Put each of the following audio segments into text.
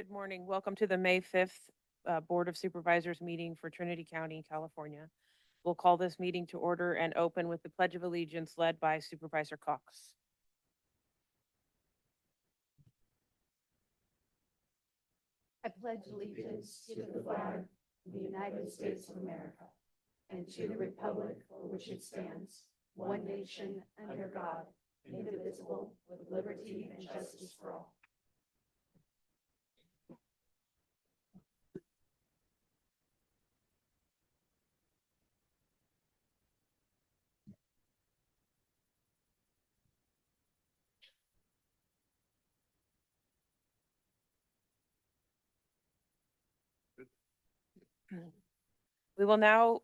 Good morning. Welcome to the May 5th Board of Supervisors meeting for Trinity County, California. We'll call this meeting to order and open with the Pledge of Allegiance led by Supervisor Cox. I pledge allegiance to the flag of the United States of America and to the republic for which it stands, one nation under God, indivisible, with liberty and justice for all. We will now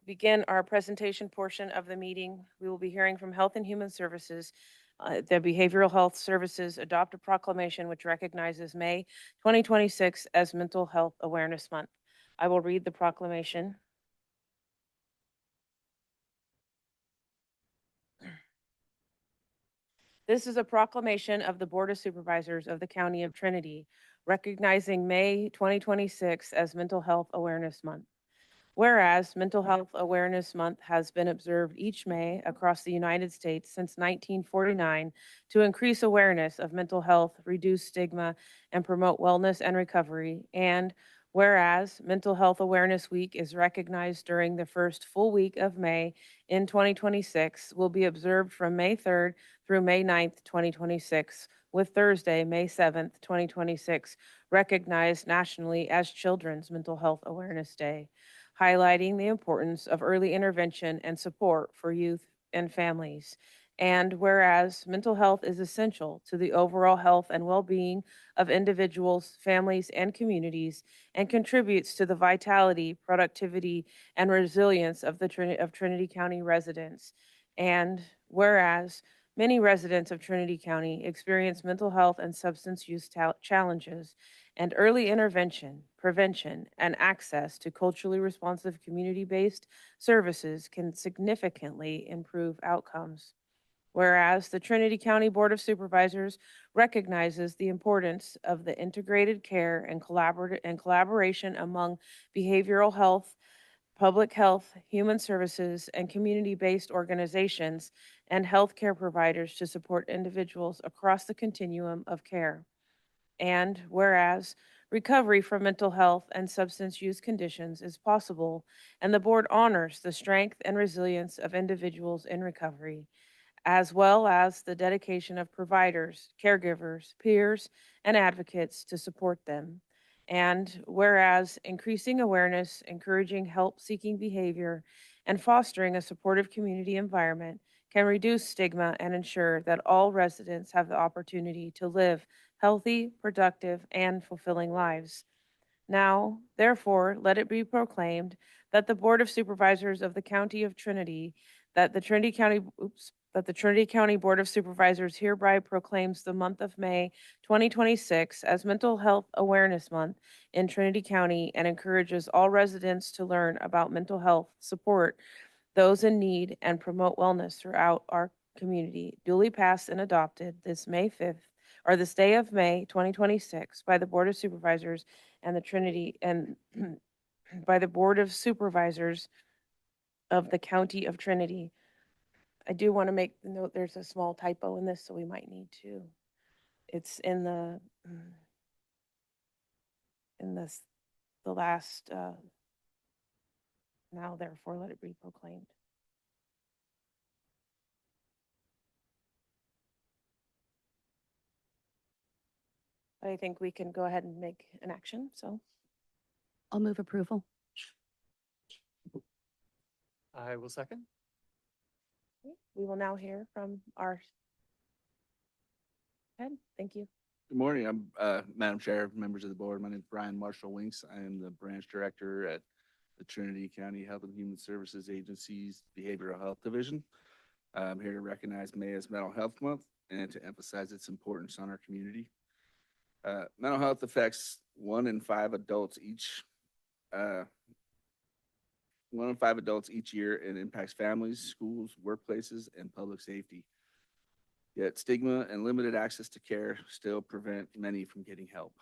begin our presentation portion of the meeting. We will be hearing from Health and Human Services. The Behavioral Health Services adopt a proclamation which recognizes May 2026 as Mental Health Awareness Month. I will read the proclamation. This is a proclamation of the Board of Supervisors of the County of Trinity, recognizing May 2026 as Mental Health Awareness Month. Whereas Mental Health Awareness Month has been observed each May across the United States since 1949 to increase awareness of mental health, reduce stigma, and promote wellness and recovery. And whereas Mental Health Awareness Week is recognized during the first full week of May in 2026, will be observed from May 3rd through May 9th, 2026, with Thursday, May 7th, 2026, recognized nationally as Children's Mental Health Awareness Day, highlighting the importance of early intervention and support for youth and families. And whereas mental health is essential to the overall health and well-being of individuals, families, and communities, and contributes to the vitality, productivity, and resilience of Trinity County residents. And whereas many residents of Trinity County experience mental health and substance use challenges, and early intervention, prevention, and access to culturally responsive community-based services can significantly improve outcomes. Whereas the Trinity County Board of Supervisors recognizes the importance of the integrated care and collaboration among behavioral health, public health, human services, and community-based organizations and healthcare providers to support individuals across the continuum of care. And whereas recovery from mental health and substance use conditions is possible, and the board honors the strength and resilience of individuals in recovery, as well as the dedication of providers, caregivers, peers, and advocates to support them. And whereas increasing awareness, encouraging help seeking behavior, and fostering a supportive community environment can reduce stigma and ensure that all residents have the opportunity to live healthy, productive, and fulfilling lives. Now, therefore, let it be proclaimed that the Board of Supervisors of the County of Trinity, that the Trinity County, that the Trinity County Board of Supervisors hereby proclaims the month of May 2026 as Mental Health Awareness Month in Trinity County and encourages all residents to learn about mental health, support those in need, and promote wellness throughout our community. Duly passed and adopted this May 5th, or this day of May 2026, by the Board of Supervisors and the Trinity and by the Board of Supervisors of the County of Trinity. I do want to make the note there's a small typo in this, so we might need to. It's in the last now therefore let it be proclaimed. I think we can go ahead and make an action. So I'll move approval. I will second. we will now hear from our head. Thank you. Good morning. I'm Madam Chair, members of the board. My name is Brian Marshall Winks. I am the branch director at the Trinity County Health and Human Services Agency's Behavioral Health Division. I'm here to recognize May as Mental Health Month and to emphasize its importance on our community. Mental health affects 1 in 5 adults each. 1 in 5 adults each year and impacts families, schools, workplaces, and public safety. Yet stigma and limited access to care still prevent many from getting help.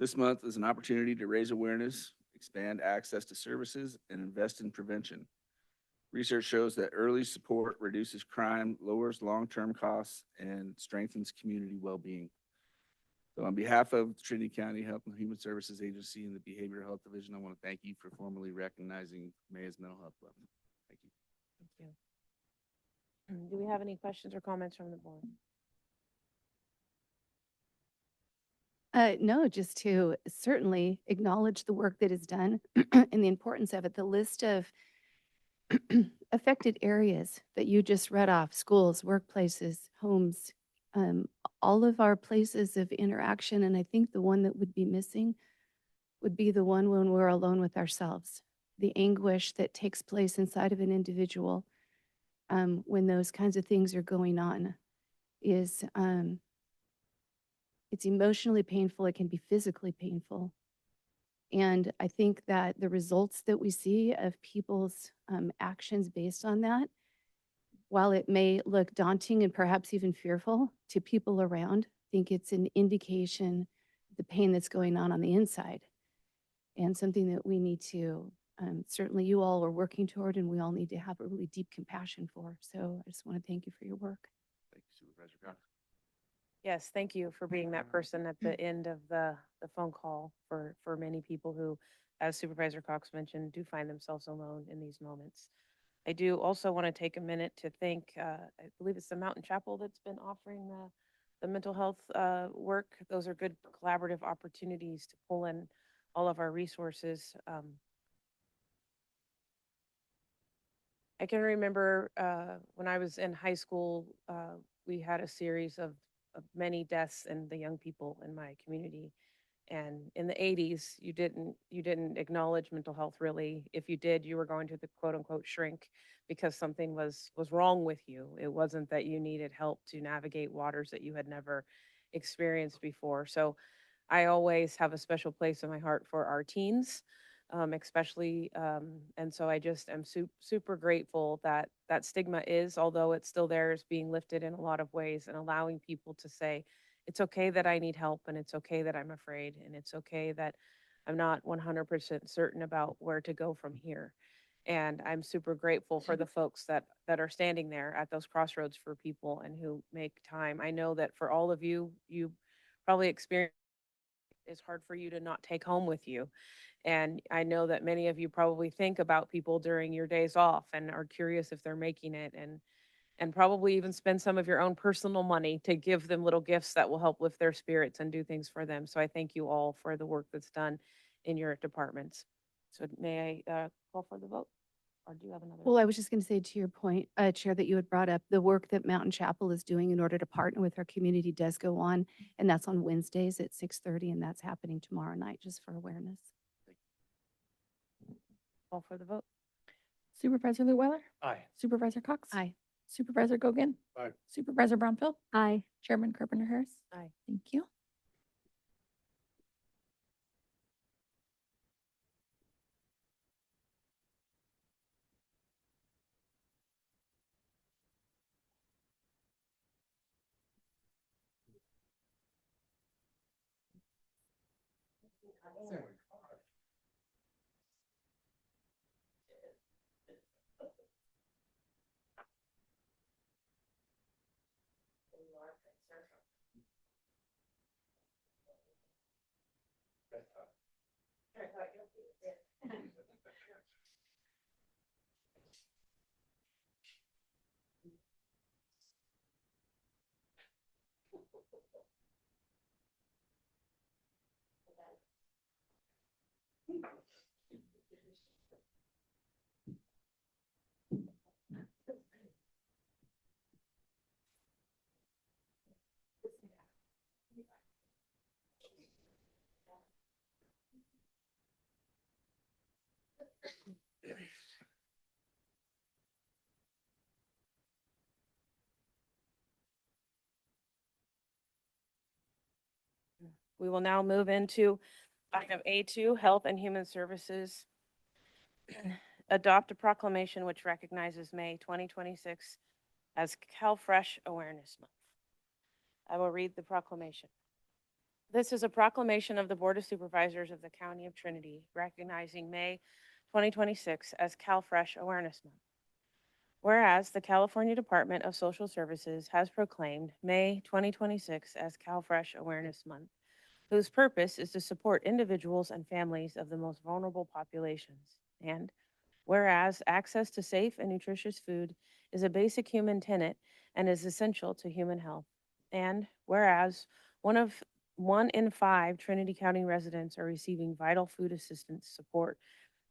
This month is an opportunity to raise awareness, expand access to services, and invest in prevention. Research shows that early support reduces crime, lowers long-term costs, and strengthens community well-being. So on behalf of Trinity County Health and Human Services Agency and the Behavioral Health Division, I want to thank you for formally recognizing May as Mental Health Month. Thank you. Thank you. Do we have any questions or comments from the board? No, just to certainly acknowledge the work that is done and the importance of it. The list of affected areas that you just read off, schools, workplaces, homes, all of our places of interaction. And I think the one that would be missing would be the one when we're alone with ourselves, the anguish that takes place inside of an individual when those kinds of things are going on is it's emotionally painful. It can be physically painful. And I think that the results that we see of people's actions based on that, while it may look daunting and perhaps even fearful to people around, I think it's an indication of the pain that's going on the inside, and something that we need to, certainly you all are working toward, and we all need to have a really deep compassion for. So I just want to thank you for your work. Thank you, Supervisor Cox. Yes, thank you for being that person at the end of the phone call for many people who, as Supervisor Cox mentioned, do find themselves alone in these moments. I do also want to take a minute to thank, I believe it's the Mountain Chapel that's been offering the mental health work. Those are good collaborative opportunities to pull in all of our resources. I can remember when I was in high school, we had a series of many deaths in the young people in my community. And in the 80s, you didn't acknowledge mental health really. If you did, you were going to the quote unquote shrink because something was wrong with you. It wasn't that you needed help to navigate waters that you had never experienced before. So I always have a special place in my heart for our teens, especially. And so I just am super grateful that that stigma is, although it's still there, is being lifted in a lot of ways and allowing people to say, it's okay that I need help, and it's okay that I'm afraid, and it's okay that I'm not 100% certain about where to go from here. And I'm super grateful for the folks that are standing there at those crossroads for people and who make time. I know that for all of you, you probably experience it's hard for you to not take home with you. And I know that many of you probably think about people during your days off and are curious if they're making it, and probably even spend some of your own personal money to give them little gifts that will help lift their spirits and do things for them. So I thank you all for the work that's done in your departments. So may I call for the vote? Or do you have another? Well, I was just going to say to your point, Chair, that you had brought up, the work that Mountain Chapel is doing in order to partner with our community does go on, and that's on Wednesdays at 6:30, and that's happening tomorrow night, just for awareness. Call for the vote. Supervisor Lewiler? Aye. Supervisor Cox? Aye. Supervisor Gogan? Aye. Supervisor Brownfield? Aye. Chairman Carpenter Harris? Aye. Thank you. We will now move into item A2, Health and Human Services. Adopt a proclamation which recognizes May 2026 as CalFresh Awareness Month. I will read the proclamation. This is a proclamation of the Board of Supervisors of the County of Trinity, recognizing May 2026 as CalFresh Awareness Month. Whereas the California Department of Social Services has proclaimed May 2026 as CalFresh Awareness Month, whose purpose is to support individuals and families of the most vulnerable populations. And whereas access to safe and nutritious food is a basic human tenet and is essential to human health. And whereas one in 5 Trinity County residents are receiving vital food assistance support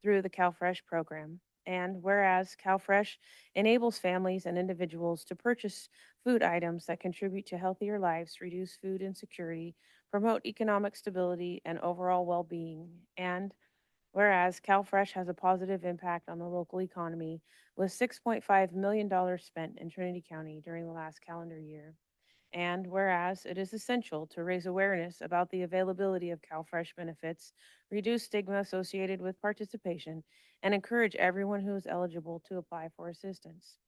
through the CalFresh program. And whereas CalFresh enables families and individuals to purchase food items that contribute to healthier lives, reduce food insecurity, promote economic stability, and overall well being. And whereas CalFresh has a positive impact on the local economy with $6.5 million spent in Trinity County during the last calendar year. And whereas it is essential to raise awareness about the availability of CalFresh benefits, reduce stigma associated with participation, and encourage everyone who is eligible to apply for assistance.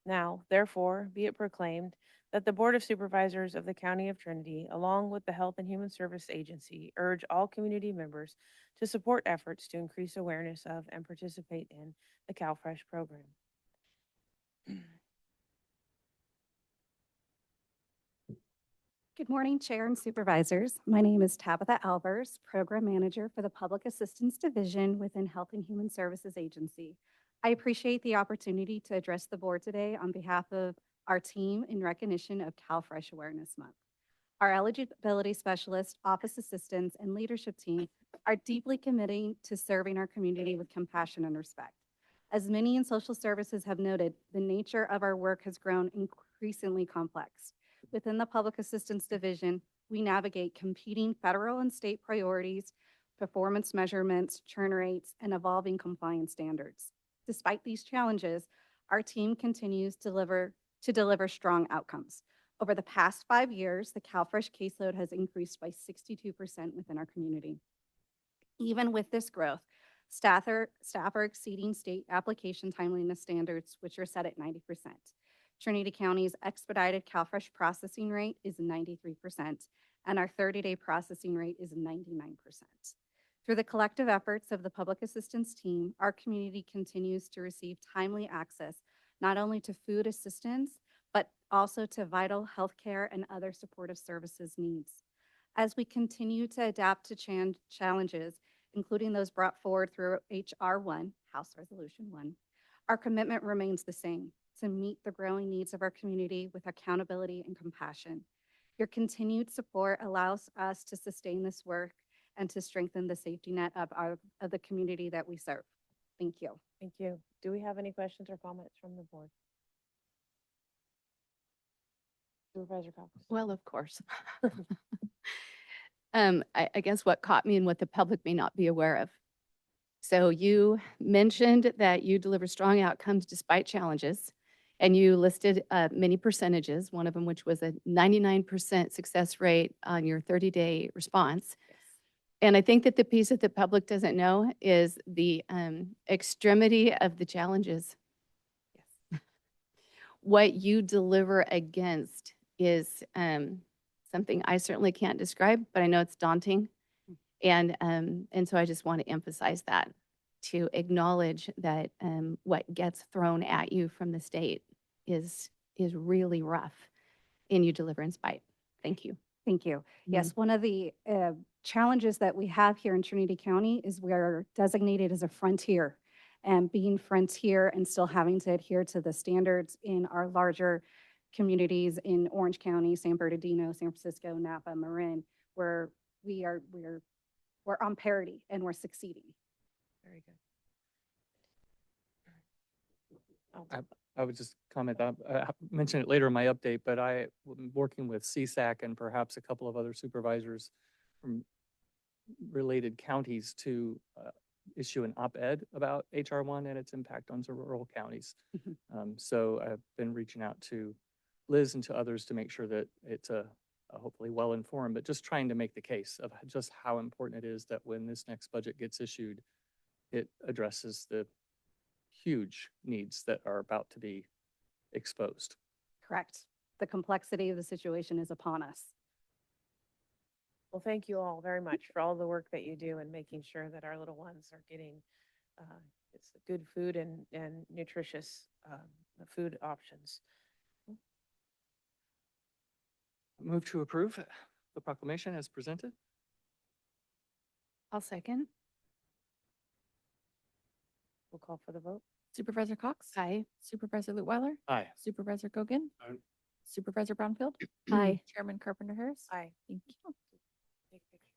Now, therefore, be it proclaimed that the Board of Supervisors of the County of Trinity, along with the Health and Human Service Agency, urge all community members to support efforts to increase awareness of and participate in the CalFresh program. Good morning, Chair and Supervisors. My name is Tabitha Albers, Program Manager for the Public Assistance Division within Health and Human Services Agency. I appreciate the opportunity to address the board today on behalf of our team in recognition of CalFresh Awareness Month. Our eligibility specialists, office assistants, and leadership team are deeply committed to serving our community with compassion and respect. As many in social services have noted, the nature of our work has grown increasingly complex. Within the Public Assistance Division, we navigate competing federal and state priorities, performance measurements, churn rates, and evolving compliance standards. Despite these challenges, our team continues to deliver strong outcomes. Over the past 5 years, the CalFresh caseload has increased by 62% within our community. Even with this growth, staff are exceeding state application timeliness standards, which are set at 90%. Trinity County's expedited CalFresh processing rate is 93%, and our 30-day processing rate is 99%. Through the collective efforts of the public assistance team, our community continues to receive timely access not only to food assistance, but also to vital healthcare and other supportive services needs. As we continue to adapt to challenges, including those brought forward through H.R. 1, House Resolution 1, our commitment remains the same: to meet the growing needs of our community with accountability and compassion. Your continued support allows us to sustain this work and to strengthen the safety net of the community that we serve. Thank you. Thank you. Do we have any questions or comments from the board? Supervisor Cox. Well, of course. I guess what caught me and what the public may not be aware of. So you mentioned that you deliver strong outcomes despite challenges, and you listed many percentages, one of them which was a 99% success rate on your 30-day response. Yes. And I think that the piece that the public doesn't know is the extremity of the challenges. Yes. What you deliver against is something I certainly can't describe, but I know it's daunting. And so I just want to emphasize that, to acknowledge that what gets thrown at you from the state is really rough, and you deliver in spite. Thank you. Thank you. Yes, one of the challenges that we have here in Trinity County is we're designated as a frontier. And being frontier and still having to adhere to the standards in our larger communities in Orange County, San Bernardino, San Francisco, Napa, Marin, where we're on parity and we're succeeding. Very good. I would just comment that, I'll mention it later in my update, but I'm working with CSAC and perhaps a couple of other supervisors from related counties to issue an op-ed about HR 1 and its impact on rural counties. So I've been reaching out to Liz and to others to make sure that it's hopefully well-informed, but just trying to make the case of just how important it is that when this next budget gets issued, it addresses the huge needs that are about to be exposed. Correct. The complexity of the situation is upon us. Well, thank you all very much for all the work that you do and making sure that our little ones are getting uh, it's good food and nutritious food options. Move to approve the proclamation as presented. I'll second. We'll call for the vote. Supervisor Cox? Aye. Supervisor Lutwiler? Aye. Supervisor Gogan? Aye. Supervisor Brownfield? Aye. Chairman Carpenter Harris? Aye. Thank you. Take picture.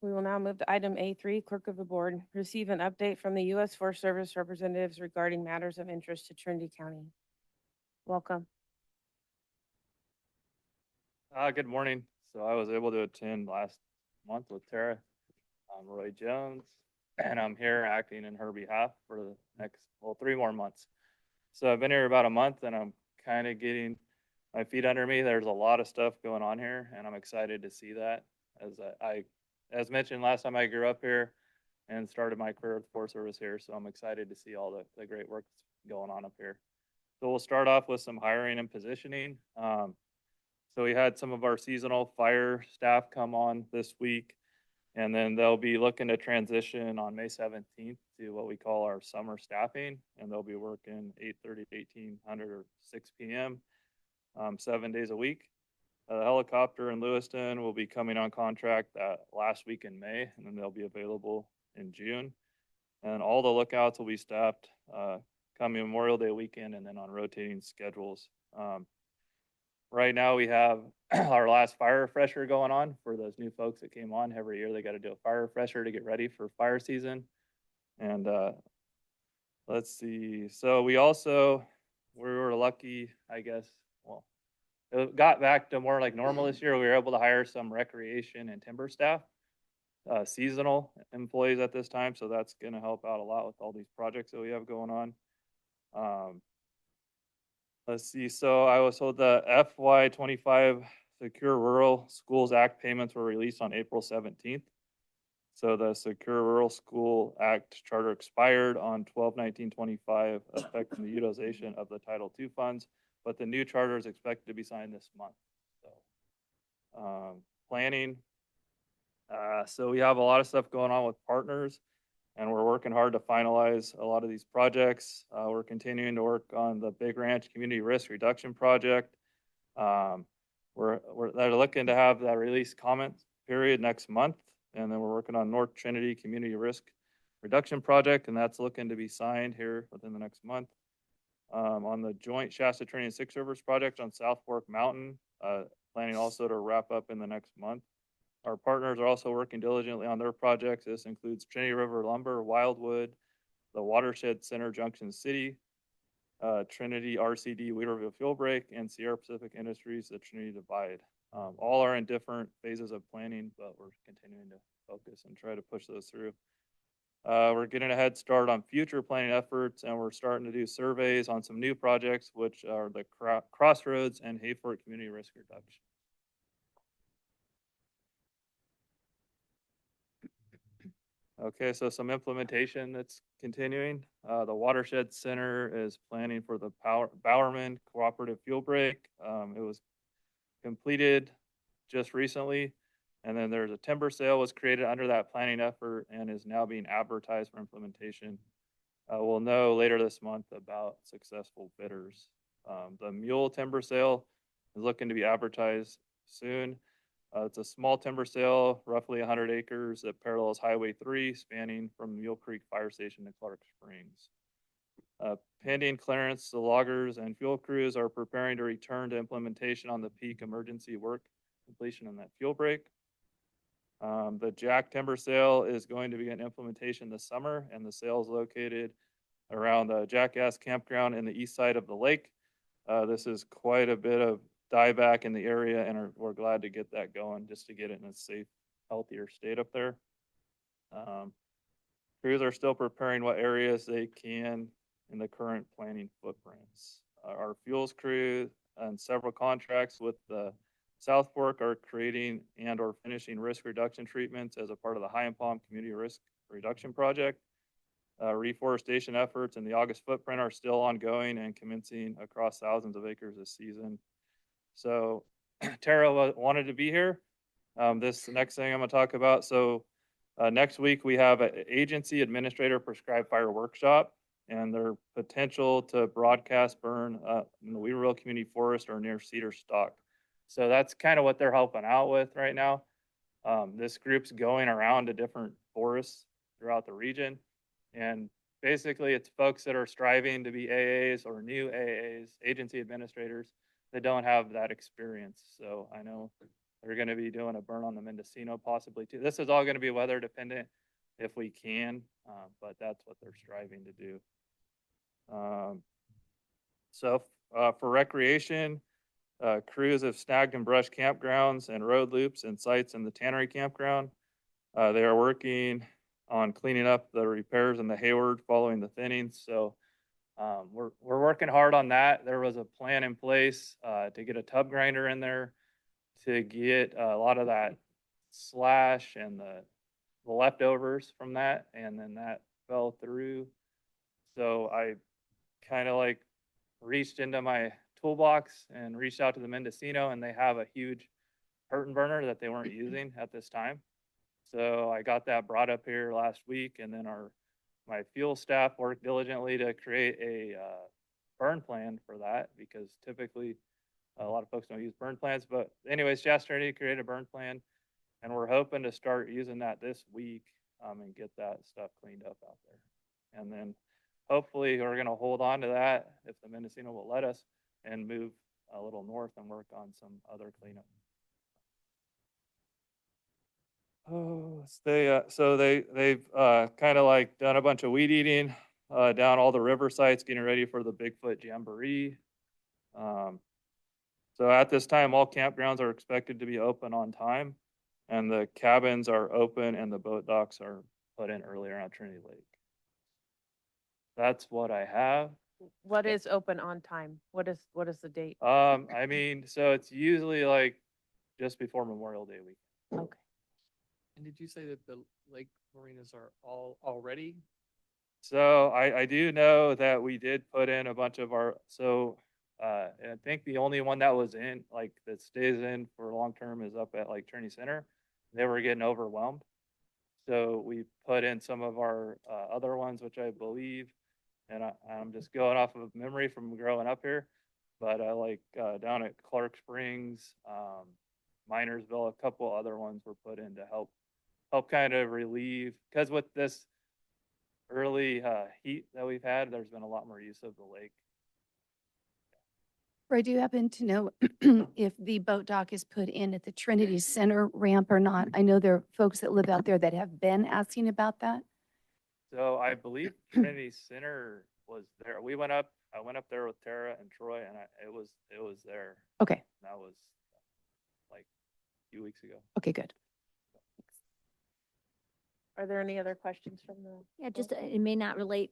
We will now move to item A3, Clerk of the Board, receive an update from the U.S. Forest Service representatives regarding matters of interest to Trinity County. Welcome. Good morning. So I was able to attend last month with Tara. I'm Roy Jones, and I'm here acting in her behalf for the next, 3 more months. So I've been here about a month and I'm kind of getting my feet under me. There's a lot of stuff going on here and I'm excited to see that. As mentioned last time, I grew up here and started my career with Forest Service here. So I'm excited to see all the great work that's going on up here. So we'll start off with some hiring and positioning. So we had some of our seasonal fire staff come on this week, and then they'll be looking to transition on May 17th to what we call our summer staffing, and they'll be working 8:30 to 1800 or 6 p.m. 7 days a week. The helicopter in Lewiston will be coming on contract that last week in May, and then they'll be available in June. And all the lookouts will be staffed coming Memorial Day weekend and then on rotating schedules. Right now we have our last fire refresher going on for those new folks that came on. Every year they got to do a fire refresher to get ready for fire season. And let's see. So we were lucky, I guess. Well, it got back to more like normal this year. We were able to hire some recreation and timber staff, seasonal employees at this time. So that's going to help out a lot with all these projects that we have going on. Let's see, so I was told the FY25 Secure Rural Schools Act payments were released on April 17th. So the Secure Rural School Act charter expired on 12/19/25, affecting the utilization of the Title II funds, but the new charter is expected to be signed this month. So planning. So we have a lot of stuff going on with partners, and we're working hard to finalize a lot of these projects. We're continuing to work on the Big Ranch Community Risk Reduction Project. They're looking to have that release comment period next month. And then we're working on North Trinity Community Risk Reduction Project, and that's looking to be signed here within the next month. On the joint Shasta Trinity and Six Rivers project on South Fork Mountain, planning also to wrap up in the next month. Our partners are also working diligently on their projects. This includes Trinity River Lumber, Wildwood, the Watershed Center Junction City, Trinity RCD Weaverville Fuel Break, and Sierra Pacific Industries, the Trinity Divide. All are in different phases of planning, but we're continuing to focus and try to push those through. We're getting a head start on future planning efforts, and we're starting to do surveys on some new projects, which are the Crossroads and Hayfort Community Risk Reduction. Okay, so some implementation that's continuing. The Watershed Center is planning for the Bowerman Cooperative Fuel Break. It was completed just recently. And then there's a timber sale was created under that planning effort and is now being advertised for implementation. We'll know later this month about successful bidders. The mule timber sale is looking to be advertised soon. It's a small timber sale, roughly 100 acres that parallels Highway 3, spanning from Mule Creek Fire Station to Clark Springs. Pending clearance, the loggers and fuel crews are preparing to return to implementation on the peak emergency work completion and that fuel break. The Jack Timber Sale is going to be an implementation this summer, and the sale is located around the Jackass Campground in the east side of the lake. This is quite a bit of dieback in the area, and we're glad to get that going just to get it in a safe, healthier state up there. Crews are still preparing what areas they can in the current planning footprints. Our fuels crew and several contracts with the South Fork are creating and or finishing risk reduction treatments as a part of the High and Palm Community Risk Reduction Project. Reforestation efforts in the August footprint are still ongoing and commencing across thousands of acres this season. So Tara wanted to be here. This next thing I'm gonna talk about. So next week we have an agency administrator prescribed fire workshop and their potential to broadcast burn in the Weaverville Community Forest or near Cedar Stalk. So that's kind of what they're helping out with right now. This group's going around to different forests throughout the region. And basically it's folks that are striving to be AAs or new AAs, agency administrators, that don't have that experience. So I know they're going to be doing a burn on the Mendocino possibly too. This is all going to be weather dependent if we can, but that's what they're striving to do. For recreation, crews have snagged and brushed campgrounds and road loops and sites in the Tannery Campground. They are working on cleaning up the repairs in the Hayward following the thinnings. So we're working hard on that. There was a plan in place to get a tub grinder in there to get a lot of that slash and the leftovers from that, and then that fell through. So I kind of like reached into my toolbox and reached out to the Mendocino, and they have a huge curtain burner that they weren't using at this time. So I got that brought up here last week, and then my fuel staff worked diligently to create a burn plan for that, because typically a lot of folks don't use burn plans. But anyways, Trinity created a burn plan, and we're hoping to start using that this week and get that stuff cleaned up out there. And then hopefully we're going to hold on to that if the Mendocino will let us, and move a little north and work on some other cleanup. Oh, they've kind of like done a bunch of weed eating down all the river sites, getting ready for the Bigfoot Jamboree. So at this time, all campgrounds are expected to be open on time, and the cabins are open and the boat docks are put in earlier on Trinity Lake. That's what I have. What is open on time? What is the date? I mean, so it's usually like just before Memorial Day week. Okay. And did you say that the lake marinas are all already? So I do know that we did put in a bunch of our, I think the only one that was in, like that stays in for long term, is up at like Trinity Center. They were getting overwhelmed. So we put in some of our other ones, which I believe, and I'm just going off of memory from growing up here, but down at Clark Springs, Minersville, a couple other ones were put in to help kind of relieve, because with this early heat that we've had, there's been a lot more use of the lake. Roy, do you happen to know if the boat dock is put in at the Trinity Center ramp or not? I know there are folks that live out there that have been asking about that. So I believe Trinity Center was there. I went up there with Tara and Troy, and it was there. Okay. That was like a few weeks ago. Okay, good. Are there any other questions from the? Yeah, just, it may not relate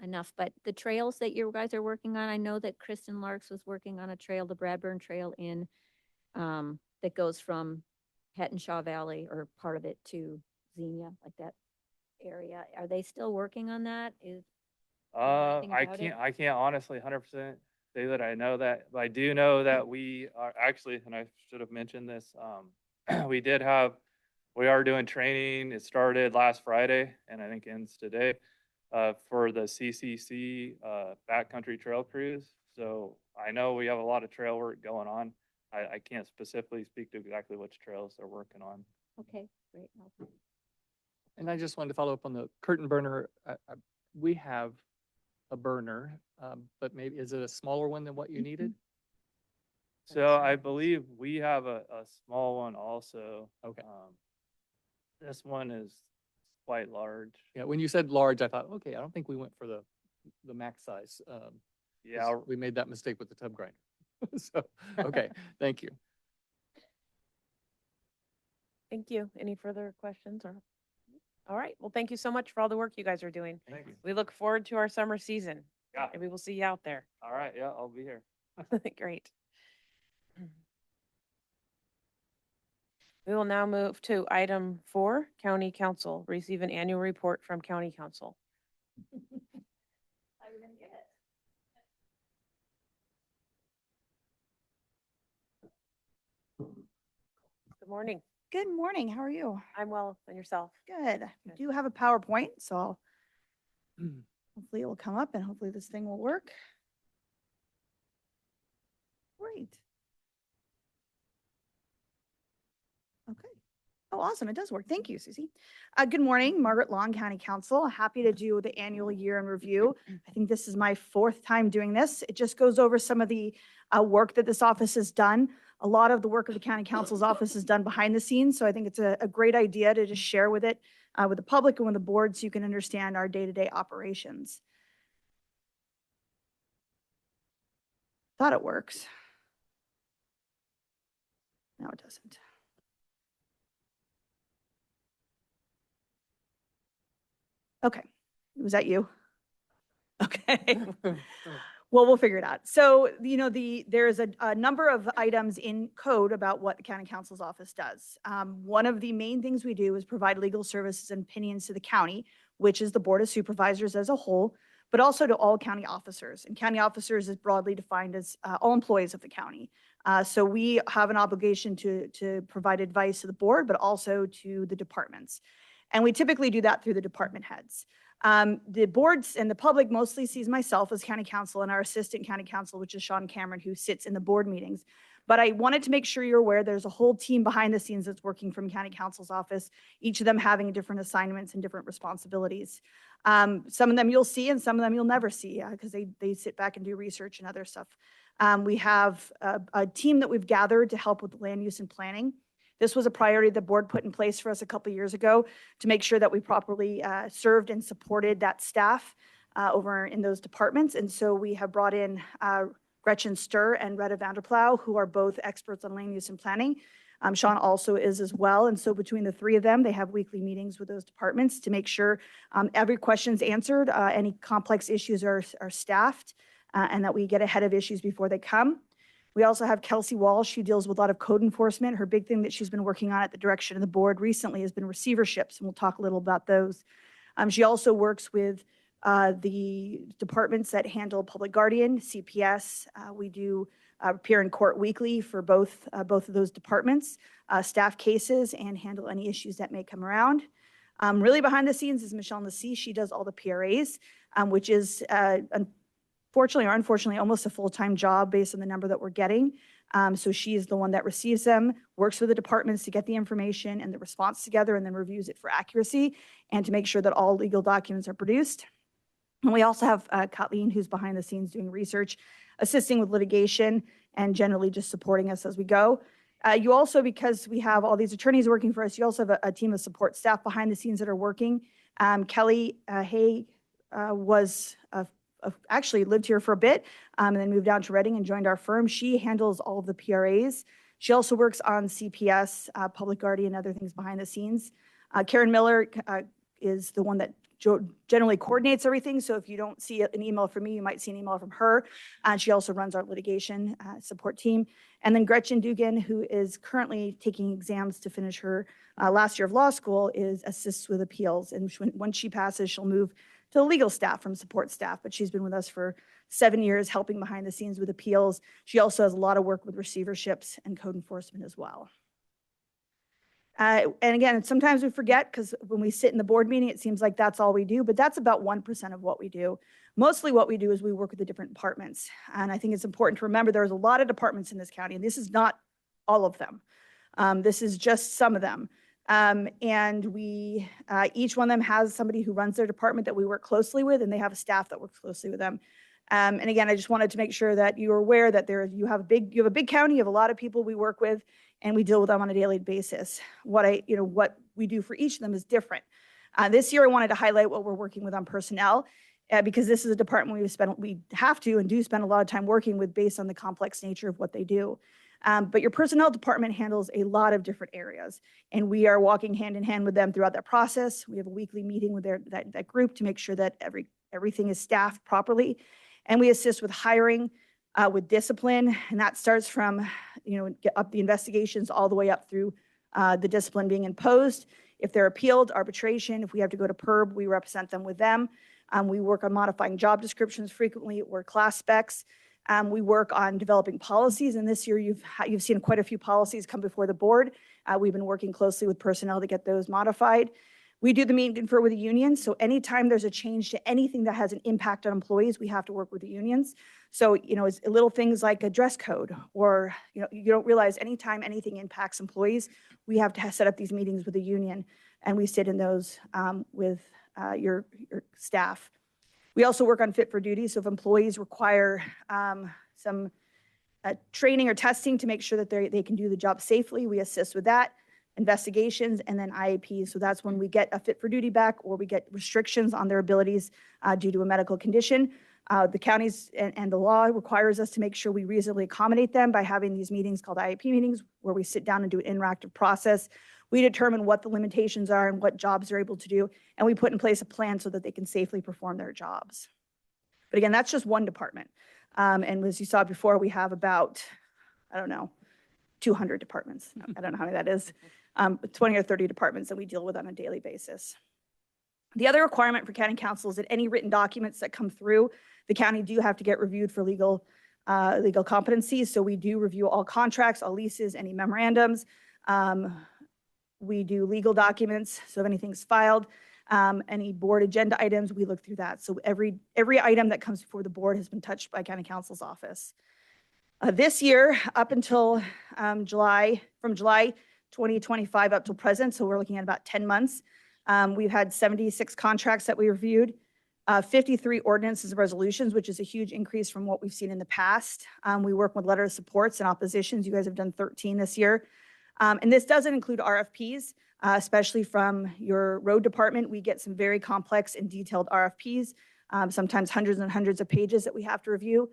enough, but the trails that you guys are working on, I know that Kristen Larks was working on a trail, the Bradburn Trail that goes from Hattenshaw Valley, or part of it, to Xenia, like that area. Are they still working on that? I can't honestly 100% say that I know that, but I do know that we are actually, and I should have mentioned this, we are doing training. It started last Friday and I think ends today. for the CCC Backcountry Trail Cruise. So I know we have a lot of trail work going on. I can't specifically speak to exactly which trails they're working on. Okay, great. And I just wanted to follow up on the curtain burner. We have a burner, but maybe, is it a smaller one than what you needed? So I believe we have a small one also. Okay. This one is quite large. Yeah, when you said large, I thought, okay, I don't think we went for the max size. Yeah, 'Cause we made that mistake with the tub grinder. So, okay, thank you. Thank you. Any further questions or? All right. Well, thank you so much for all the work you guys are doing. thank you. We look forward to our summer season. Yeah. Maybe we'll see you out there. All right, yeah, I'll be here. Great. We will now move to item 4, County Council. Receive an annual report from County Council. Good morning. Good morning. How are you? I'm well, and yourself? Good. We Good. do have a PowerPoint, so hopefully it will come up and hopefully this thing will work. Great. Okay. Oh, awesome. It does work. Thank you, Susie. Good morning, Margaret Long, County Council. Happy to do the annual year in review. I think this is my 4th time doing this. It just goes over some of the work that this office has done. A lot of the work of the County Council's office is done behind the scenes, so I think it's a great idea to just share with it, with the public and with the board so you can understand our day-to-day operations. Thought it works. No, it doesn't. Okay, was that you? Okay. Well, we'll figure it out. So, there's a number of items in code about what the County Council's office does. One of the main things we do is provide legal services and opinions to the county, which is the Board of Supervisors as a whole, but also to all county officers. And county officers is broadly defined as all employees of the county. So we have an obligation to provide advice to the board, but also to the departments. And we typically do that through the department heads. The boards and the public mostly sees myself as county counsel and our assistant county counsel, which is Sean Cameron, who sits in the board meetings. But I wanted to make sure you're aware there's a whole team behind the scenes that's working from county counsel's office, each of them having different assignments and different responsibilities. Some of them you'll see and some of them you'll never see because they sit back and do research and other stuff. We have a team that we've gathered to help with land use and planning. This was a priority the board put in place for us a couple of years ago to make sure that we properly served and supported that staff over in those departments. And so we have brought in Gretchen Sturr and Retta Vanderplow, who are both experts on land use and planning. Sean also is as well. And so between the 3 of them, they have weekly meetings with those departments to make sure every question's answered, any complex issues are staffed, and that we get ahead of issues before they come. We also have Kelsey Walsh, who deals with a lot of code enforcement. Her big thing that she's been working on at the direction of the board recently has been receiverships, and we'll talk a little about those. She also works with the departments that handle public guardian, CPS. We do appear in court weekly for both of those departments, staff cases, and handle any issues that may come around. Really behind the scenes is Michelle Nassi. She does all the PRAs, which is fortunately or unfortunately, almost a full-time job based on the number that we're getting. So she is the one that receives them, works with the departments to get the information and the response together, and then reviews it for accuracy and to make sure that all legal documents are produced. And we also have Kathleen, who's behind the scenes doing research, assisting with litigation, and generally just supporting us as we go. You also, because we have all these attorneys working for us, you also have a team of support staff behind the scenes that are working. Kelly Hay was actually lived here for a bit and then moved down to Reading and joined our firm. She handles all of the PRAs. She also works on CPS, public guardian, other things behind the scenes. Karen Miller is the one that generally coordinates everything. So if you don't see an email from me, you might see an email from her. And she also runs our litigation support team. And then Gretchen Dugan, who is currently taking exams to finish her last year of law school, assists with appeals. And when she passes, she'll move to the legal staff from support staff, but she's been with us for 7 years, helping behind the scenes with appeals. She also has a lot of work with receiverships and code enforcement as well. And again, sometimes we forget because when we sit in the board meeting, it seems like that's all we do, but that's about 1% of what we do. Mostly what we do is we work with the different departments. And I think it's important to remember there's a lot of departments in this county, and this is not all of them. This is just some of them. And we, each one of them has somebody who runs their department that we work closely with, and they have a staff that works closely with them. And again, I just wanted to make sure that you're aware that you have a big county, you have a lot of people we work with, and we deal with them on a daily basis. What we do for each of them is different. This year, I wanted to highlight what we're working with on personnel, because this is a department we have to and do spend a lot of time working with based on the complex nature of what they do. But your personnel department handles a lot of different areas, and we are walking hand in hand with them throughout that process. We have a weekly meeting with that group to make sure that everything is staffed properly, and we assist with hiring, with discipline, and that starts from up the investigations all the way up through the discipline being imposed. If they're appealed, arbitration. If we have to go to PERB, we represent them with them. We work on modifying job descriptions frequently, or class specs. We work on developing policies, and this year you've seen quite a few policies come before the board. We've been working closely with personnel to get those modified. We do the meet and confer with the unions, so anytime there's a change to anything that has an impact on employees, we have to work with the unions. So, it's little things like a dress code, or, you don't realize anytime anything impacts employees, we have to set up these meetings with the union, and we sit in those with your staff. We also work on fit for duty, so if employees require some training or testing to make sure that they can do the job safely, we assist with that. Investigations, and then IAPs. So that's when we get a fit for duty back, or we get restrictions on their abilities due to a medical condition. The counties and the law requires us to make sure we reasonably accommodate them by having these meetings called IAP meetings, where we sit down and do an interactive process. We determine what the limitations are and what jobs they're able to do, and we put in place a plan so that they can safely perform their jobs. But again, that's just one department. And as you saw before, we have about, 200 departments. I don't know how many that is. 20 or 30 departments that we deal with on a daily basis. The other requirement for county council is that any written documents that come through the county do have to get reviewed for legal competencies. So we do review all contracts, all leases, any memorandums. We do legal documents. So if anything's filed, any board agenda items, we look through that. So every item that comes before the board has been touched by county council's office. This year, up until from July 2025 up till present, so we're looking at about 10 months, we've had 76 contracts that we reviewed, 53 ordinances and resolutions, which is a huge increase from what we've seen in the past. We work with letter of supports and oppositions. You guys have done 13 this year. And this doesn't include RFPs, especially from your road department. We get some very complex and detailed RFPs, sometimes hundreds and hundreds of pages that we have to review.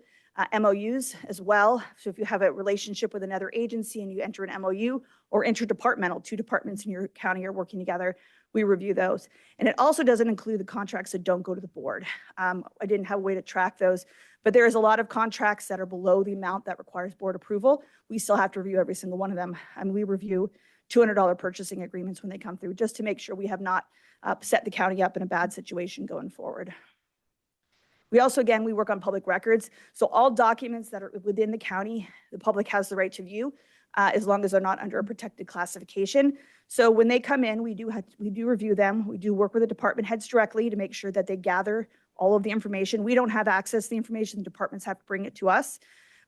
MOUs as well. So if you have a relationship with another agency and you enter an MOU, or interdepartmental, two departments in your county are working together, we review those. And it also doesn't include the contracts that don't go to the board. I didn't have a way to track those, but there is a lot of contracts that are below the amount that requires board approval. We still have to review every single one of them. And we review $200 purchasing agreements when they come through, just to make sure we have not set the county up in a bad situation going forward. We also, again, we work on public records. So all documents that are within the county, the public has the right to view, as long as they're not under a protected classification. So when they come in, we do review them. We do work with the department heads directly to make sure that they gather all of the information. We don't have access to the information. The departments have to bring it to us.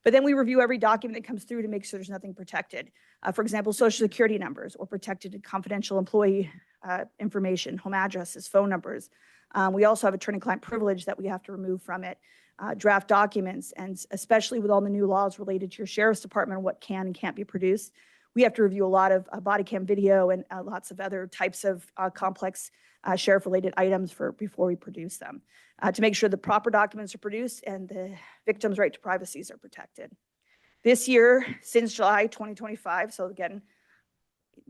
But then we review every document that comes through to make sure there's nothing protected. For example, social security numbers, or protected and confidential employee information, home addresses, phone numbers. We also have attorney-client privilege that we have to remove from it, draft documents, and especially with all the new laws related to your sheriff's department, what can and can't be produced. We have to review a lot of body cam video and lots of other types of complex sheriff-related items before we produce them, to make sure the proper documents are produced and the victim's right to privacy are protected. This year, since July 2025, so again,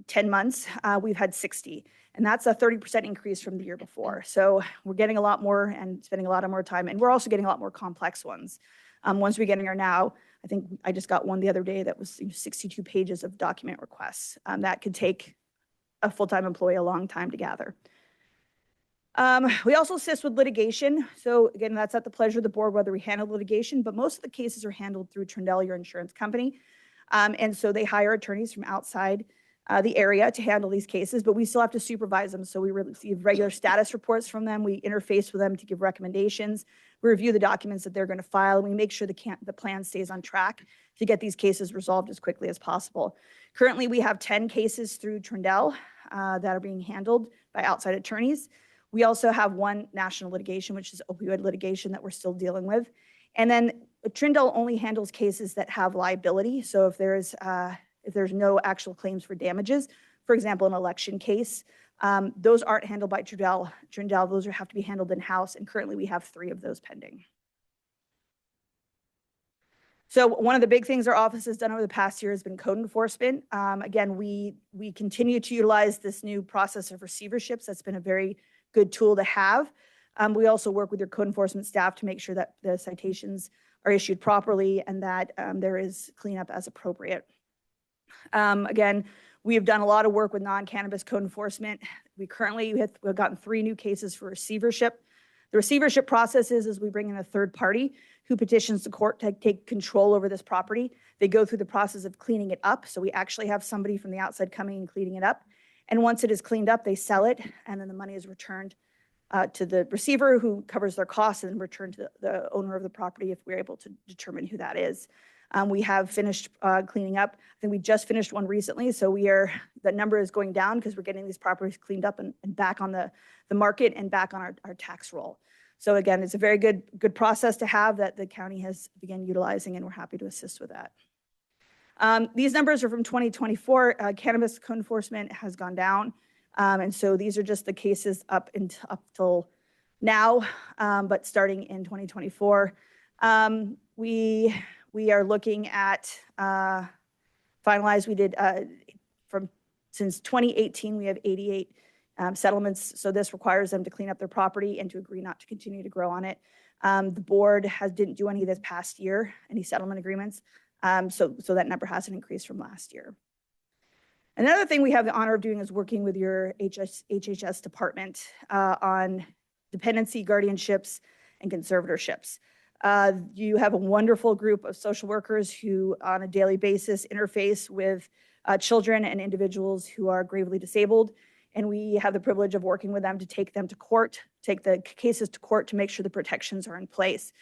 10 months, we've had 60. And that's a 30% increase from the year before. So we're getting a lot more and spending a lot more time. And we're also getting a lot more complex ones. Ones we're getting are now, I think I just got one the other day that was 62 pages of document requests. That could take a full-time employee a long time to gather. We also assist with litigation. So again, that's at the pleasure of the board whether we handle litigation, but most of the cases are handled through Trindell, your insurance company. And so they hire attorneys from outside the area to handle these cases, but we still have to supervise them. So we receive regular status reports from them. We interface with them to give recommendations. We review the documents that they're going to file, and we make sure the plan stays on track to get these cases resolved as quickly as possible. Currently, we have 10 cases through Trindle that are being handled by outside attorneys. We also have one national litigation, which is opioid litigation, that we're still dealing with. And then Trindle only handles cases that have liability. So if there's no actual claims for damages, for example, an election case, those aren't handled by Trindle. Those have to be handled in-house, and currently we have 3 of those pending. So one of the big things our office has done over the past year has been code enforcement. Again, we continue to utilize this new process of receiverships. That's been a very good tool to have. We also work with your code enforcement staff to make sure that the citations are issued properly and that there is cleanup as appropriate. Again, we have done a lot of work with non-cannabis code enforcement. We've gotten 3 new cases for receivership. The receivership process is we bring in a third party who petitions the court to take control over this property. They go through the process of cleaning it up. So we actually have somebody from the outside coming and cleaning it up. And once it is cleaned up, they sell it, and then the money is returned to the receiver, who covers their costs, and then returned to the owner of the property if we're able to determine who that is. We have finished cleaning up. I think we just finished one recently, so the number is going down because we're getting these properties cleaned up and back on the market and back on our tax roll. So again, it's a very good process to have that the county has begun utilizing, and we're happy to assist with that. These numbers are from 2024. Cannabis code enforcement has gone down. And so these are just the cases up till now, but starting in 2024. We are looking at finalized. We did since 2018, we have 88 settlements. So this requires them to clean up their property and to agree not to continue to grow on it. The board didn't do any this past year, any settlement agreements. So that number hasn't increased from last year. Another thing we have the honor of doing is working with your HHS department on dependency guardianships and conservatorships. You have a wonderful group of social workers who on a daily basis interface with children and individuals who are gravely disabled. And we have the privilege of working with them to take them to court, take the cases to court to make sure the protections are in place.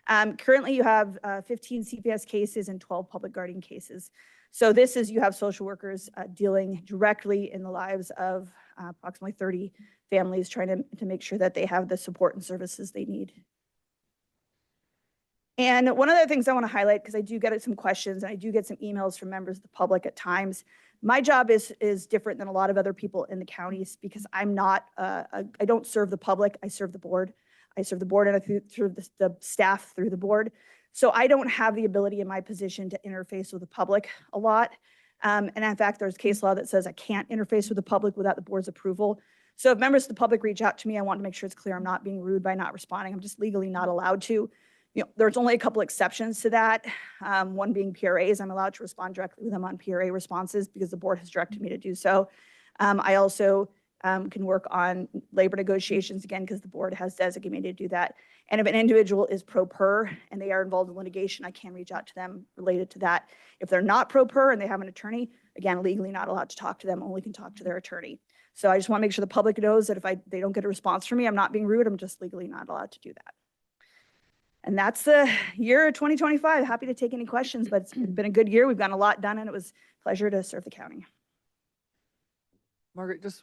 Currently, you have 15 CPS cases and 12 public guardian cases. So you have social workers dealing directly in the lives of approximately 30 families, trying to make sure that they have the support and services they need. And one of the things I want to highlight, because I do get some questions and I do get some emails from members of the public at times, my job is different than a lot of other people in the counties because I'm not, I don't serve the public, I serve the board. I serve the board and I serve the staff through the board. So I don't have the ability in my position to interface with the public a lot. And in fact, there's case law that says I can't interface with the public without the board's approval. So if members of the public reach out to me, I want to make sure it's clear I'm not being rude by not responding. I'm just legally not allowed to. There's only a couple exceptions to that. One being PRAs. I'm allowed to respond directly with them on PRA responses because the board has directed me to do so. I also can work on labor negotiations again because the board has designated me to do that. And if an individual is pro per and they are involved in litigation, I can reach out to them related to that. If they're not pro per and they have an attorney, again, legally not allowed to talk to them, only can talk to their attorney. So I just want to make sure the public knows that if they don't get a response from me, I'm not being rude, I'm just legally not allowed to do that. And that's the year 2025. Happy to take any questions, but it's been a good year. We've gotten a lot done and it was a pleasure to serve the county. Margaret, just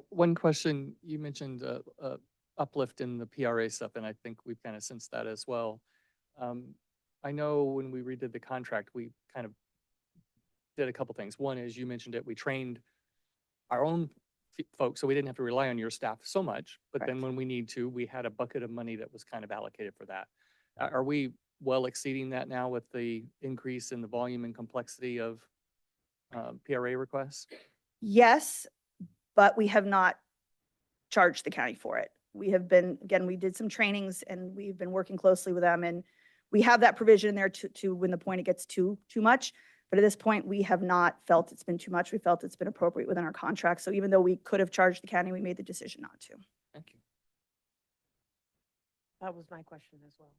one question. You mentioned uplift in the PRA stuff, and I think we've kind of sensed that as well. I know when we redid the contract, we kind of did a couple things. One is you mentioned it, we trained our own folks, so we didn't have to rely on your staff so much. But Correct. then when we need to, we had a bucket of money that was kind of allocated for that. Are we well exceeding that now with the increase in the volume and complexity of PRA requests? Yes, but we have not charged the county for it. We have been, again, we did some trainings and we've been working closely with them, and we have that provision in there to when the point it gets too much. But at this point, we have not felt it's been too much. We felt it's been appropriate within our contract. So even though we could have charged the county, we made the decision not to. Thank you. That was my question as well.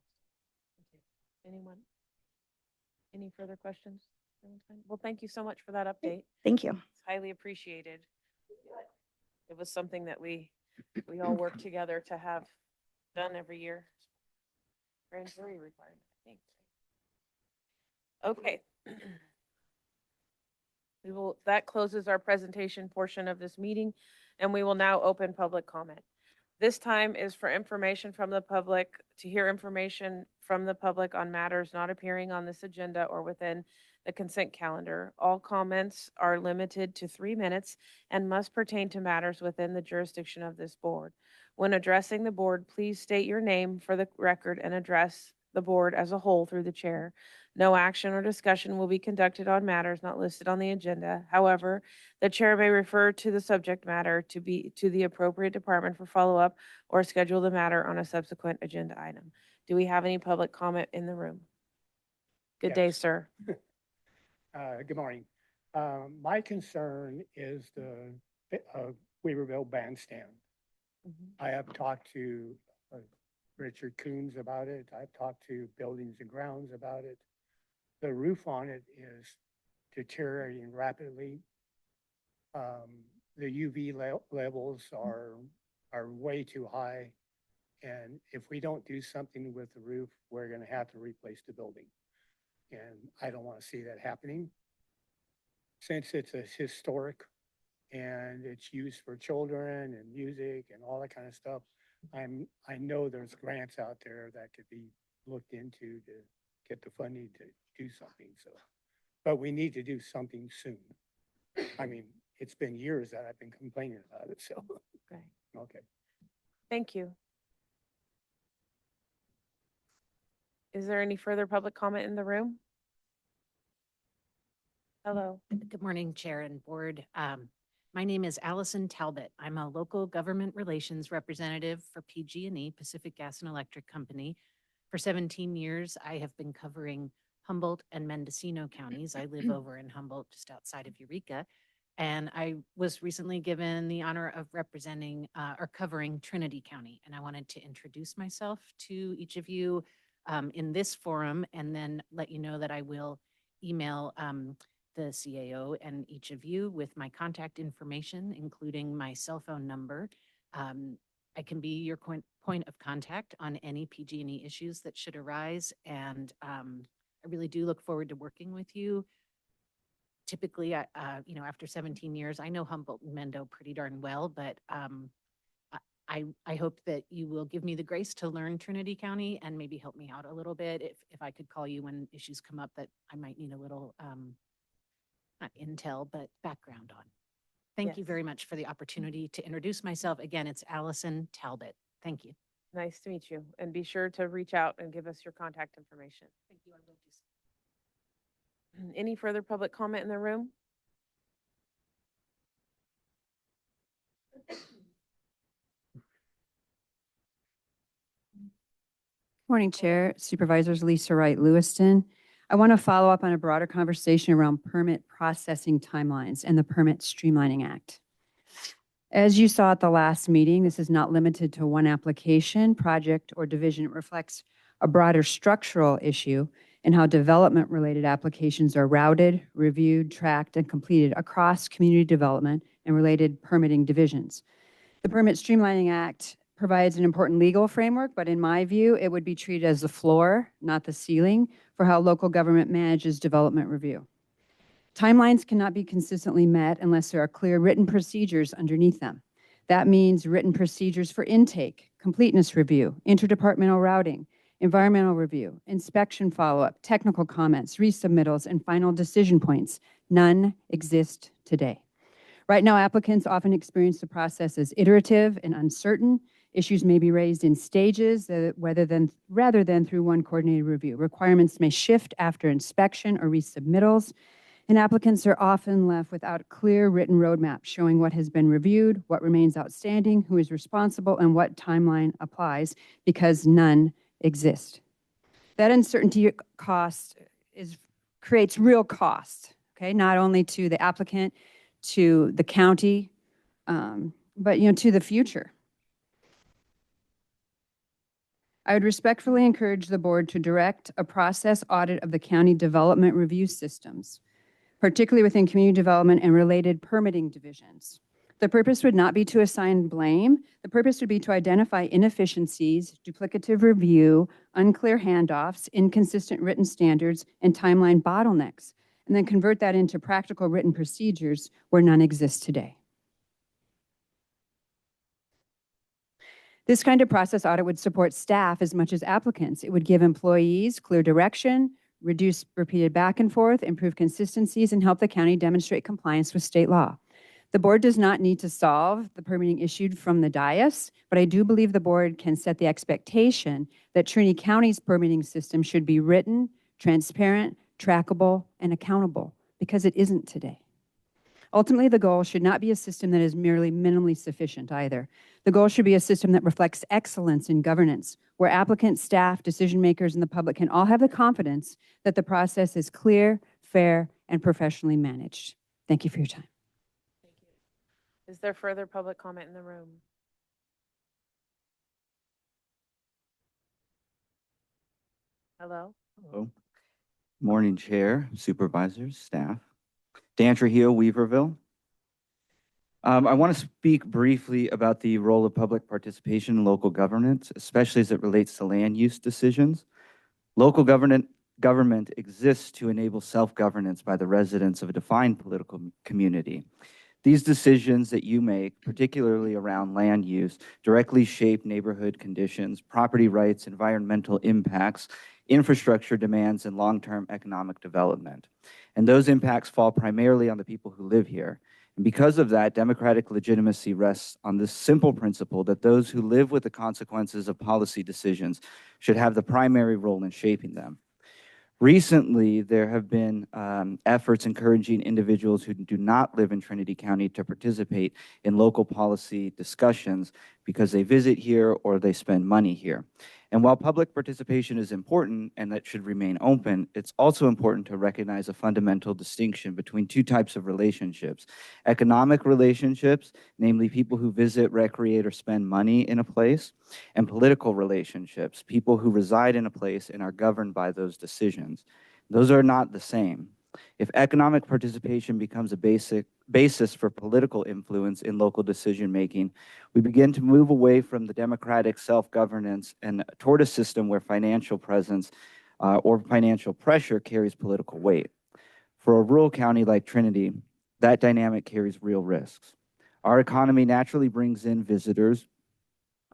Okay. Anyone? Any further questions? Well, thank you so much for that update. Thank you. It's highly appreciated. It was something that we all work together to have done every year. Grand jury requirement, I think. Okay. That closes our presentation portion of this meeting, and we will now open public comment. This time is for information from the public, to hear information from the public on matters not appearing on this agenda or within the consent calendar. All comments are limited to 3 minutes and must pertain to matters within the jurisdiction of this board. When addressing the board, please state your name for the record and address the board as a whole through the chair. No action or discussion will be conducted on matters not listed on the agenda. However, the chair may refer to the subject matter to the appropriate department for follow-up or schedule the matter on a subsequent agenda item. Do we have any public comment in the room? Good day, Yes. sir. Good morning. My concern is the Weaverville Bandstand. I have talked to Richard Coons about it. I've talked to Buildings and Grounds about it. The roof on it is deteriorating rapidly. The UV levels are way too high. And if we don't do something with the roof, we're going to have to replace the building. And I don't want to see that happening. Since it's a historic and it's used for children and music and all that kind of stuff, I know there's grants out there that could be looked into to get the funding to do something. So, but we need to do something soon. I mean, it's been years that I've been complaining about it. So, Okay. Okay. Thank you. Is there any further public comment in the room? Hello. Good morning, Chair and Board. My name is Allison Talbot. I'm a local government relations representative for PG&E, Pacific Gas and Electric Company. For 17 years, I have been covering Humboldt and Mendocino counties. I live over in Humboldt, just outside of Eureka. And I was recently given the honor of representing or covering Trinity County. And I wanted to introduce myself to each of you in this forum, and then let you know that I will email the CAO and each of you with my contact information, including my cell phone number. I can be your point of contact on any PG&E issues that should arise. And I really do look forward to working with you. Typically, after 17 years, I know Humboldt and Mendo pretty darn well, but I hope that you will give me the grace to learn Trinity County and maybe help me out a little bit if I could call you when issues come up that I might need a little, not intel, but background on. Thank you Yes. very much for the opportunity to introduce myself. Again, it's Allison Talbot. Thank you. Nice to meet you. And be sure to reach out and give us your contact information. Thank you. I will do so. Any further public comment in the room? Morning, Chair, Supervisors Lisa Wright Lewiston. I want to follow up on a broader conversation around permit processing timelines and the Permit Streamlining Act. As you saw at the last meeting, this is not limited to one application, project, or division. It reflects a broader structural issue in how development-related applications are routed, reviewed, tracked, and completed across community development and related permitting divisions. The Permit Streamlining Act provides an important legal framework, but in my view, it would be treated as the floor, not the ceiling, for how local government manages development review. Timelines cannot be consistently met unless there are clear written procedures underneath them. That means written procedures for intake, completeness review, interdepartmental routing, environmental review, inspection follow-up, technical comments, resubmittals, and final decision points. None exist today. Right now, applicants often experience the process as iterative and uncertain. Issues may be raised in stages rather than through one coordinated review. Requirements may shift after inspection or resubmittals, and applicants are often left without a clear written roadmap showing what has been reviewed, what remains outstanding, who is responsible, and what timeline applies, because none exist. That uncertainty creates real cost, okay, not only to the applicant, to the county, but to the future. I would respectfully encourage the board to direct a process audit of the county development review systems. particularly within community development and related permitting divisions. The purpose would not be to assign blame. The purpose would be to identify inefficiencies, duplicative review, unclear handoffs, inconsistent written standards, and timeline bottlenecks, and then convert that into practical written procedures where none exist today. This kind of process audit would support staff as much as applicants. It would give employees clear direction, reduce repeated back and forth, improve consistencies, and help the county demonstrate compliance with state law. The board does not need to solve the permitting issued from the dais, but I do believe the board can set the expectation that Trinity County's permitting system should be written, transparent, trackable, and accountable, because it isn't today. Ultimately, the goal should not be a system that is merely minimally sufficient either. The goal should be a system that reflects excellence in governance, where applicants, staff, decision makers, and the public can all have the confidence that the process is clear, fair, and professionally managed. Thank you for your time. Thank you. Is there further public comment in the room? Hello? Hello. Morning, Chair, Supervisors, staff. Dan Trujillo, Weaverville. I want to speak briefly about the role of public participation in local governance, especially as it relates to land use decisions. Local government exists to enable self-governance by the residents of a defined political community. These decisions that you make, particularly around land use, directly shape neighborhood conditions, property rights, environmental impacts, infrastructure demands, and long-term economic development. And those impacts fall primarily on the people who live here. And because of that, democratic legitimacy rests on this simple principle that those who live with the consequences of policy decisions should have the primary role in shaping them. Recently, there have been efforts encouraging individuals who do not live in Trinity County to participate in local policy discussions because they visit here or they spend money here. And while public participation is important and that should remain open, it's also important to recognize a fundamental distinction between two types of relationships. Economic relationships, namely people who visit, recreate, or spend money in a place, and political relationships, people who reside in a place and are governed by those decisions. Those are not the same. If economic participation becomes a basis for political influence in local decision-making, we begin to move away from the democratic self-governance and toward a system where financial presence or financial pressure carries political weight. For a rural county like Trinity, that dynamic carries real risks. Our economy naturally brings in visitors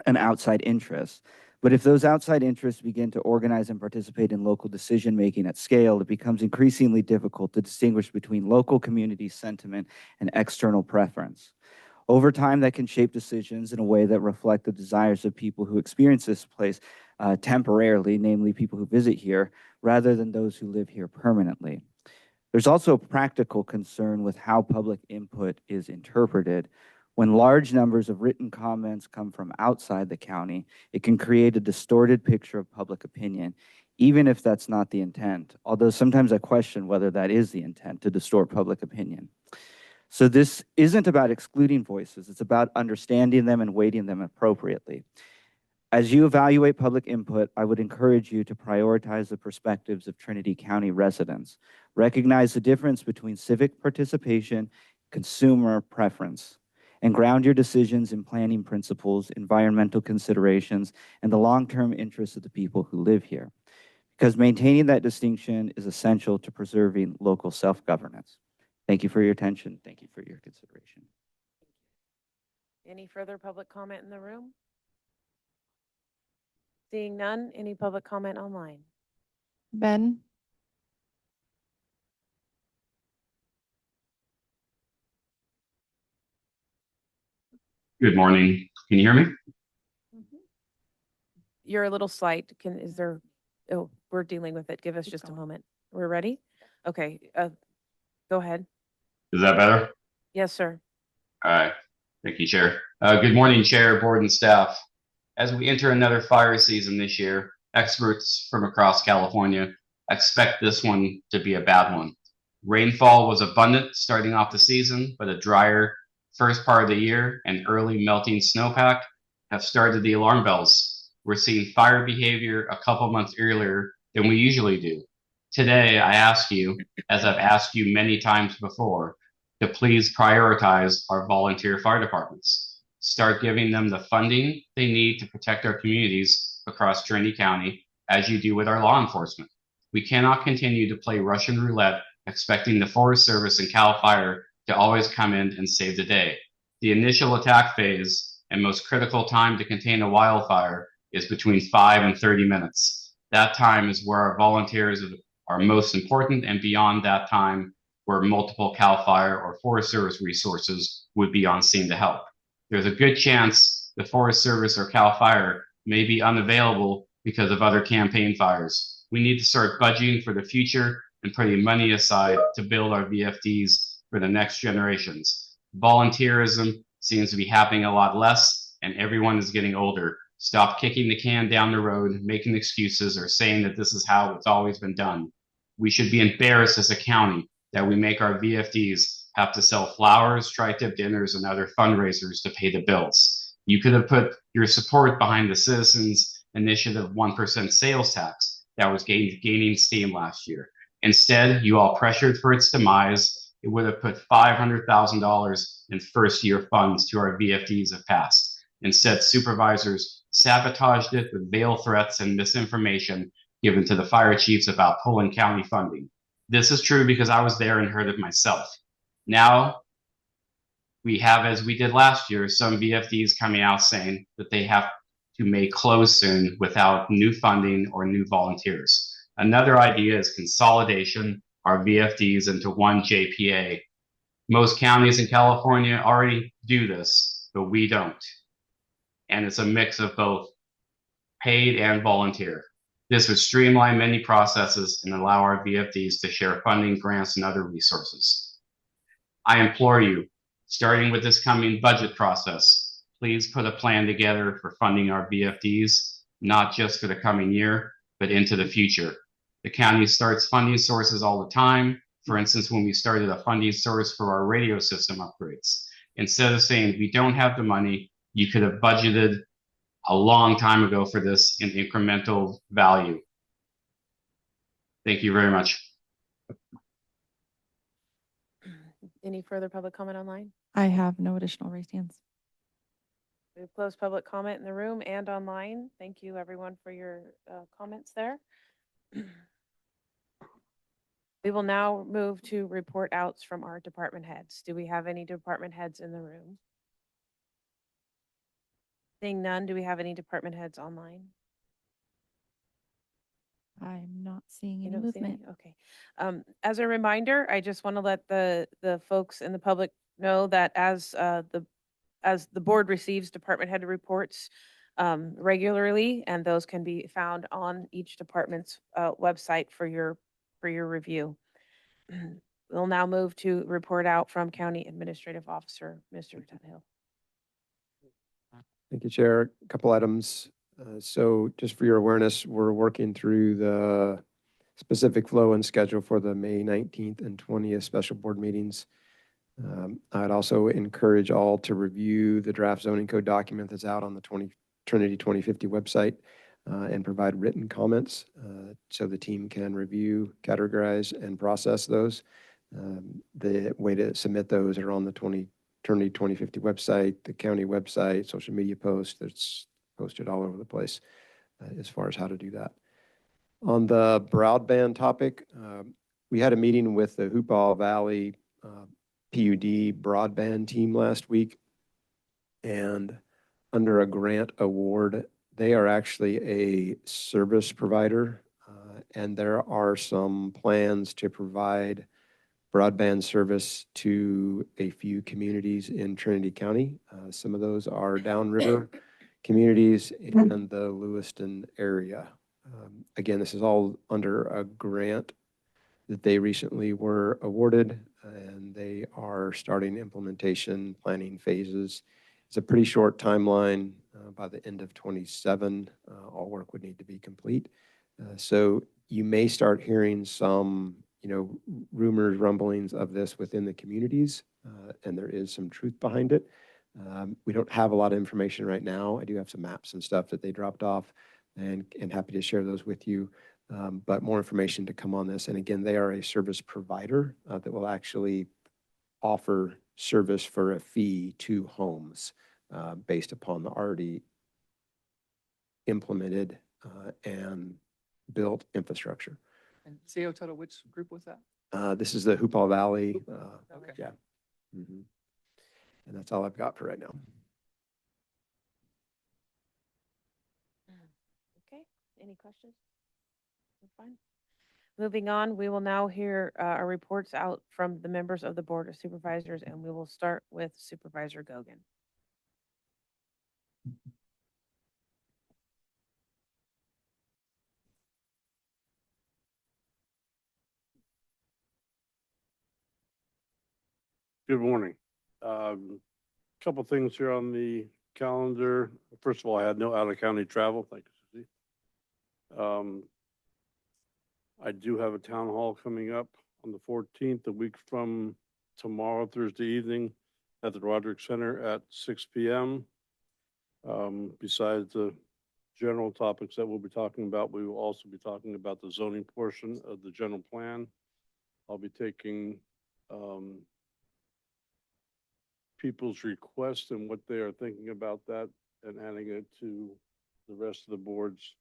and outside interests. But if those outside interests begin to organize and participate in local decision-making at scale, it becomes increasingly difficult to distinguish between local community sentiment and external preference. Over time, that can shape decisions in a way that reflect the desires of people who experience this place temporarily, namely people who visit here, rather than those who live here permanently. There's also a practical concern with how public input is interpreted. When large numbers of written comments come from outside the county, it can create a distorted picture of public opinion, even if that's not the intent, although sometimes I question whether that is the intent, to distort public opinion. So this isn't about excluding voices, it's about understanding them and weighting them appropriately. As you evaluate public input, I would encourage you to prioritize the perspectives of Trinity County residents. Recognize the difference between civic participation, consumer preference, and ground your decisions in planning principles, environmental considerations, and the long-term interests of the people who live here. Because maintaining that distinction is essential to preserving local self-governance. Thank you for your attention. Thank you for your consideration. Any further public comment in the room? Seeing none, any public comment online? Ben? Good morning. Can you hear me? You're a little slight. Oh, we're dealing with it. Give us just a moment. We're ready? Okay, go ahead. Is that better? Yes, sir. All right. Thank you, Chair. Good morning, Chair, Board, and staff. As we enter another fire season this year, experts from across California expect this one to be a bad one. Rainfall was abundant starting off the season, but a drier first part of the year and early melting snowpack have started the alarm bells. We're seeing fire behavior a couple months earlier than we usually do. Today, I ask you, as I've asked you many times before, to please prioritize our volunteer fire departments. Start giving them the funding they need to protect our communities across Trinity County, as you do with our law enforcement. We cannot continue to play Russian roulette, expecting the Forest Service and CAL FIRE to always come in and save the day. The initial attack phase and most critical time to contain a wildfire is between 5 and 30 minutes. That time is where our volunteers are most important, and beyond that time, where multiple CAL FIRE or Forest Service resources would be on scene to help. There's a good chance the Forest Service or CAL FIRE may be unavailable because of other campaign fires. We need to start budgeting for the future and putting money aside to build our VFDs for the next generations. Volunteerism seems to be happening a lot less, and everyone is getting older. Stop kicking the can down the road, making excuses, or saying that this is how it's always been done. We should be embarrassed as a county that we make our VFDs have to sell flowers, tri-tip dinners, and other fundraisers to pay the bills. You could have put your support behind the Citizens Initiative 1% sales tax that was gaining steam last year. Instead, you all pressured for its demise. It would have put $500,000 in first-year funds to our VFDs if passed. Instead, supervisors sabotaged it with veiled threats and misinformation given to the fire chiefs about pulling county funding. This is true because I was there and heard it myself. Now, we have, as we did last year, some VFDs coming out saying that they have to may close soon without new funding or new volunteers. Another idea is consolidation our VFDs into one JPA. Most counties in California already do this, but we don't. And it's a mix of both paid and volunteer. This would streamline many processes and allow our VFDs to share funding, grants, and other resources. I implore you, starting with this coming budget process, please put a plan together for funding our VFDs, not just for the coming year, but into the future. The county starts funding sources all the time. For instance, when we started a funding source for our radio system upgrades, instead of saying we don't have the money, you could have budgeted a long time ago for this in incremental value. Thank you very much. Any further public comment online? I have no additional raised hands. We've closed public comment in the room and online. Thank you, everyone, for your comments there. We will now move to report outs from our department heads. Do we have any department heads in the room? Seeing none, do we have any department heads online? I'm not seeing You any don't see any? movement. Okay. As a reminder, I just want to let the folks in the public know that as the board receives department head reports regularly, and those can be found on each department's website for your review. We'll now move to report out from County Administrative Officer, Mr. Tuthill. Thank you, Chair. A couple items. So just for your awareness, we're working through the specific flow and schedule for the May 19th and 20th special board meetings. I'd also encourage all to review the draft zoning code document that's out on the Trinity 2050 website and provide written comments so the team can review, categorize, and process those. The way to submit those are on the Trinity 2050 website, the county website, social media post that's posted all over the place as far as how to do that. On the broadband topic, we had a meeting with the Hoopah Valley PUD broadband team last week, and under a grant award, they are actually a service provider, and there are some plans to provide broadband service to a few communities in Trinity County. Some of those are downriver communities in the Lewiston area. Again, this is all under a grant that they recently were awarded, and they are starting implementation planning phases. It's a pretty short timeline. By the end of 27, all work would need to be complete. So you may start hearing some rumors, rumblings of this within the communities, and there is some truth behind it. We don't have a lot of information right now. I do have some maps and stuff that they dropped off, and happy to share those with you. But more information to come on this. And again, they are a service provider that will actually offer service for a fee to homes based upon the already implemented and built infrastructure. And CO Total, which group was that? This is the Hoopah Valley. Okay. Yeah. Mhm. And that's all I've got for right now. Okay, any questions? We're fine. Moving on, we will now hear our reports out from the members of the Board of Supervisors, and we will start with Supervisor Gogan. Good morning. Couple things here on the calendar. First of all, I had no out-of-county travel. Thank you, Suzie. I do have a town hall coming up on the 14th, a week from tomorrow, Thursday evening, at the Roderick Center at 6 p.m. Besides the general topics that we'll be talking about, we will also be talking about the zoning portion of the general plan. I'll be taking people's requests and what they are thinking about that and adding it to the rest of the board's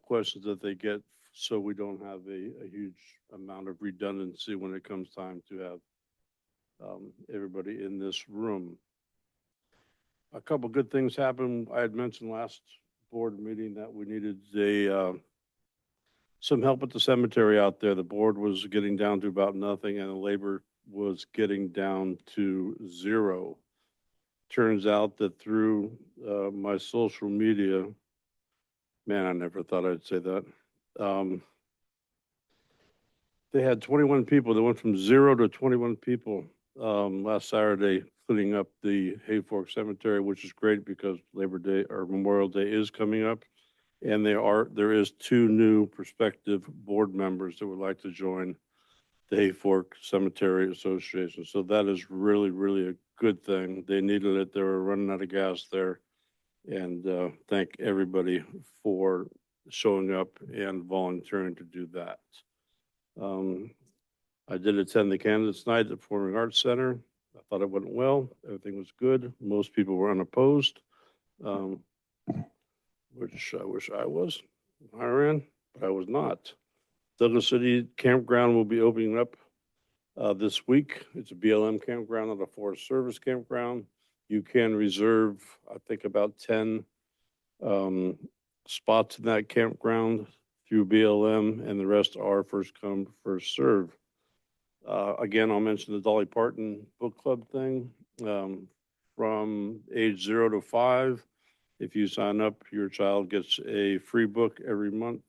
questions that they get, so we don't have a huge amount of redundancy when it comes time to have everybody in this room. A couple good things happened. I had mentioned last board meeting that we needed some help at the cemetery out there. The board was getting down to about nothing and the labor was getting down to zero. Turns out that through my social media, man, I never thought I'd say that. They had 21 people. They went from 0 to 21 people last Saturday cleaning up the Hayfork Cemetery, which is great because Labor Day or Memorial Day is coming up. And there is 2 new prospective board members that would like to join the Hayfork Cemetery Association. So that is really, really a good thing. They needed it. They were running out of gas there. And thank everybody for showing up and volunteering to do that. I did attend the candidates night at the Performing Arts Center. I thought it went well. Everything was good. Most people were unopposed, which I wish I was hiring, but I was not. Douglas City Campground will be opening up this week. It's a BLM campground, not a Forest Service campground. You can reserve, I think, about 10 spots in that campground through BLM, and the rest are first come, first serve. Again, I'll mention the Dolly Parton book club thing. From age 0 to 5, if you sign up, your child gets a free book every month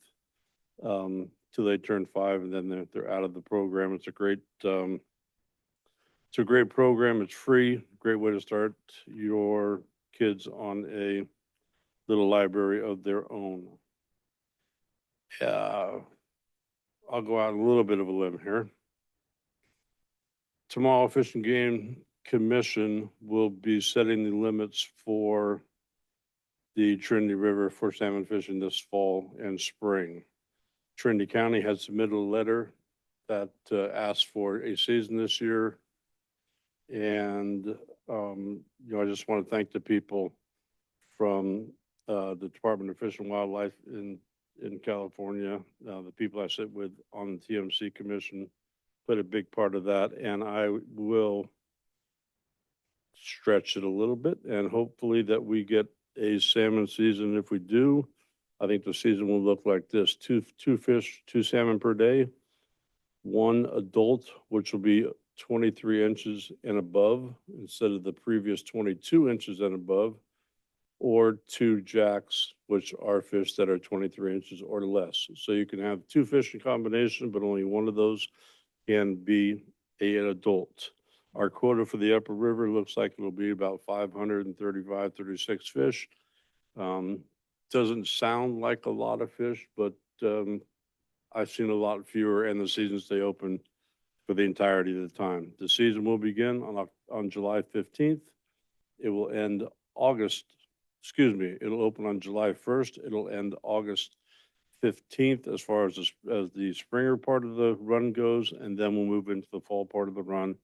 till they turn 5, and then they're out of the program. It's a great program. It's free. Great way to start your kids on a little library of their own. I'll go out on a little bit of a limb here. Tomorrow, Fish and Game Commission will be setting the limits for the Trinity River for salmon fishing this fall and spring. Trinity County has submitted a letter that asks for a season this year. And, I just want to thank the people from the Department of Fish and Wildlife in California. The people I sit with on the TMC Commission played a big part of that, and I will stretch it a little bit, and hopefully that we get a salmon season. If we do, I think the season will look like this: two fish, 2 salmon per day, 1 adult, which will be 23 inches and above instead of the previous 22 inches and above, or 2 jacks, which are fish that are 23 inches or less. So you can have 2 fish in combination, but only 1 of those can be an adult. Our quota for the upper river looks like it'll be about 535, 36 fish. Doesn't sound like a lot of fish, but I've seen a lot fewer, and the seasons stay open for the entirety of the time. The season will begin on July 15th. It will end it'll open on July 1st. It'll end August 15th as far as the Springer part of the run goes, and then we'll move into the fall part of the run,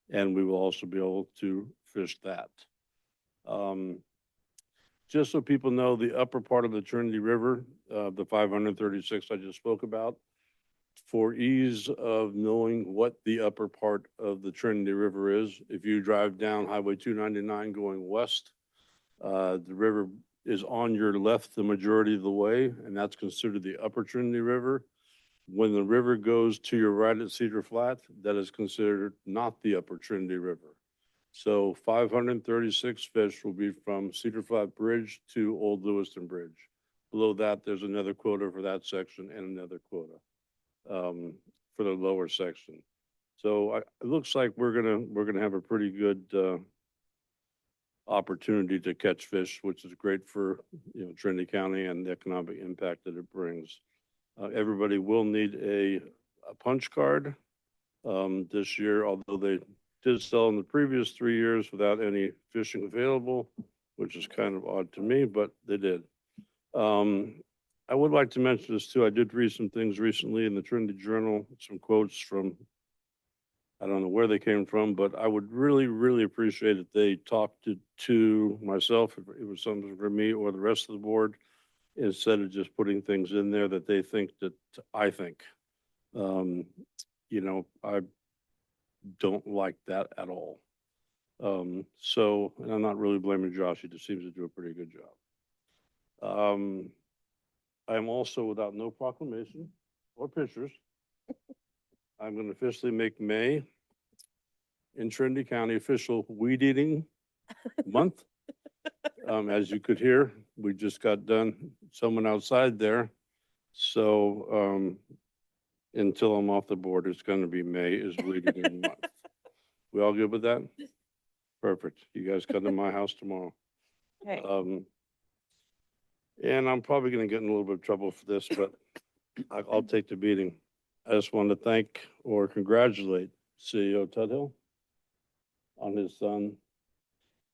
and we will also be able to fish that. Just so people know, the upper part of the Trinity River, the 536 I just spoke about, for ease of knowing what the upper part of the Trinity River is, if you drive down Highway 299 going west, the river is on your left the majority of the way, and that's considered the upper Trinity River. When the river goes to your right at Cedar Flat, that is considered not the upper Trinity River. So 536 fish will be from Cedar Flat Bridge to Old Lewiston Bridge. Below that, there's another quota for that section and another quota for the lower section. So it looks like we're gonna have a pretty good opportunity to catch fish, which is great for Trinity County and the economic impact that it brings. Everybody will need a punch card this year, although they did sell in the previous 3 years without any fishing available, which is kind of odd to me, but they did. I would like to mention this too. I did read some things recently in the Trinity Journal, some quotes from, I don't know where they came from, but I would really, really appreciate if they talked to myself, if it was something for me or the rest of the board, instead of just putting things in there that they think that I think. I don't like that at all. So, and I'm not really blaming Josh. He just seems to do a pretty good job. I'm also without no proclamation or pictures. I'm going to officially make May in Trinity County official weed eating month. As you could hear, we just got done, someone outside there. So until I'm off the board, it's going to be May is weed eating month. We all good with that? Perfect. You guys come to my house tomorrow. Okay. And I'm probably going to get in a little bit of trouble for this, but I'll take the beating. I just want to thank or congratulate CEO Tudhill on his son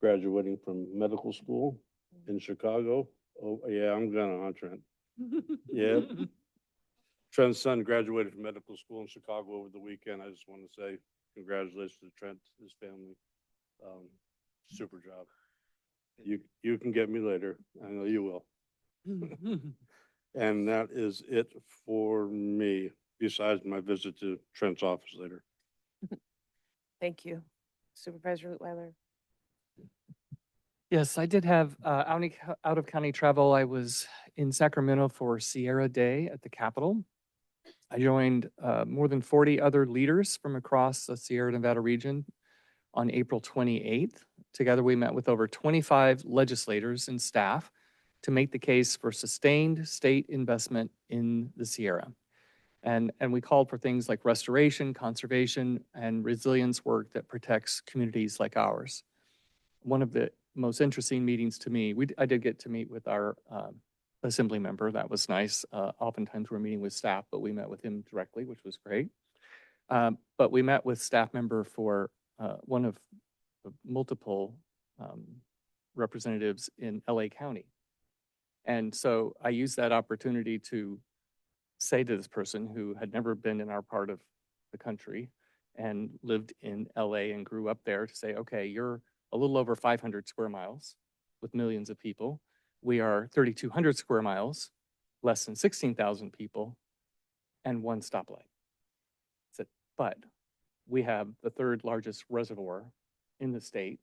graduating from medical school in Chicago. Oh, yeah, I'm gonna, huh, Trent? Yeah. Trent's son graduated from medical school in Chicago over the weekend. I just want to say congratulations to Trent, his family. Super job. You can get me later. I know you will. And that is it for me, besides my visit to Trent's office later. Thank you. Supervisor Leutwiler. Yes, I did have out of county travel. I was in Sacramento for Sierra Day at the Capitol. I joined more than 40 other leaders from across the Sierra Nevada region on April 28th. Together, we met with over 25 legislators and staff to make the case for sustained state investment in the Sierra. And we called for things like restoration, conservation, and resilience work that protects communities like ours. One of the most interesting meetings to me, I did get to meet with our assembly member. That was nice. Oftentimes we're meeting with staff, but we met with him directly, which was great. But we met with staff member for one of the multiple representatives in LA County. And so I used that opportunity to say to this person who had never been in our part of the country and lived in LA and grew up there, to say, okay, you're a little over 500 square miles with millions of people. We are 3,200 square miles, less than 16,000 people, and one stoplight. But we have the third largest reservoir in the state.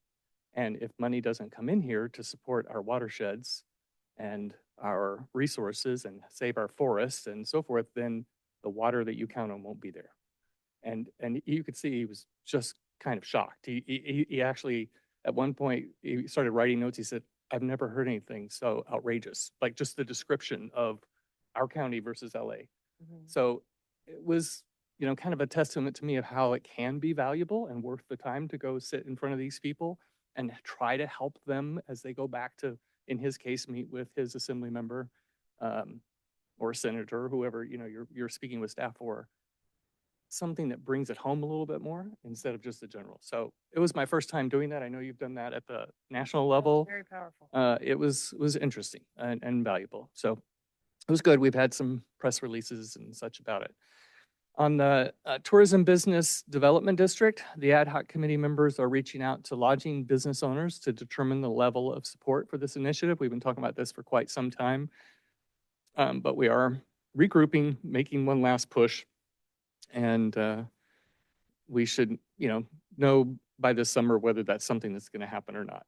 And if money doesn't come in here to support our watersheds and our resources and save our forests and so forth, then the water that you count on won't be there. And you could see he was just kind of shocked. He actually, at one point, he started writing notes. He said, I've never heard anything so outrageous, like just the description of our county versus LA. So it was, kind of a testament to me of how it can be valuable and worth the time to go sit in front of these people and try to help them as they go back to, in his case, meet with his assembly member or senator, whoever, you're speaking with staff for. Something that brings it home a little bit more instead of just the general. So it was my first time doing that. I know you've done that at the national level. Very powerful. It was interesting and valuable. So it was good. We've had some press releases and such about it. On the Tourism Business Development District, the ad hoc committee members are reaching out to lodging business owners to determine the level of support for this initiative. We've been talking about this for quite some time, but we are regrouping, making one last push, and we should, know by this summer whether that's something that's going to happen or not.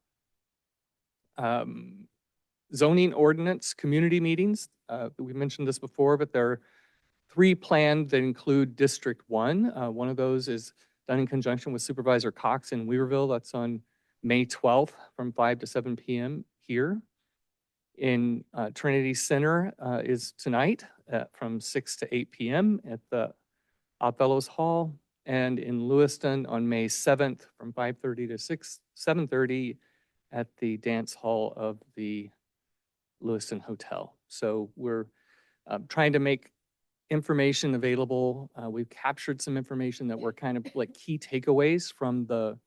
Zoning ordinance community meetings. We mentioned this before, but there are 3 planned that include District 1. One of those is done in conjunction with Supervisor Cox in Weaverville. That's on May 12th from 5 to 7 p.m. here. In Trinity Center is tonight from 6 to 8 p.m. at the Oddfellows Hall. And in Lewiston on May 7th from 5:30 to 7:30 at the dance hall of the Lewiston Hotel. So we're trying to make information available. We've captured some information that were kind of like key takeaways from the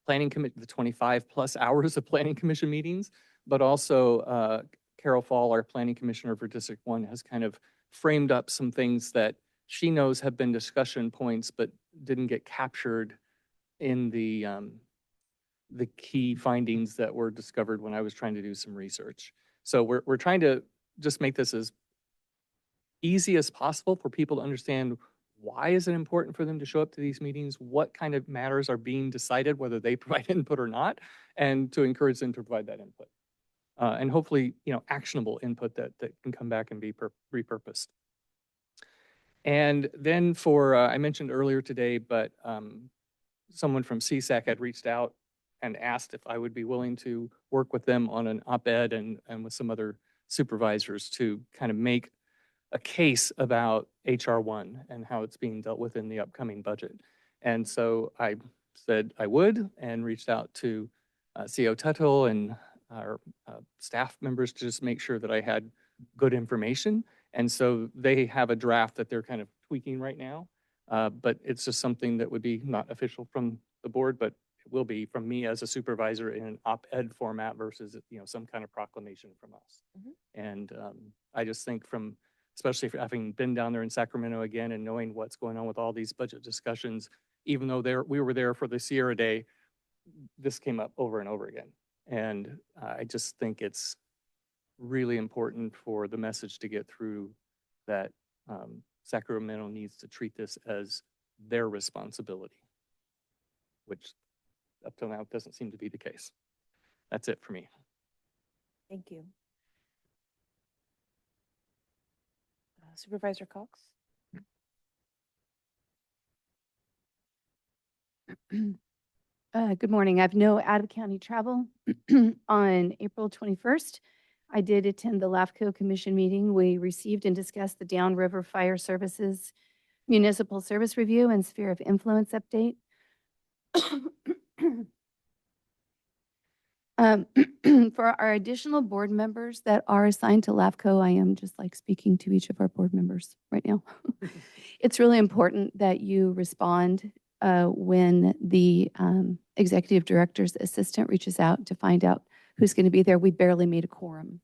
planning committee, the 25 plus hours of planning commission meetings, but also Carol Fall, our planning commissioner for District 1, has kind of framed up some things that she knows have been discussion points, but didn't get captured in the key findings that were discovered when I was trying to do some research. So we're trying to just make this as easy as possible for people to understand why is it important for them to show up to these meetings, what kind of matters are being decided, whether they provide input or not, and to encourage them to provide that input. And hopefully, actionable input that can come back and be repurposed. And then for, I mentioned earlier today, but someone from CSAC had reached out and asked if I would be willing to work with them on an op-ed and with some other supervisors to kind of make a case about HR 1 and how it's being dealt with in the upcoming budget. And so I said I would and reached out to CO Tuttle and our staff members to just make sure that I had good information. And so they have a draft that they're kind of tweaking right now, but it's just something that would be not official from the board, but it will be from me as a supervisor in an op-ed format versus, some kind of proclamation from us. And I just think especially for having been down there in Sacramento again and knowing what's going on with all these budget discussions, even though we were there for the Sierra Day, this came up over and over again. And I just think it's really important for the message to get through that Sacramento needs to treat this as their responsibility, which up till now doesn't seem to be the case. That's it for me. Thank you. Supervisor Cox? Good morning. I have no out-of-county travel. On April 21st, I did attend the LAFCO Commission meeting. We received and discussed the Downriver Fire Services Municipal Service Review and Sphere of Influence update. For our additional board members that are assigned to LAFCO, I am just like speaking to each of our board members right now. It's really important that you respond when the executive director's assistant reaches out to find out who's going to be there. We barely made a quorum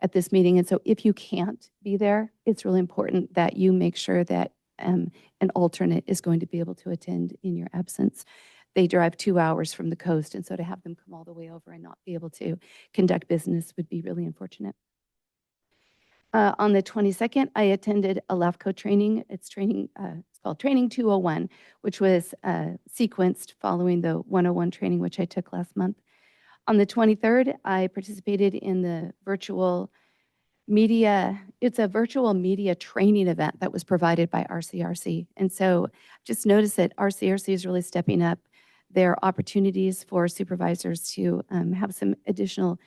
at this meeting. And so if you can't be there, it's really important that you make sure that an alternate is going to be able to attend in your absence. They drive 2 hours from the coast, and so to have them come all the way over and not be able to conduct business would be really unfortunate. On the 22nd, I attended a LAFCO training. It's called Training 201, which was sequenced following the 101 training, which I took last month. On the 23rd, I participated in the virtual media. It's a virtual media training event that was provided by RCRC. And so just notice that RCRC is really stepping up their opportunities for supervisors to have some additional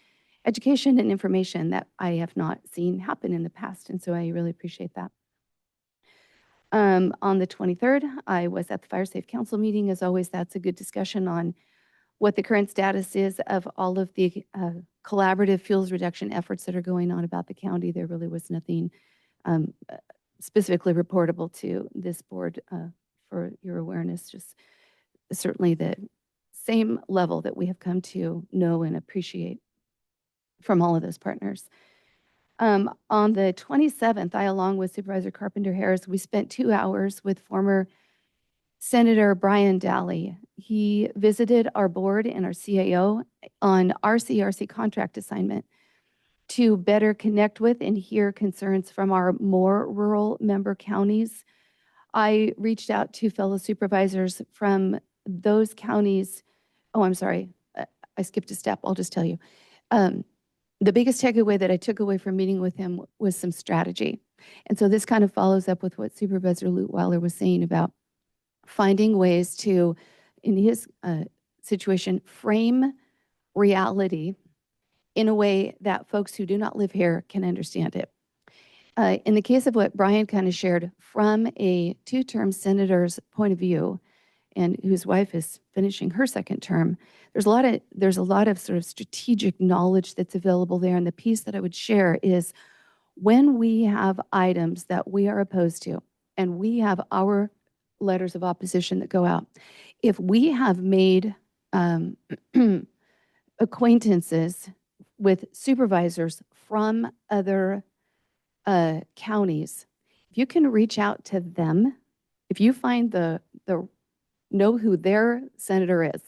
education and information that I have not seen happen in the past. And so I really appreciate that. On the 23rd, I was at the Fire Safe Council meeting. As always, that's a good discussion on what the current status is of all of the collaborative fuels reduction efforts that are going on about the county. There really was nothing specifically reportable to this board for your awareness, just certainly the same level that we have come to know and appreciate from all of those partners. On the 27th, I, along with Supervisor Carpenter Harris, we spent 2 hours with former Senator Brian Daly. He visited our board and our CAO on our CRC contract assignment to better connect with and hear concerns from our more rural member counties. I reached out to fellow supervisors from those counties. Oh, I'm sorry. I skipped a step. I'll just tell you. The biggest takeaway that I took away from meeting with him was some strategy. And so this kind of follows up with what Supervisor Lutweiler was saying about finding ways to, in his situation, frame reality in a way that folks who do not live here can understand it. In the case of what Brian kind of shared from a two-term senator's point of view, and whose wife is finishing her second term, there's a lot of sort of strategic knowledge that's available there. And the piece that I would share is when we have items that we are opposed to, and we have our letters of opposition that go out, if we have made acquaintances with supervisors from other counties, if you can reach out to them, if you find know who their senator is,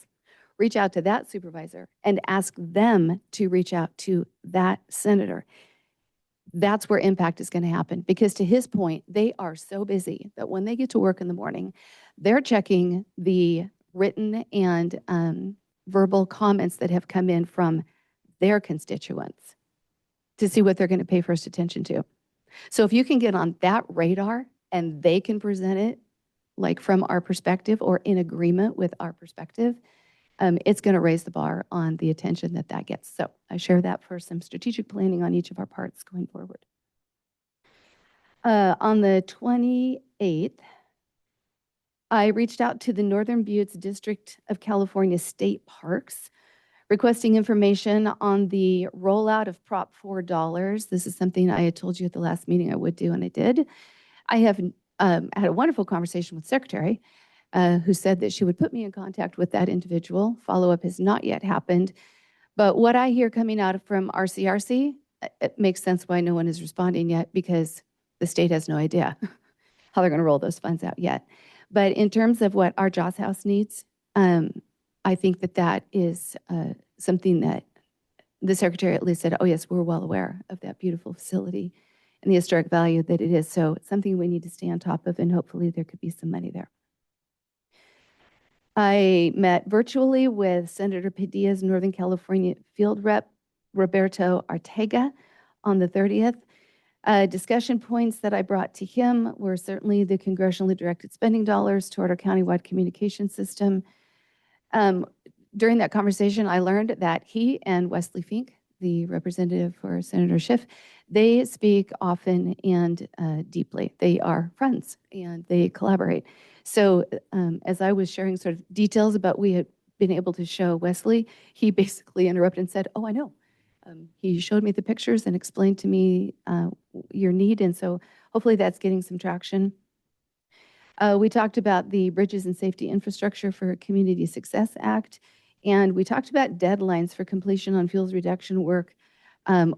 reach out to that supervisor and ask them to reach out to that senator. That's where impact is going to happen, because to his point, they are so busy that when they get to work in the morning, they're checking the written and verbal comments that have come in from their constituents to see what they're going to pay first attention to. So if you can get on that radar and they can present it like from our perspective or in agreement with our perspective, it's going to raise the bar on the attention that gets. So I share that for some strategic planning on each of our parts going forward. On the 28th, I reached out to the Northern Buttes District of California State Parks, requesting information on the rollout of Prop $4. This is something I had told you at the last meeting I would do, and I did. I have had a wonderful conversation with Secretary, who said that she would put me in contact with that individual. Follow-up has not yet happened. But what I hear coming out from RCRC, it makes sense why no one is responding yet, because the state has no idea how they're going to roll those funds out yet. But in terms of what our Jaws House needs, I think that is something that the Secretary at least said, oh yes, we're well aware of that beautiful facility and the historic value that it is. So it's something we need to stay on top of, and hopefully there could be some money there. I met virtually with Senator Padilla's Northern California Field Rep, Roberto Arteaga, on the 30th. Discussion points that I brought to him were certainly the congressionally directed spending dollars toward our countywide communication system. During that conversation, I learned that he and Wesley Fink, the representative for Senator Schiff, they speak often and deeply. They are friends and they collaborate. So as I was sharing sort of details about we had been able to show Wesley, he basically interrupted and said, oh, I know. He showed me the pictures and explained to me your need. And so hopefully that's getting some traction. We talked about the Bridges and Safety Infrastructure for Community Success Act. And we talked about deadlines for completion on fuels reduction work,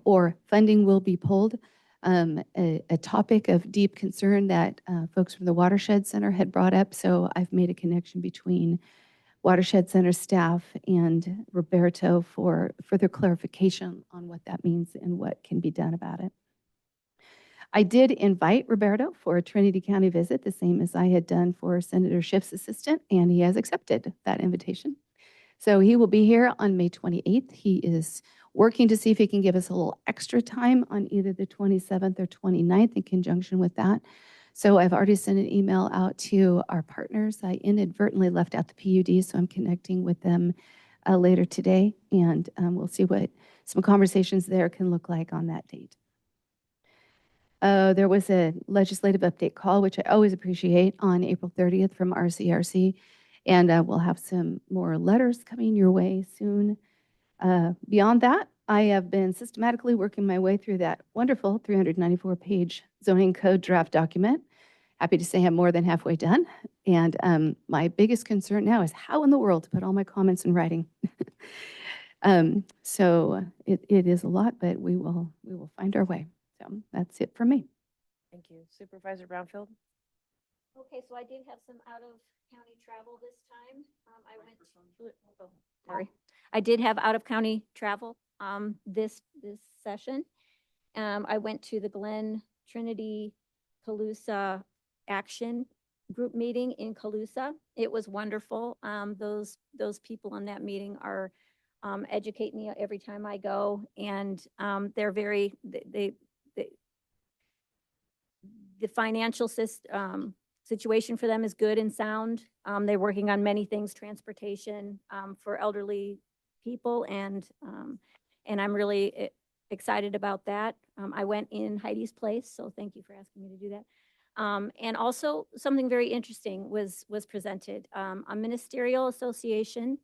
or funding will be pulled. A topic of deep concern that folks from the Watershed Center had brought up. So I've made a connection between Watershed Center staff and Roberto for further clarification on what that means and what can be done about it. I did invite Roberto for a Trinity County visit, the same as I had done for Senator Schiff's assistant, and he has accepted that invitation. So he will be here on May 28th. He is working to see if he can give us a little extra time on either the 27th or 29th in conjunction with that. So I've already sent an email out to our partners. I inadvertently left out the PUD, so I'm connecting with them later today, and we'll see what some conversations there can look like on that date. There was a legislative update call, which I always appreciate, on April 30th from RCRC, and we'll have some more letters coming your way soon. Beyond that, I have been systematically working my way through that wonderful 394-page zoning code draft document. Happy to say I'm more than halfway done. And my biggest concern now is how in the world to put all my comments in writing. So it is a lot, but we will find our way. So that's it for me. Thank you. Supervisor Brownfield? Okay, so I did have some out-of-county travel this time. I went to, oh, sorry. I did have out-of-county travel, this session. I went to the Glen Trinity Calusa Action Group meeting in Calusa. It was wonderful. Those people on that meeting are, educate me every time I go, and, they're very, the financial situation for them is good and sound. They're working on many things, transportation for elderly people, and I'm really excited about that. I went in Heidi's place, so thank you for asking me to do that. And also something very interesting was presented. A ministerial association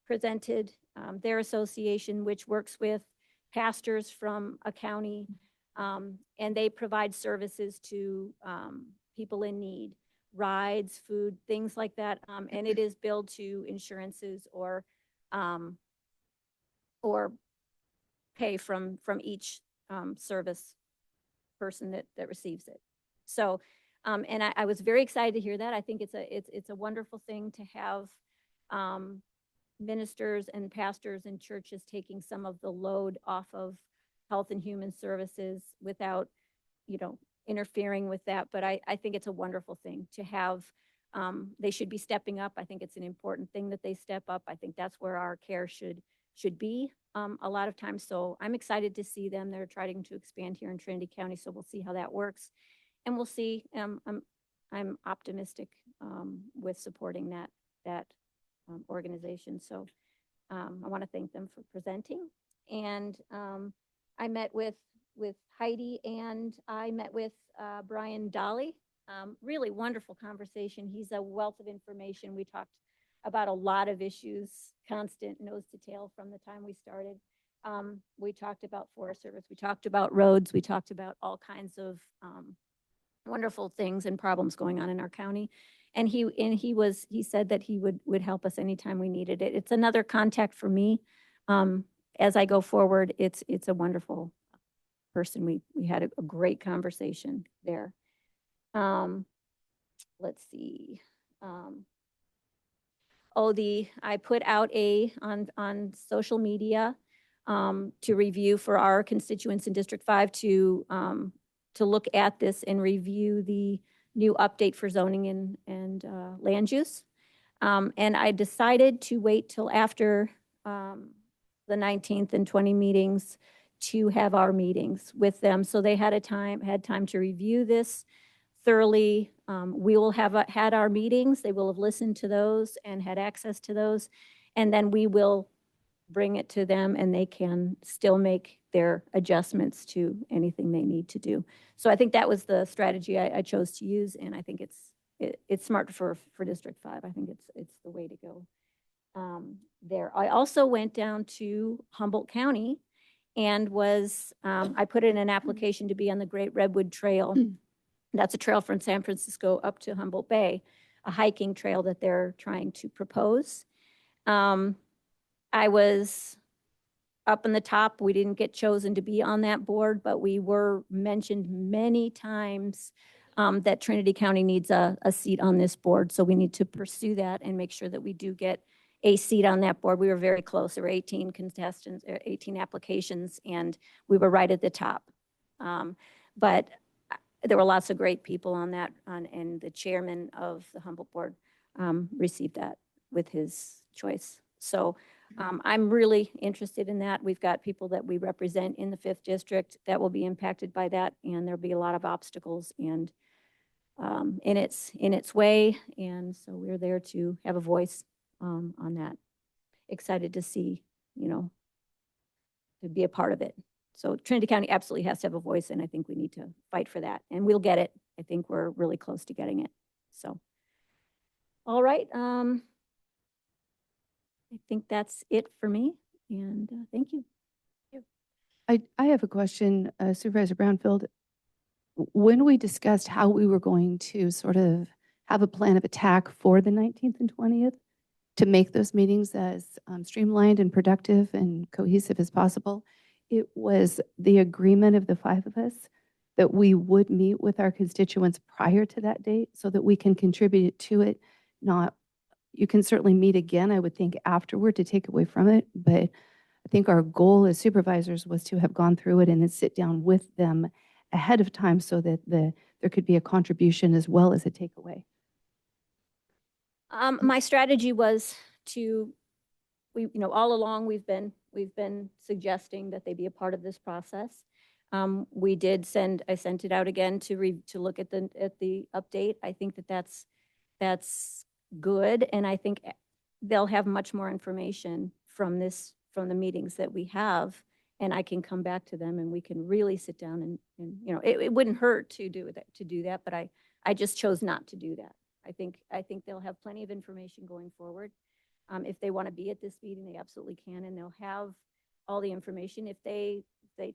presented their association, which works with pastors from a county, and they provide services to people in need, rides, food, things like that. And it is billed to insurances or pay from each service person that receives it. So, and I was very excited to hear that. I think it's a wonderful thing to have ministers and pastors and churches taking some of the load off of Health and Human Services without, interfering with that. But I think it's a wonderful thing to have. They should be stepping up. I think it's an important thing that they step up. I think that's where our care should be a lot of times. So I'm excited to see them. They're trying to expand here in Trinity County, so we'll see how that works. And we'll see. I'm optimistic with supporting that organization. So I want to thank them for presenting. And I met with Heidi, and I met with Brian Dolly. Really wonderful conversation. He's a wealth of information. We talked about a lot of issues, constant nose to tail from the time we started. We talked about Forest Service. We talked about roads. We talked about all kinds of wonderful things and problems going on in our county. And he said that he would help us anytime we needed it. It's another contact for me. As I go forward, it's a wonderful person. We had a great conversation there. Let's see. I put out on social media to review for our constituents in District 5 to look at this and review the new update for zoning and land use. And I decided to wait till after the 19th and 20 meetings to have our meetings with them. So they had time to review this thoroughly. We will have had our meetings. They will have listened to those and had access to those. And then we will bring it to them, and they can still make their adjustments to anything they need to do. So I think that was the strategy I chose to use, and I think it's smart for District 5. I think it's the way to go there. I also went down to Humboldt County and I put in an application to be on the Great Redwood Trail. That's a trail from San Francisco up to Humboldt Bay, a hiking trail that they're trying to propose. I was up in the top. We didn't get chosen to be on that board, but we were mentioned many times that Trinity County needs a seat on this board. So we need to pursue that and make sure that we do get a seat on that board. We were very close. There were 18 contestants, 18 applications, and we were right at the top. But there were lots of great people on that, and the chairman of the Humboldt board received that with his choice. So I'm really interested in that. We've got people that we represent in the 5th district that will be impacted by that, and there'll be a lot of obstacles and in its way. And so we're there to have a voice on that. Excited to see, to be a part of it. So Trinity County absolutely has to have a voice, and I think we need to fight for that, and we'll get it. I think we're really close to getting it. So, all right. I think that's it for me, and thank you. I have a question, Supervisor Brownfield. When we discussed how we were going to sort of have a plan of attack for the 19th and 20th to make those meetings as streamlined and productive and cohesive as possible, it was the agreement of the five of us that we would meet with our constituents prior to that date so that we can contribute to it. Not, you can certainly meet again, I would think, afterward to take away from it, but I think our goal as supervisors was to have gone through it and then sit down with them ahead of time so that there could be a contribution as well as a takeaway. My strategy was to, all along we've been suggesting that they be a part of this process. I sent it out again to look at the update. I think that's good, and I think they'll have much more information from the meetings that we have, and I can come back to them and we can really sit down and it wouldn't hurt to do that, but I just chose not to do that. I think they'll have plenty of information going forward. If they want to be at this meeting, they absolutely can, and they'll have all the information. If they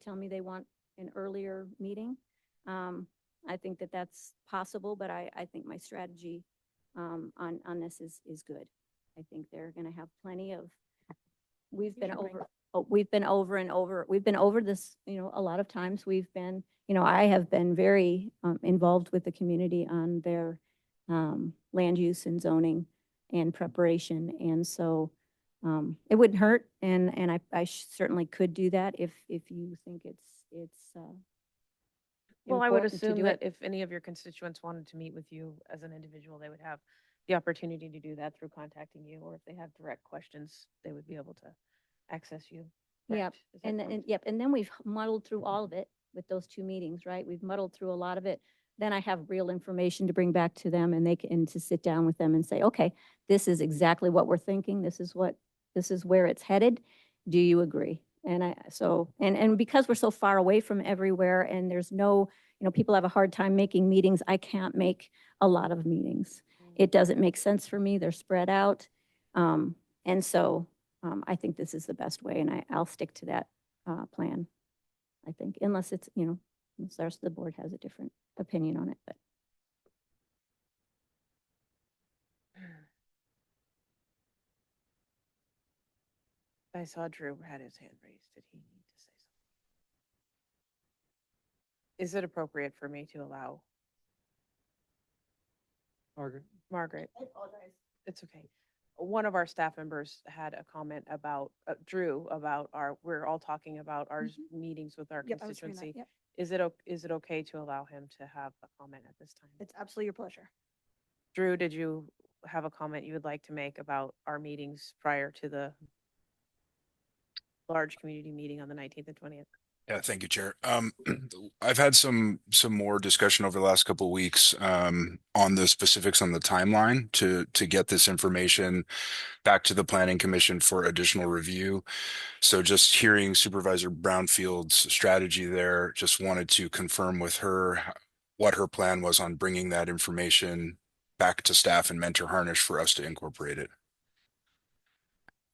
tell me they want an earlier meeting, I think that's possible, but I think my strategy on this is good. I think they're going to have plenty of, we've been over this, a lot of times. I have been very involved with the community on their land use and zoning and preparation. And so it wouldn't hurt. And I certainly could do that if you think it's Well, I would important to assume do that it. if any of your constituents wanted to meet with you as an individual, they would have the opportunity to do that through contacting you, or if they have direct questions, they would be able to access you. Yep. correct? Is that correct? Yep. And then we've muddled through all of it with those two meetings, right? We've muddled through a lot of it. Then I have real information to bring back to them, and to sit down with them and say, okay, this is exactly what we're thinking. This is where it's headed. Do you agree? And because we're so far away from everywhere and there's no, people have a hard time making meetings. I can't make a lot of meetings. It doesn't make sense for me. They're spread out. And so I think this is the best way, and I'll stick to that plan, I think, unless it's, unless the rest of the board has a different opinion on it. But I saw Drew had his hand raised. Did he need to say something? Is it appropriate for me to allow Margaret? Margaret? I apologize. It's okay. One of our staff members had a comment about, Drew, about we're all talking about our meetings with our Yep, I was hearing that, constituency. yep. Is it okay to allow him to have a comment at this time? It's absolutely your pleasure. Drew, did you have a comment you would like to make about our meetings prior to the large community meeting on the 19th and 20th? Yeah, thank you, Chair. I've had some more discussion over the last couple of weeks on the specifics on the timeline to get this information back to the Planning Commission for additional review. So just hearing Supervisor Brownfield's strategy there, just wanted to confirm with her what her plan was on bringing that information back to staff and Mentor Harnish for us to incorporate it.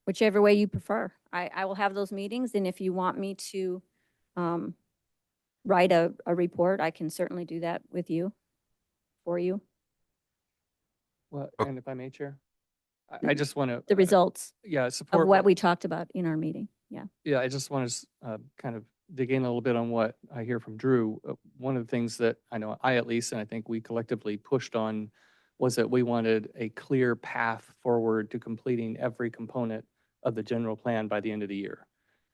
whichever way you prefer. I will have those meetings, and if you want me to write a report, I can certainly do that with you, for you, Well, and if I may, Chair, I just want to. the results Yeah, of support. what we talked about in our meeting. Yeah. Yeah, I just want to kind of dig in a little bit on what I hear from Drew. One of the things that I know I at least, and I think we collectively pushed on, was that we wanted a clear path forward to completing every component of the general plan by the end of the year,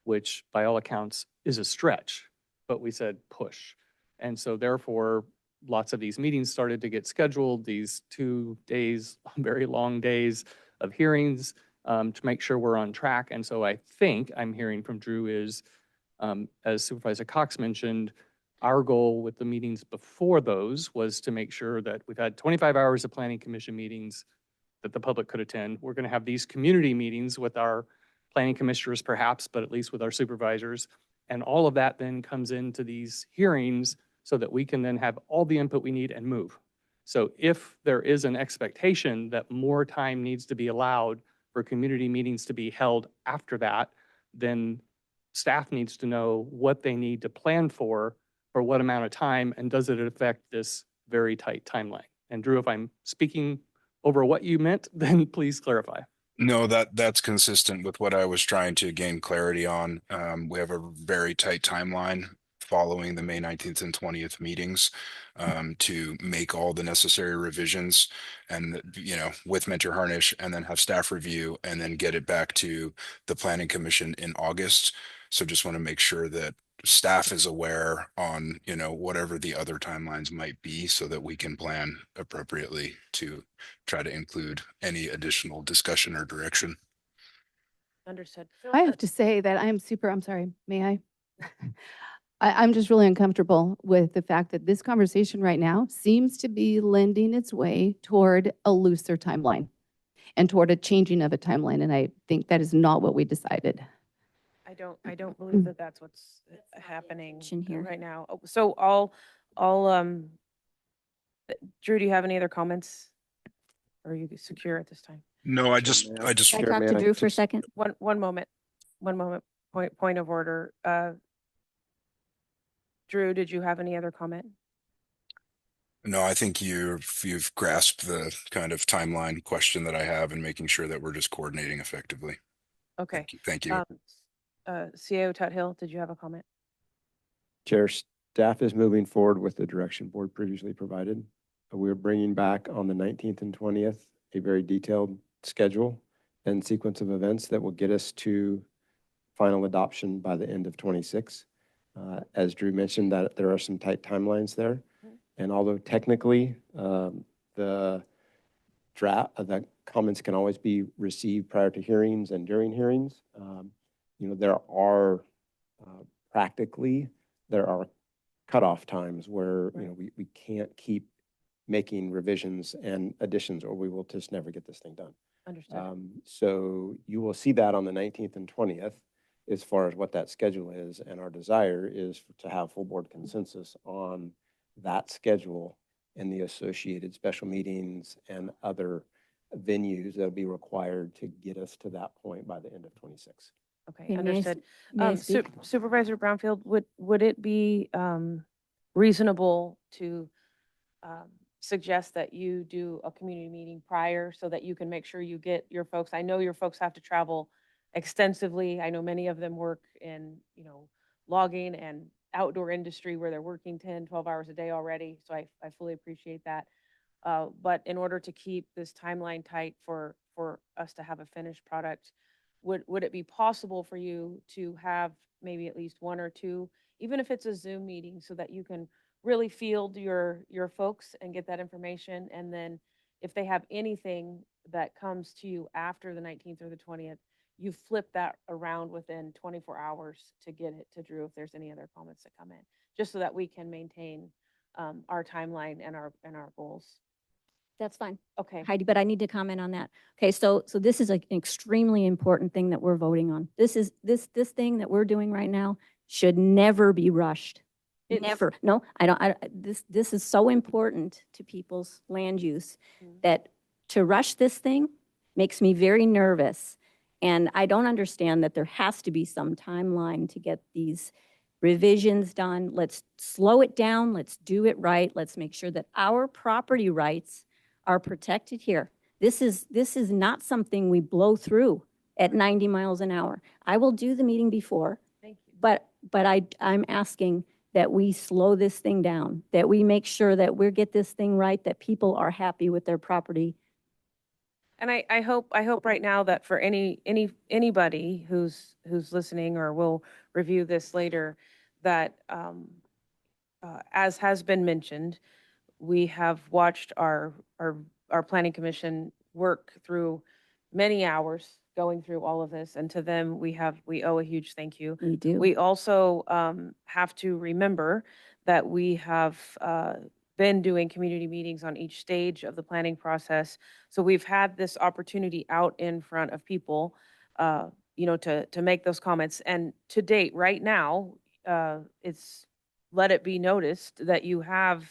which by all accounts is a stretch, but we said push. And so therefore, lots of these meetings started to get scheduled, these 2 days, very long days of hearings, to make sure we're on track. And so I think I'm hearing from Drew is, as Supervisor Cox mentioned, our goal with the meetings before those was to make sure that we've had 25 hours of Planning Commission meetings that the public could attend. We're going to have these community meetings with our planning commissioners perhaps, but at least with our supervisors. And all of that then comes into these hearings so that we can then have all the input we need and move. So if there is an expectation that more time needs to be allowed for community meetings to be held after that, then staff needs to know what they need to plan for what amount of time, and does it affect this very tight timeline? And Drew, if I'm speaking over what you meant, then please clarify. No, that's consistent with what I was trying to gain clarity on. We have a very tight timeline following the May 19th and 20th meetings to make all the necessary revisions and, with Mentor Harnish, and then have staff review and then get it back to the Planning Commission in August. So just want to make sure that staff is aware on, whatever the other timelines might be so that we can plan appropriately to try to include any additional discussion or direction. Understood. I have to say that I'm sorry, may I? I'm just really uncomfortable with the fact that this conversation right now seems to be lending its way toward a looser timeline and toward a changing of a timeline. And I think that is not what we decided. I don't believe that that's what's happening in here. right now. Oh, so Drew, do you have any other comments? Or are you secure at this time? No, I just, Can I talk to Drew for a second? One moment. Point of order. Drew, did you have any other comment? no, I think you've grasped the kind of timeline question that I have and making sure that we're just coordinating effectively. Okay. Thank you. CAO Tuthill, did you have a comment? Chair, staff is moving forward with the direction board previously provided. We're bringing back on the 19th and 20th a very detailed schedule and sequence of events that will get us to final adoption by the end of 26. As Drew mentioned, that there are some tight timelines there. And although technically the comments can always be received prior to hearings and during hearings, there are practically, there are cutoff times where, we can't keep making revisions and additions or we will just never get this thing done. Understood. So you will see that on the 19th and 20th as far as what that schedule is. And our desire is to have full board consensus on that schedule and the associated special meetings and other venues that'll be required to get us to that point by the end of 26. Okay, may I understood. may I speak? Supervisor Brownfield, would it be reasonable to suggest that you do a community meeting prior so that you can make sure you get your folks? I know your folks have to travel extensively. I know many of them work in, logging and outdoor industry where they're working 10, 12 hours a day already. So I fully appreciate that. But in order to keep this timeline tight for us to have a finished product, would it be possible for you to have maybe at least one or two, even if it's a Zoom meeting, so that you can really field your folks and get that information? And then if they have anything that comes to you after the 19th or the 20th, you flip that around within 24 hours to get it to Drew if there's any other comments that come in, just so that we can maintain our timeline and our goals. That's fine, Okay. Heidi, but I need to comment on that. Okay, so this is an extremely important thing that we're voting on. This thing that we're doing right now should never be rushed. Never. No, I don't. This is so important to people's land use that to rush this thing makes me very nervous. And I don't understand that there has to be some timeline to get these revisions done. Let's slow it down. Let's do it right. Let's make sure that our property rights are protected here. This is not something we blow through at 90 miles an hour. I will do the meeting before, Thank you. but I'm asking that we slow this thing down, that we make sure that we get this thing right, that people are happy with their property. And I hope right now that for anybody who's listening or will review this later, that as has been mentioned, we have watched our planning commission work through many hours going through all of this, and to them we owe a huge thank you. We do. We also have to remember that we have been doing community meetings on each stage of the planning process. So we've had this opportunity out in front of people, to make those comments. And to date, right now, let it be noticed that you have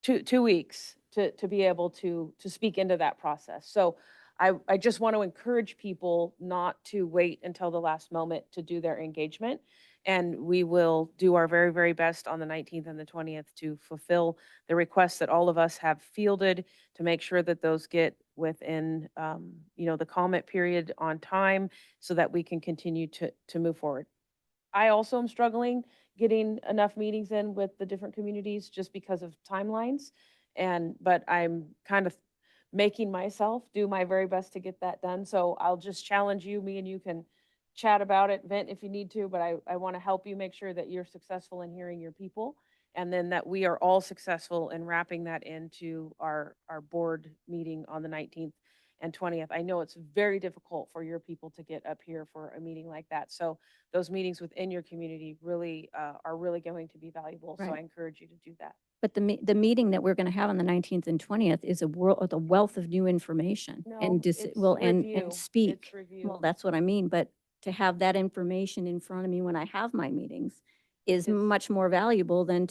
2 weeks to be able to speak into that process. So I just want to encourage people not to wait until the last moment to do their engagement. And we will do our very, very best on the 19th and the 20th to fulfill the requests that all of us have fielded, to make sure that those get within, the comment period on time, so that we can continue to move forward. I also am struggling getting enough meetings in with the different communities just because of timelines. But I'm kind of making myself do my very best to get that done. So I'll just challenge you, me and you can chat about it, vent if you need to, but I want to help you make sure that you're successful in hearing your people, and then that we are all successful in wrapping that into our board meeting on the 19th and 20th. I know it's very difficult for your people to get up here for a meeting like that. So those meetings within your community really are really going to be valuable. So I Right. encourage you to do that. But the meeting that we're going to have on the 19th and 20th is a wealth of new information No, and it's review. and speak. It's review. Well, that's what I mean. But to have that information in front of me when I have my meetings is much more valuable than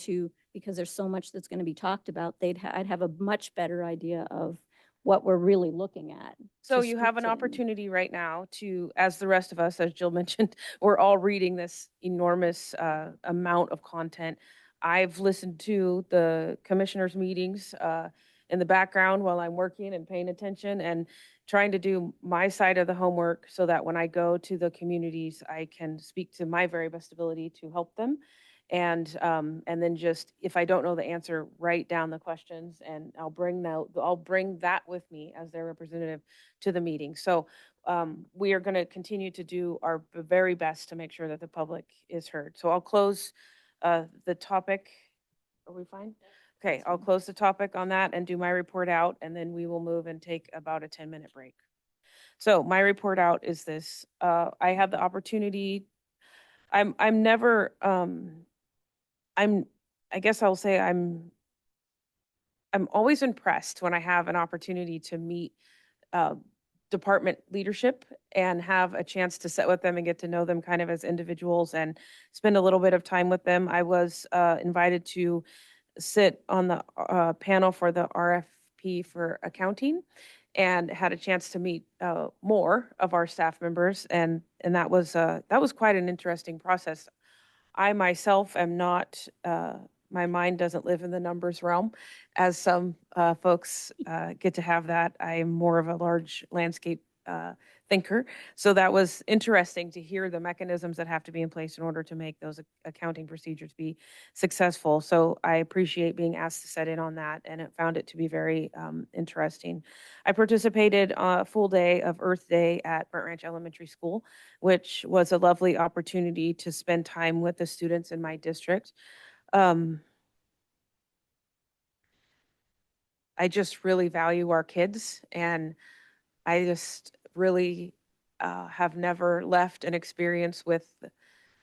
because there's so much that's going to be talked about. I'd have a much better idea of what we're really looking at. So to you speak have an to them. opportunity right now to, as the rest of us, as Jill mentioned, we're all reading this enormous amount of content. I've listened to the commissioners' meetings in the background while I'm working and paying attention and trying to do my side of the homework, so that when I go to the communities, I can speak to my very best ability to help them. And then just, if I don't know the answer, write down the questions, and I'll bring that with me as their representative to the meeting. So we are going to continue to do our very best to make sure that the public is heard. So I'll close the topic. Are we fine? Okay, I'll close the topic on that and do my report out, and then we will move and take about a 10-minute break. So my report out is this. I had the opportunity. I'm never, I guess I'll say I'm always impressed when I have an opportunity to meet department leadership and have a chance to sit with them and get to know them kind of as individuals and spend a little bit of time with them. I was invited to sit on the panel for the RFP for accounting, and had a chance to meet more of our staff members, and that was quite an interesting process. I myself am not, my mind doesn't live in the numbers realm, as some folks get to have that. I am more of a large landscape thinker. So that was interesting to hear the mechanisms that have to be in place in order to make those accounting procedures be successful. So I appreciate being asked to sit in on that, and it found it to be very interesting. I participated a full day of Earth Day at Burnt Ranch Elementary School, which was a lovely opportunity to spend time with the students in my district. I just really value our kids, and I just really have never left an experience with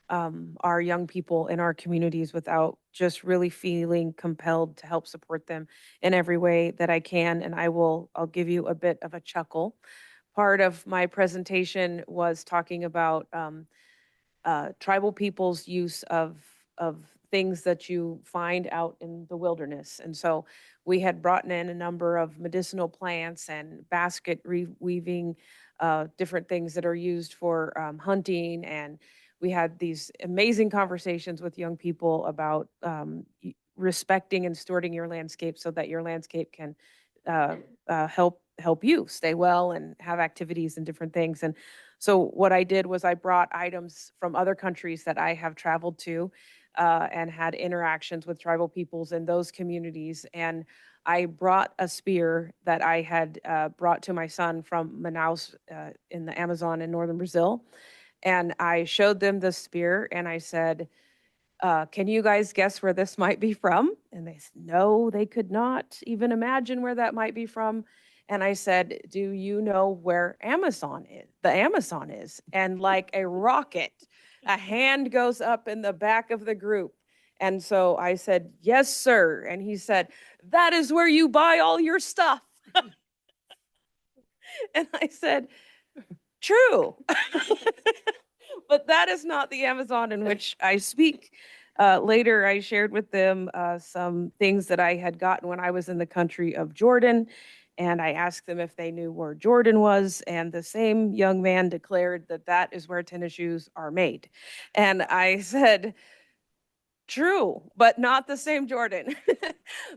our young people in our communities without just really feeling compelled to help support them in every way that I can. And I'll give you a bit of a chuckle. Part of my presentation was talking about tribal people's use of things that you find out in the wilderness. And so we had brought in a number of medicinal plants and basket weaving, different things that are used for hunting. And we had these amazing conversations with young people about respecting and stewarding your landscape, so that your landscape can help you stay well and have activities and different things. And so what I did was I brought items from other countries that I have traveled to and had interactions with tribal peoples in those communities. And I brought a spear that I had brought to my son from Manaus in the Amazon in northern Brazil. And I showed them the spear, and I said, can you guys guess where this might be from? And they said, no, they could not even imagine where that might be from. And I said, do you know where Amazon is? The Amazon is. And like a rocket, a hand goes up in the back of the group. And so I said, yes, sir. And he said, that is where you buy all your stuff. And I said, true. But that is not the Amazon in which I speak. Later, I shared with them some things that I had gotten when I was in the country of Jordan. And I asked them if they knew where Jordan was, and the same young man declared that that is where tennis shoes are made. And I said, true, but not the same Jordan.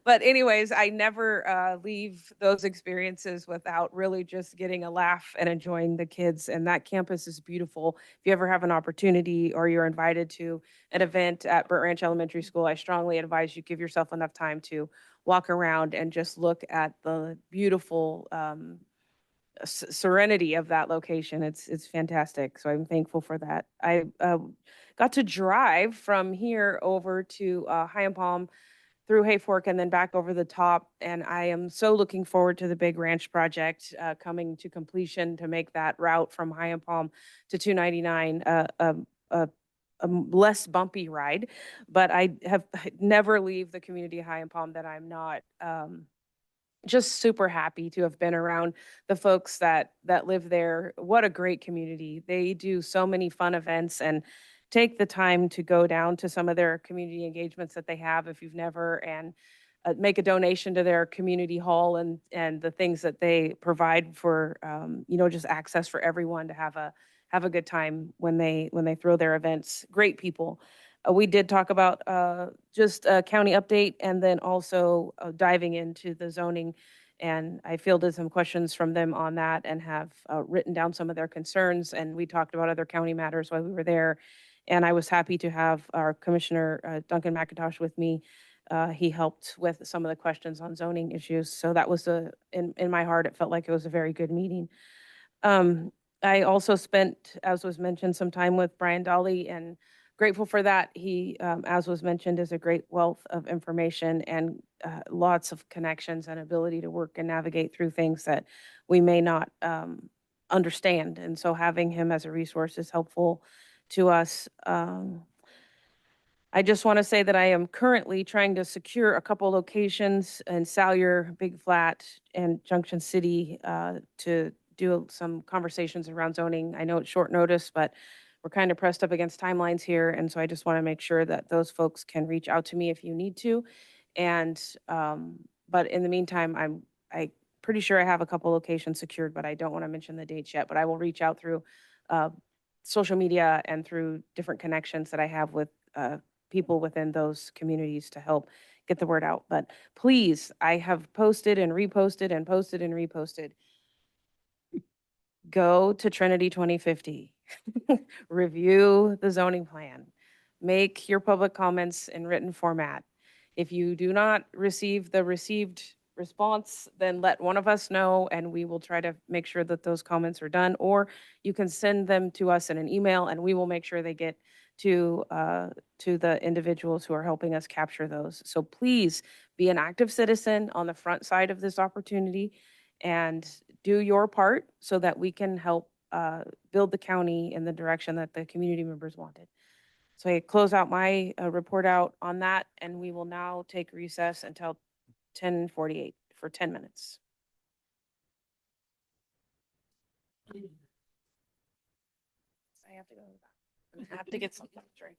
But anyways, I never leave those experiences without really just getting a laugh and enjoying the kids. And that campus is beautiful. If you ever have an opportunity or you're invited to an event at Burnt Ranch Elementary School, I strongly advise you give yourself enough time to walk around and just look at the beautiful serenity of that location. It's fantastic. So I'm thankful for that. I got to drive from here over to High and Palm through Hayfork and then back over the top. And I am so looking forward to the big ranch project coming to completion to make that route from High and Palm to 299 a less bumpy ride. But I have never leave the community of High and Palm that I'm not just super happy to have been around the folks that live there. What a great community. They do so many fun events and take the time to go down to some of their community engagements that they have if you've never, and make a donation to their community hall and the things that they provide for just access for everyone to have a good time when they throw their events. Great people. We did talk about just a county update and then also diving into the zoning. And I fielded some questions from them on that and have written down some of their concerns. And we talked about other county matters while we were there. And I was happy to have our Commissioner Duncan McIntosh with me. He helped with some of the questions on zoning issues. So that was in my heart, it felt like it was a very good meeting. I also spent, as was mentioned, some time with Brian Dolly and grateful for that. He, as was mentioned, is a great wealth of information and lots of connections and ability to work and navigate through things that we may not understand. And so having him as a resource is helpful to us. I just want to say that I am currently trying to secure a couple locations in Salyer, Big Flat, and Junction City to do some conversations around zoning. I know it's short notice, but we're kind of pressed up against timelines here. And so I just want to make sure that those folks can reach out to me if you need to. And, but in the meantime, I pretty sure I have a couple locations secured, but I don't want to mention the dates yet, but I will reach out through social media and through different connections that I have with people within those communities to help get the word out. But please, I have posted and reposted and posted and reposted. Go to Trinity 2050. Review the zoning plan. Make your public comments in written format. If you do not receive the received response, then let one of us know and we will try to make sure that those comments are done. Or you can send them to us in an email and we will make sure they get to the individuals who are helping us capture those. So please be an active citizen on the front side of this opportunity and do your part so that we can help build the county in the direction that the community members wanted. So I close out my report out on that, and we will now take recess until 10:48 for 10 minutes. I have to go to the bathroom. I have to get something to drink.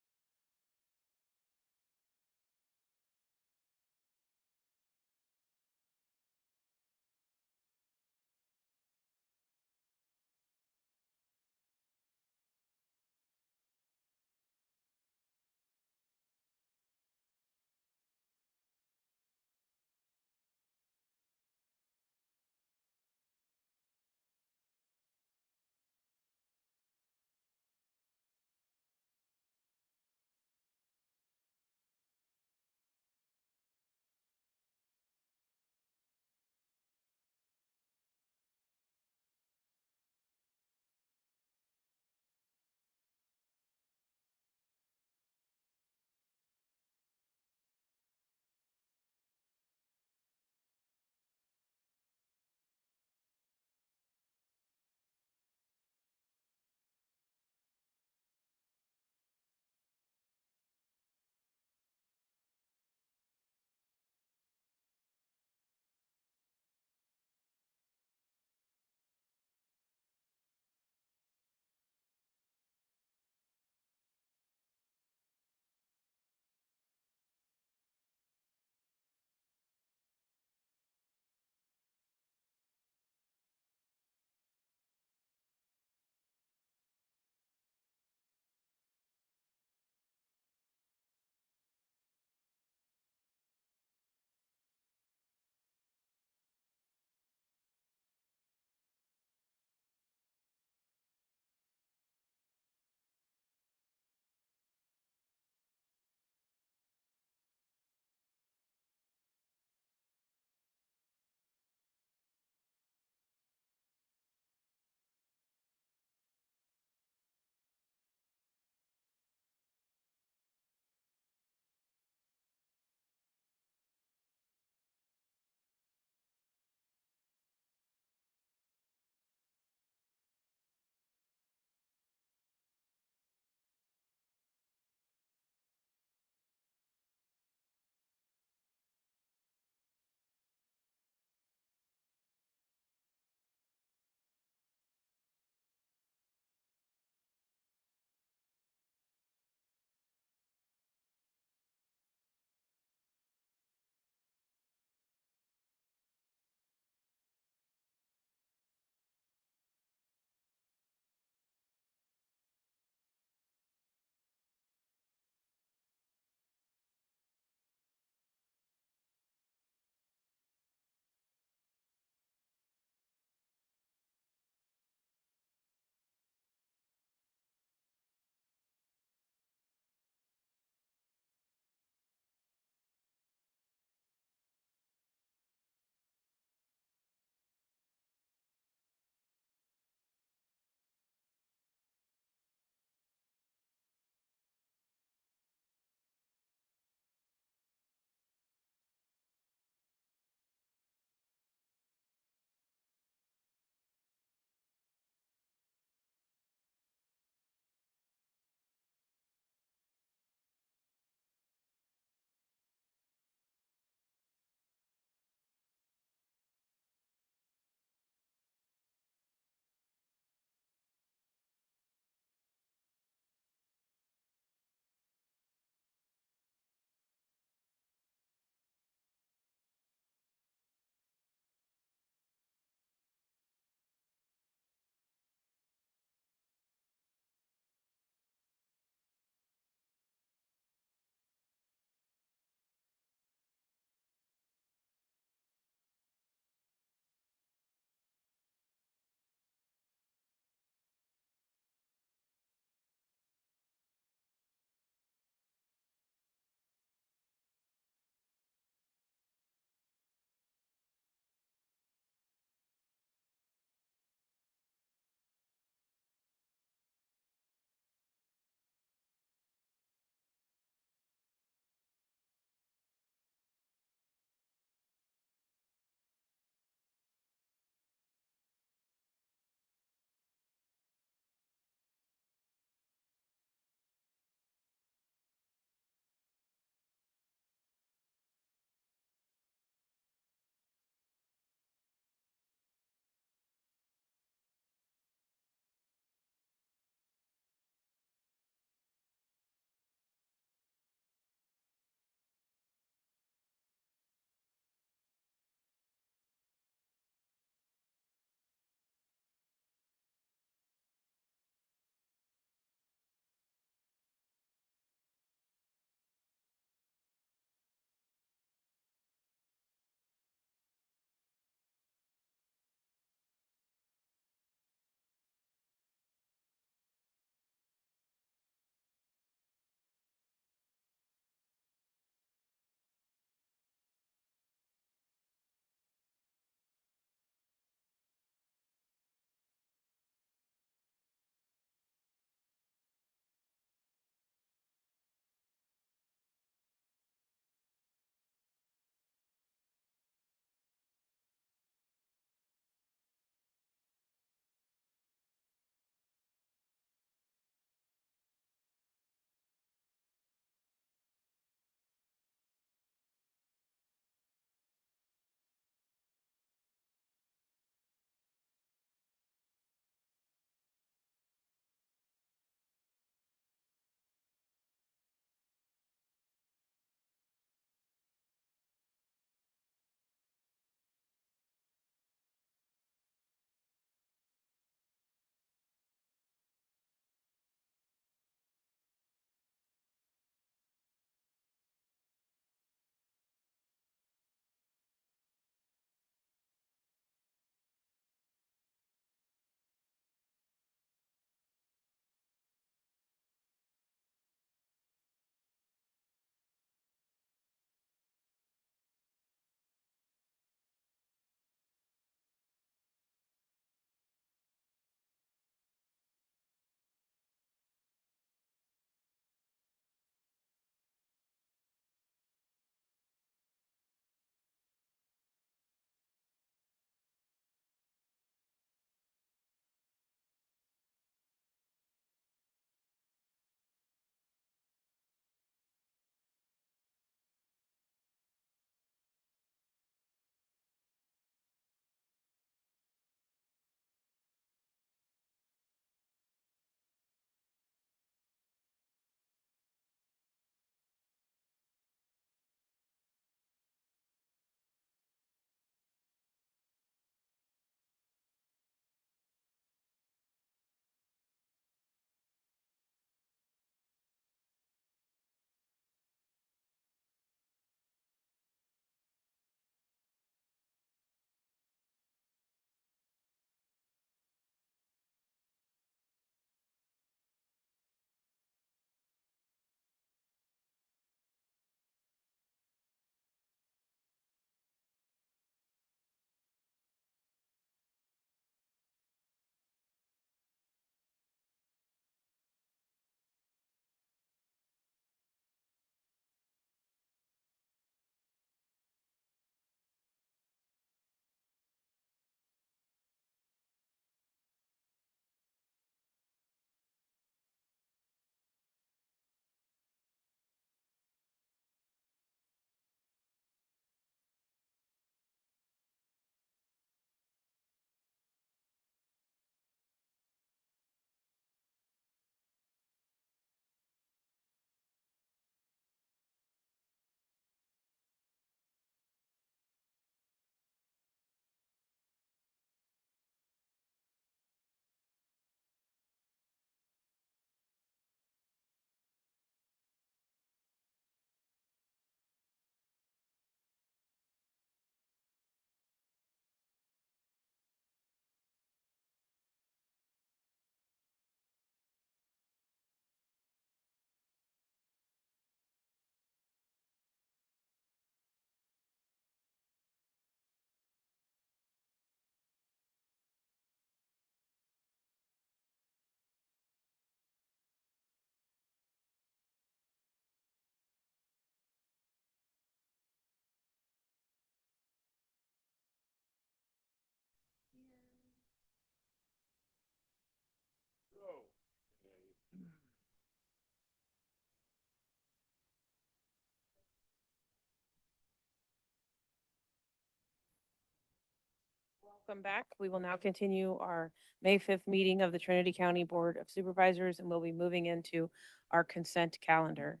Welcome back. We will now continue our May 5th meeting of the Trinity County Board of Supervisors, and we'll be moving into our consent calendar.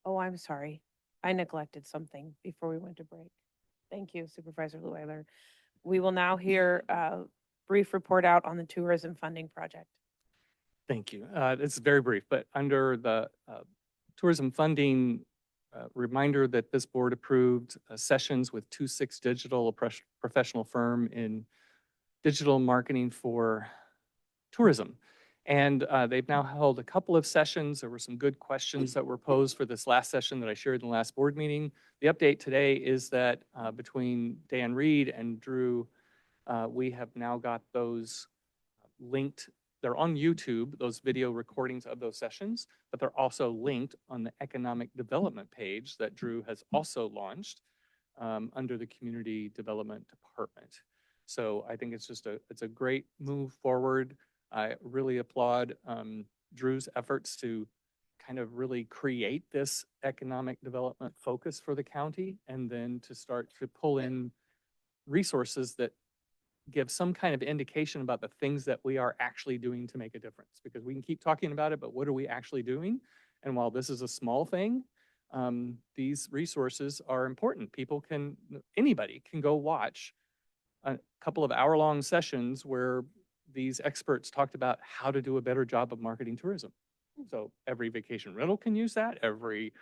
Oh, I'm sorry. I neglected something before we went to break. Thank you, Supervisor Leweiler. We will now hear a brief report out on the tourism funding project. Thank you. It's very brief, but under the tourism funding, reminder that this board approved sessions with 26 Digital, a professional firm in digital marketing for tourism. And they've now held a couple of sessions. There were some good questions that were posed for this last session that I shared in the last board meeting. The update today is that between Dan Reed and Drew, we have now got those linked. They're on YouTube, those video recordings of those sessions, but they're also linked on the economic development page that Drew has also launched under the Community Development Department. So I think it's a great move forward. I really applaud Drew's efforts to kind of really create this economic development focus for the county, and then to start to pull in resources that give some kind of indication about the things that we are actually doing to make a difference. Because we can keep talking about it, but what are we actually doing? And while this is a small thing, these resources are important. Anybody can go watch a couple of hour-long sessions where these experts talked about how to do a better job of marketing tourism. So every vacation rental can use that, every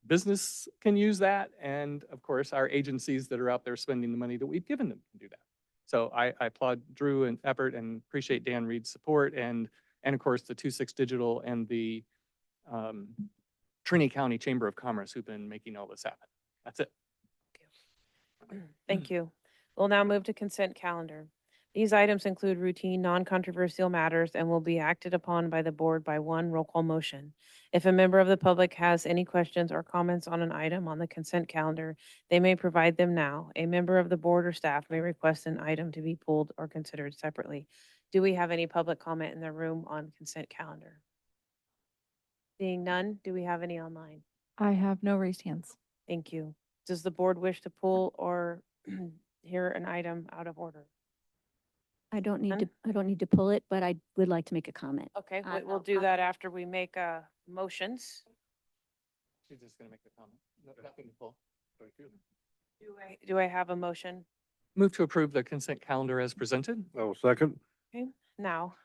business can use that, and of course, our agencies that are out there spending the money that we've given them can do that. So I applaud Drew and effort and appreciate Dan Reed's support, and of course the 26 Digital and the Trinity County Chamber of Commerce who've been making all this happen. That's it. Thank you. We'll now move to consent calendar. These items include routine, non-controversial matters and will be acted upon by the board by one roll call motion. If a member of the public has any questions or comments on an item on the consent calendar, they may provide them now. A member of the board or staff may request an item to be pulled or considered separately. Do we have any public comment in the room on consent calendar? Seeing none, do we have any online? I have no raised hands. Thank you. Does the board wish to pull or hear an item out of order? I don't need None? to, I don't need to pull it, but I would like to make a comment. Okay, we'll do that after we make motions. She's just gonna make a comment. Nothing to pull. Thank you. Do I have a motion? Move to approve the consent calendar as presented. I will second. Okay, now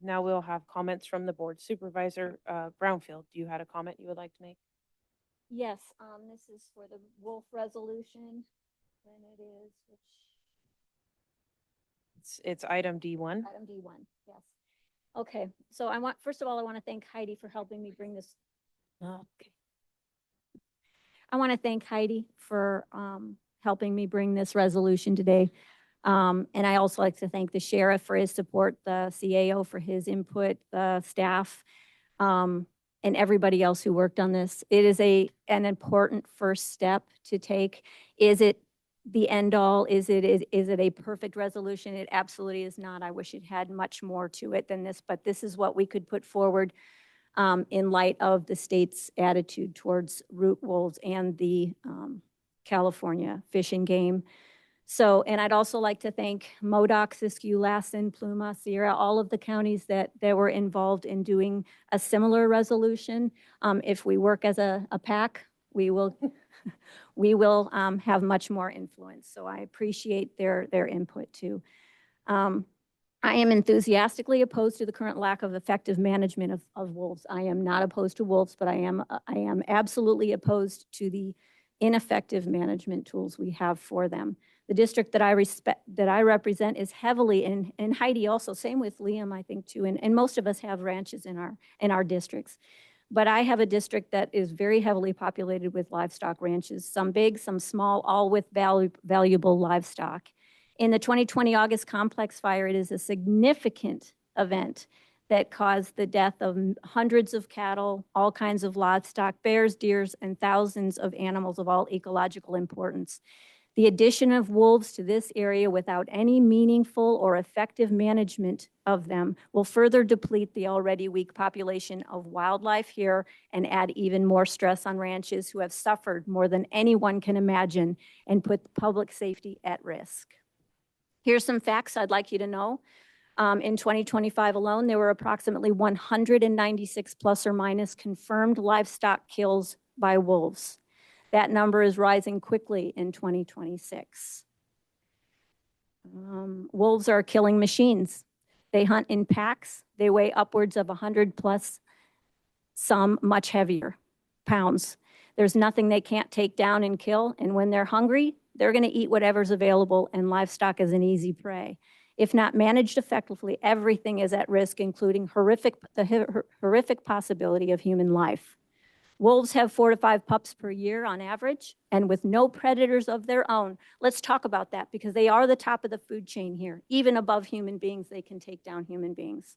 we'll have comments from the board. Supervisor Brownfield, you had a comment you would like to make? Yes, this is for the Wolf resolution, and it is, which, It's item D1. item D1, yes. Okay, so first of all, I want to thank Heidi for helping me bring this. Okay. I want to thank Heidi for helping me bring this resolution today. And I also like to thank the sheriff for his support, the CAO for his input, the staff, and everybody else who worked on this. It is an important first step to take. Is it the end all? Is it a perfect resolution? It absolutely is not. I wish it had much more to it than this, but this is what we could put forward in light of the state's attitude towards root wolves and the California Fish and Game. So, and I'd also like to thank MoDOC, Siskiyou, Lassen, Pluma, Sierra, all of the counties that were involved in doing a similar resolution. If we work as a pack, we will have much more influence. So I appreciate their input too. I am enthusiastically opposed to the current lack of effective management of wolves. I am not opposed to wolves, but I am absolutely opposed to the ineffective management tools we have for them. The district that I represent is heavily, and Heidi also, same with Liam, I think too, and most of us have ranches in our districts. But I have a district that is very heavily populated with livestock ranches, some big, some small, all with valuable livestock. In the 2020 August complex fire, it is a significant event that caused the death of hundreds of cattle, all kinds of livestock, bears, deers, and thousands of animals of all ecological importance. The addition of wolves to this area without any meaningful or effective management of them will further deplete the already weak population of wildlife here and add even more stress on ranches who have suffered more than anyone can imagine and put public safety at risk. Here's some facts I'd like you to know. In 2025 alone, there were approximately 196 plus or minus confirmed livestock kills by wolves. That number is rising quickly in 2026. Wolves are killing machines. They hunt in packs. They weigh upwards of 100 plus, some much heavier pounds. There's nothing they can't take down and kill. And when they're hungry, they're going to eat whatever's available, and livestock is an easy prey. If not managed effectively, everything is at risk, including the horrific possibility of human life. Wolves have 4 to 5 pups per year on average, and with no predators of their own. Let's talk about that, because they are the top of the food chain here. Even above human beings, they can take down human beings.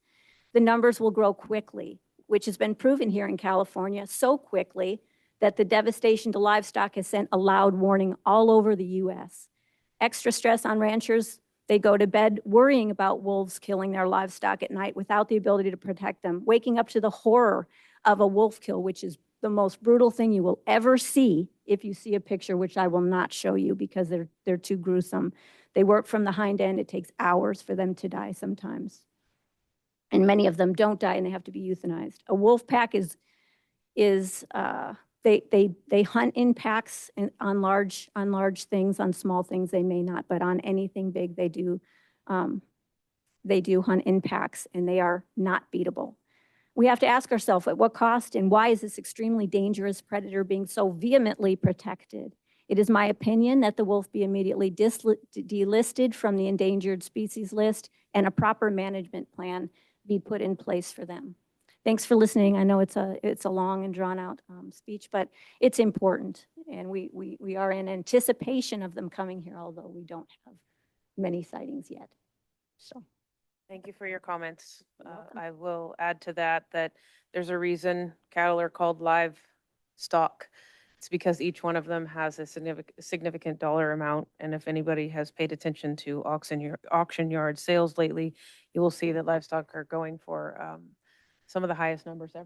The numbers will grow quickly, which has been proven here in California, so quickly that the devastation to livestock has sent a loud warning all over the U.S. Extra stress on ranchers. They go to bed worrying about wolves killing their livestock at night without the ability to protect them, waking up to the horror of a wolf kill, which is the most brutal thing you will ever see if you see a picture, which I will not show you because they're too gruesome. They work from the hind end. It takes hours for them to die sometimes. And many of them don't die, and they have to be euthanized. A wolf pack they hunt in packs on large things. On small things they may not, but on anything big they do hunt in packs, and they are not beatable. We have to ask ourselves, at what cost and why is this extremely dangerous predator being so vehemently protected? It is my opinion that the wolf be immediately delisted from the endangered species list and a proper management plan be put in place for them. Thanks for listening. I know it's a long and drawn out speech, but it's important. And we are in anticipation of them coming here, although we don't have many sightings yet. So. Thank you for your comments. I will add to that there's a reason cattle are called livestock. It's because each one of them has a significant dollar amount. And if anybody has paid attention to auction yard sales lately, you will see that livestock are going for some of the highest numbers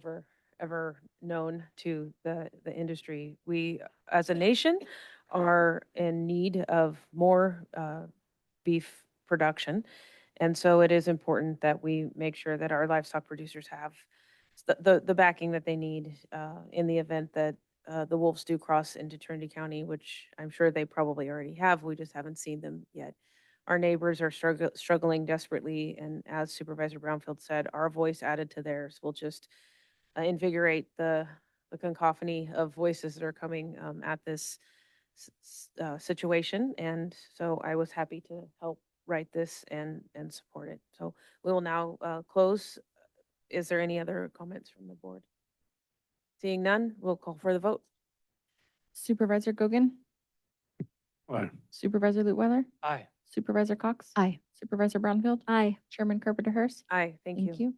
ever known to the industry. We, as a nation, are in need of more beef production. And so it is important that we make sure that our livestock producers have the backing that they need in the event that the wolves do cross into Trinity County, which I'm sure they probably already have. We just haven't seen them yet. Our neighbors are struggling desperately, and as Supervisor Brownfield said, our voice added to theirs will just invigorate the cacophony of voices that are coming at this situation. And so I was happy to help write this and support it. So we will now close. Is there any other comments from the board? Seeing none, we'll call for the vote. Supervisor Gogan? Aye. Supervisor Lutweiler? Aye. Supervisor Cox? Aye. Supervisor Brownfield? Aye. Chairman Carpenter Hurst? Aye, thank you.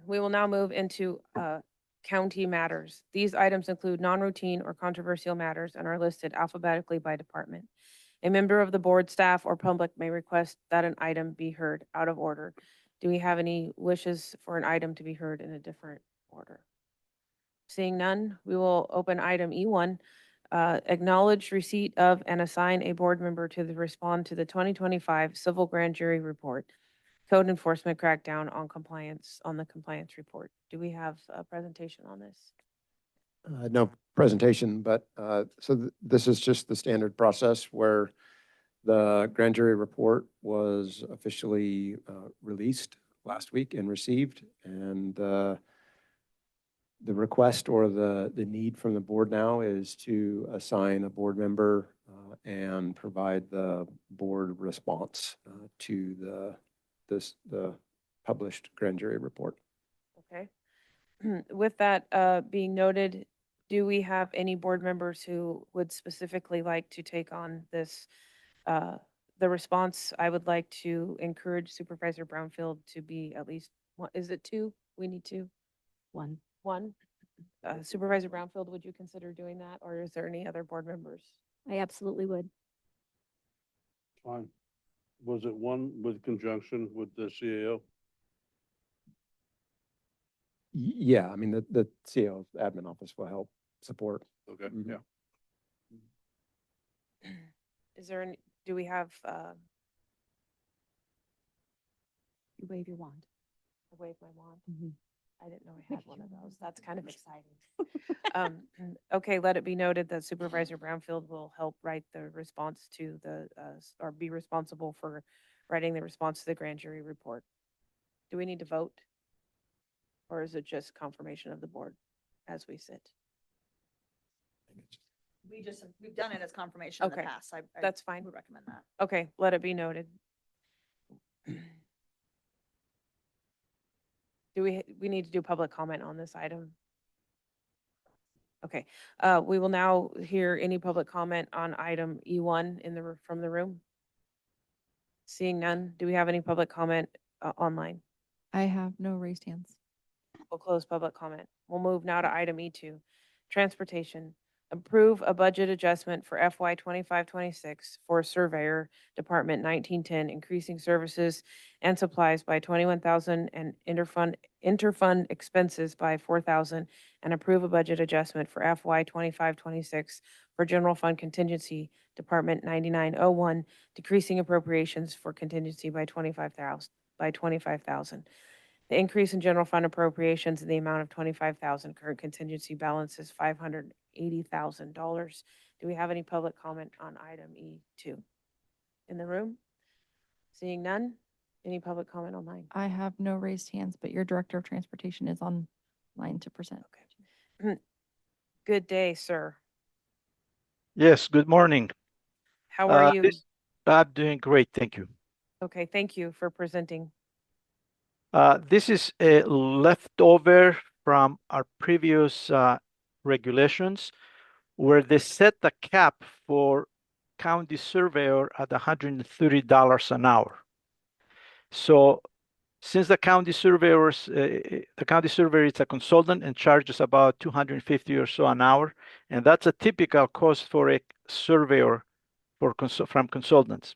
We will now move into county matters. These items include non-routine or controversial matters and are listed alphabetically by department. A member of the board, staff, or public may request that an item be heard out of order. Do we have any wishes for an item to be heard in a different order? Seeing none, we will open item E1. Acknowledge receipt of and assign a board member to respond to the 2025 Civil Grand Jury Report. Code enforcement crackdown on the compliance report. Do we have a presentation on this? No presentation, but this is just the standard process where the grand jury report was officially released last week and received, and the request or the need from the board now is to assign a board member and provide the board response to the published grand jury report. Okay. With that being noted, do we have any board members who would specifically like to take on this the response, I would like to encourage Supervisor Brownfield to be at least, is it two? We need two? One. One? Supervisor Brownfield, would you consider doing that, or is there any other board members? I absolutely would. Fine. Was it one with conjunction with the CAO? Yeah, I mean, the CAO admin office will help support. Okay, Mhm. yeah. Is there any, do we have, You wave your wand. I wave my wand? Mhm. I didn't know I had one of those. That's kind of exciting. Okay, let it be noted that Supervisor Brownfield will help write the response to the, or be responsible for writing the response to the grand jury report. Do we need to vote? Or is it just confirmation of the board as we sit? We've done it as confirmation in the Okay, past. I that's fine. would recommend that. Okay, let it be noted. Do we need to do public comment on this item? Okay, we will now hear any public comment on item E1 from the room. Seeing none, do we have any public comment online? I have no raised hands. We'll close public comment. We'll move now to item E2. Transportation. Approve a budget adjustment for FY 25-26 for Surveyor Department 1910, increasing services and supplies by 21,000 and interfund expenses by 4,000, and approve a budget adjustment for FY 25-26 for General Fund Contingency Department 9901, decreasing appropriations for contingency by 25,000. The increase in general fund appropriations in the amount of 25,000. Current contingency balance is $580,000. Do we have any public comment on item E2 in the room? Seeing none, any public comment online? I have no raised hands, but your Director of Transportation is online to present. Okay. Good day, sir. Yes, good morning. How are you? I'm doing great, thank you. Okay, thank you for presenting. This is a leftover from our previous regulations where they set the cap for county surveyor at $130 an hour. So since the county surveyor is a consultant and charges about $250 or so an hour, and that's a typical cost for a surveyor from consultants.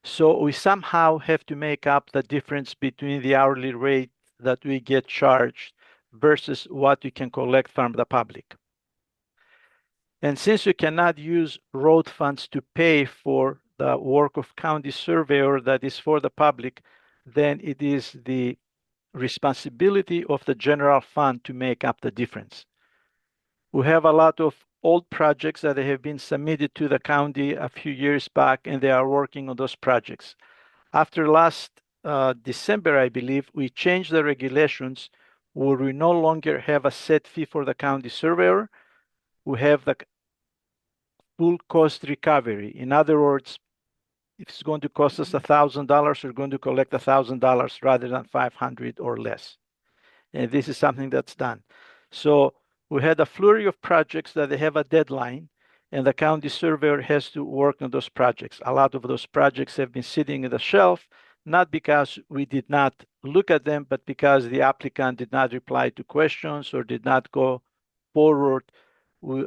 So we somehow have to make up the difference between the hourly rate that we get charged versus what we can collect from the public. And since you cannot use road funds to pay for the work of county surveyor that is for the public, then it is the responsibility of the general fund to make up the difference. We have a lot of old projects that have been submitted to the county a few years back, and they are working on those projects. After last December, I believe, we changed the regulations where we no longer have a set fee for the county surveyor. We have the full cost recovery. In other words, if it's going to cost us $1,000, we're going to collect $1,000 rather than 500 or less. And this is something that's done. So we had a flurry of projects that they have a deadline, and the county surveyor has to work on those projects. A lot of those projects have been sitting on the shelf, not because we did not look at them, but because the applicant did not reply to questions or did not go forward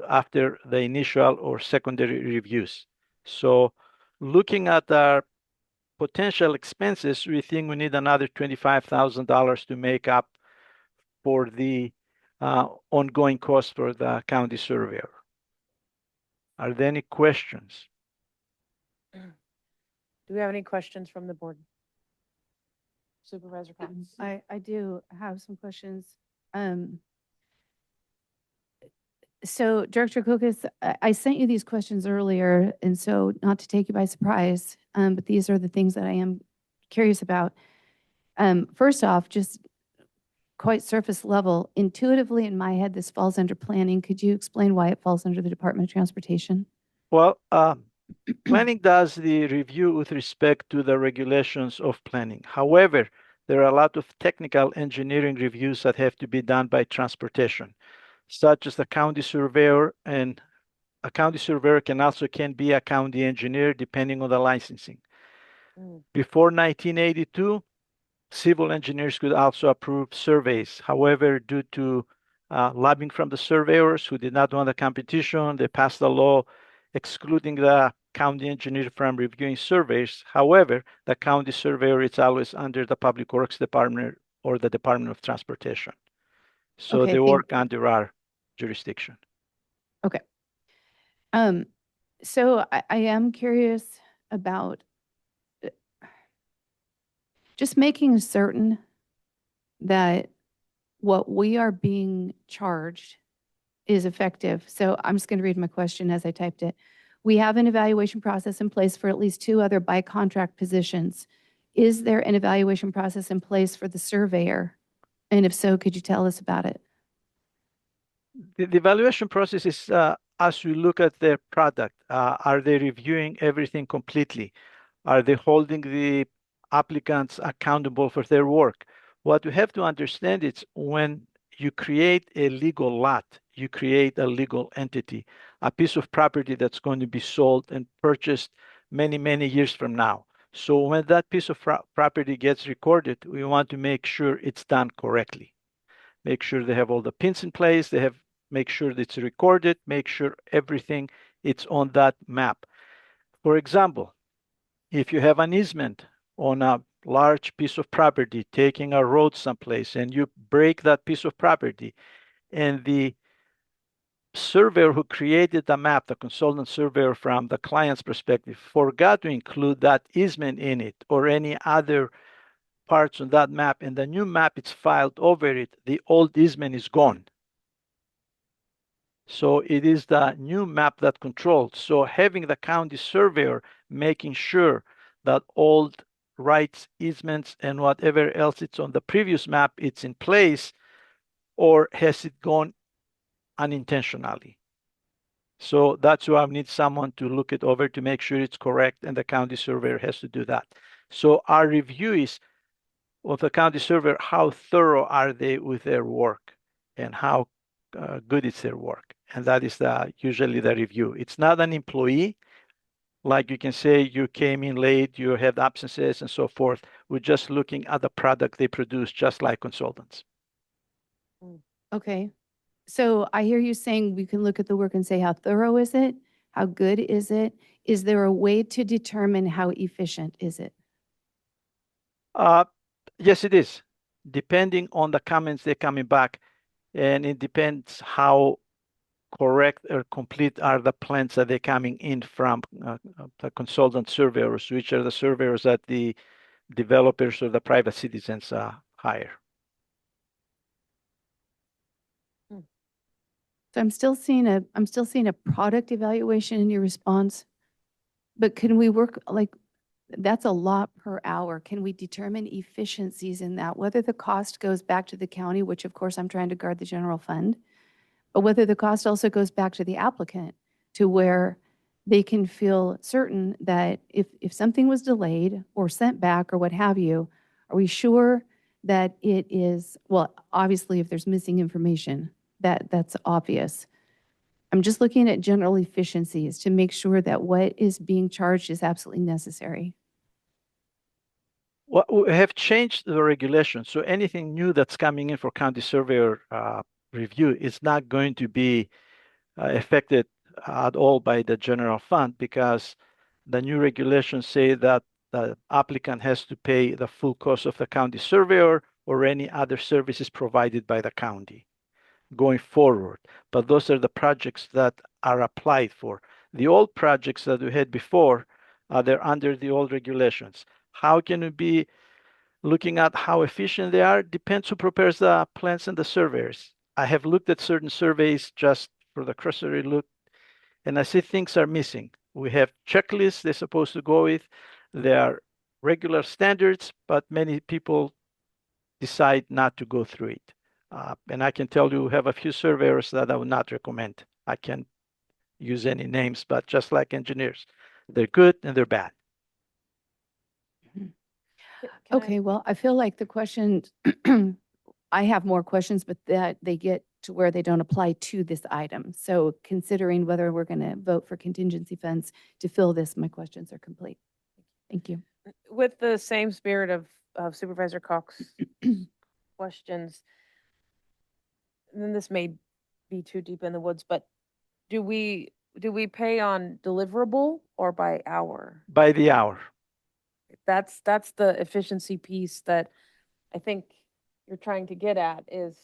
after the initial or secondary reviews. So looking at our potential expenses, we think we need another $25,000 to make up for the ongoing cost for the county surveyor. Are there any questions? Do we have any questions from the board? Supervisor Cox? I do have some questions. So Director Kokos, I sent you these questions earlier, and so not to take you by surprise, but these are the things that I am curious about. First off, just quite surface level, intuitively in my head, this falls under planning. Could you explain why it falls under the Department of Transportation? Well, planning does the review with respect to the regulations of planning. However, there are a lot of technical engineering reviews that have to be done by transportation, such as the county surveyor and a county surveyor can be a county engineer depending on the licensing. Before 1982, civil engineers could also approve surveys. However, due to lobbying from the surveyors who did not want the competition, they passed a law excluding the county engineer from reviewing surveys. However, the county surveyor is always under the Public Works Department or the Department of Transportation. So Okay, they thank work under our jurisdiction. Okay. So I am curious about just making certain that what we are being charged is effective. So I'm just going to read my question as I typed it. We have an evaluation process in place for at least 2 other by contract positions. Is there an evaluation process in place for the surveyor? And if so, could you tell us about it? The evaluation process is as we look at their product, are they reviewing everything completely? Are they holding the applicants accountable for their work? What you have to understand is when you create a legal lot, you create a legal entity, a piece of property that's going to be sold and purchased many, many years from now. So when that piece of property gets recorded, we want to make sure it's done correctly. Make sure they have all the pins in place, make sure that it's recorded, make sure everything it's on that map. For example, if you have an easement on a large piece of property, taking a road someplace, and you break that piece of property, and the surveyor who created the map, the consultant surveyor from the client's perspective, forgot to include that easement in it or any other parts on that map, and the new map is filed over it, the old easement is gone. So it is the new map that controls. So having the county surveyor making sure that old rights, easements, and whatever else it's on the previous map, it's in place, or has it gone unintentionally? So that's why I need someone to look it over to make sure it's correct, and the county surveyor has to do that. So our review is of the county surveyor, how thorough are they with their work and how good is their work. And that is usually the review. It's not an employee. Like you can say you came in late, you had absences and so forth. We're just looking at the product they produce, just like consultants. Okay. So I hear you saying we can look at the work and say, how thorough is it? How good is it? Is there a way to determine how efficient is it? Yes, it is, depending on the comments they're coming back. And it depends how correct or complete are the plans that they're coming in from the consultant surveyors, which are the surveyors that the developers or the private citizens hire. So I'm still seeing a product evaluation in your response. But can we work that's a lot per hour. Can we determine efficiencies in that, whether the cost goes back to the county, which of course I'm trying to guard the general fund, but whether the cost also goes back to the applicant to where they can feel certain that if something was delayed or sent back or what have you, are we sure that it is, well, obviously if there's missing information, that's obvious. I'm just looking at general efficiencies to make sure that what is being charged is absolutely necessary. Well, we have changed the regulations. So anything new that's coming in for county surveyor review is not going to be affected at all by the general fund, because the new regulations say that the applicant has to pay the full cost of the county surveyor or any other services provided by the county going forward. But those are the projects that are applied for. The old projects that we had before, they're under the old regulations. How can we be looking at how efficient they are? Depends who prepares the plans and the surveyors. I have looked at certain surveys just for the cursory look, and I see things are missing. We have checklists they're supposed to go with. There are regular standards, but many people decide not to go through it. And I can tell you, we have a few surveyors that I would not recommend. I can't use any names, but just like engineers, they're good and they're bad. Okay, well, I feel like the questions, I have more questions, but that they get to where they don't apply to this item. So considering whether we're going to vote for contingency funds to fill this, my questions are complete. Thank you. With the same spirit of Supervisor Cox questions, and then this may be too deep in the woods, but do we pay on deliverable or by hour? By the hour. That's the efficiency piece that I think you're trying to get at, is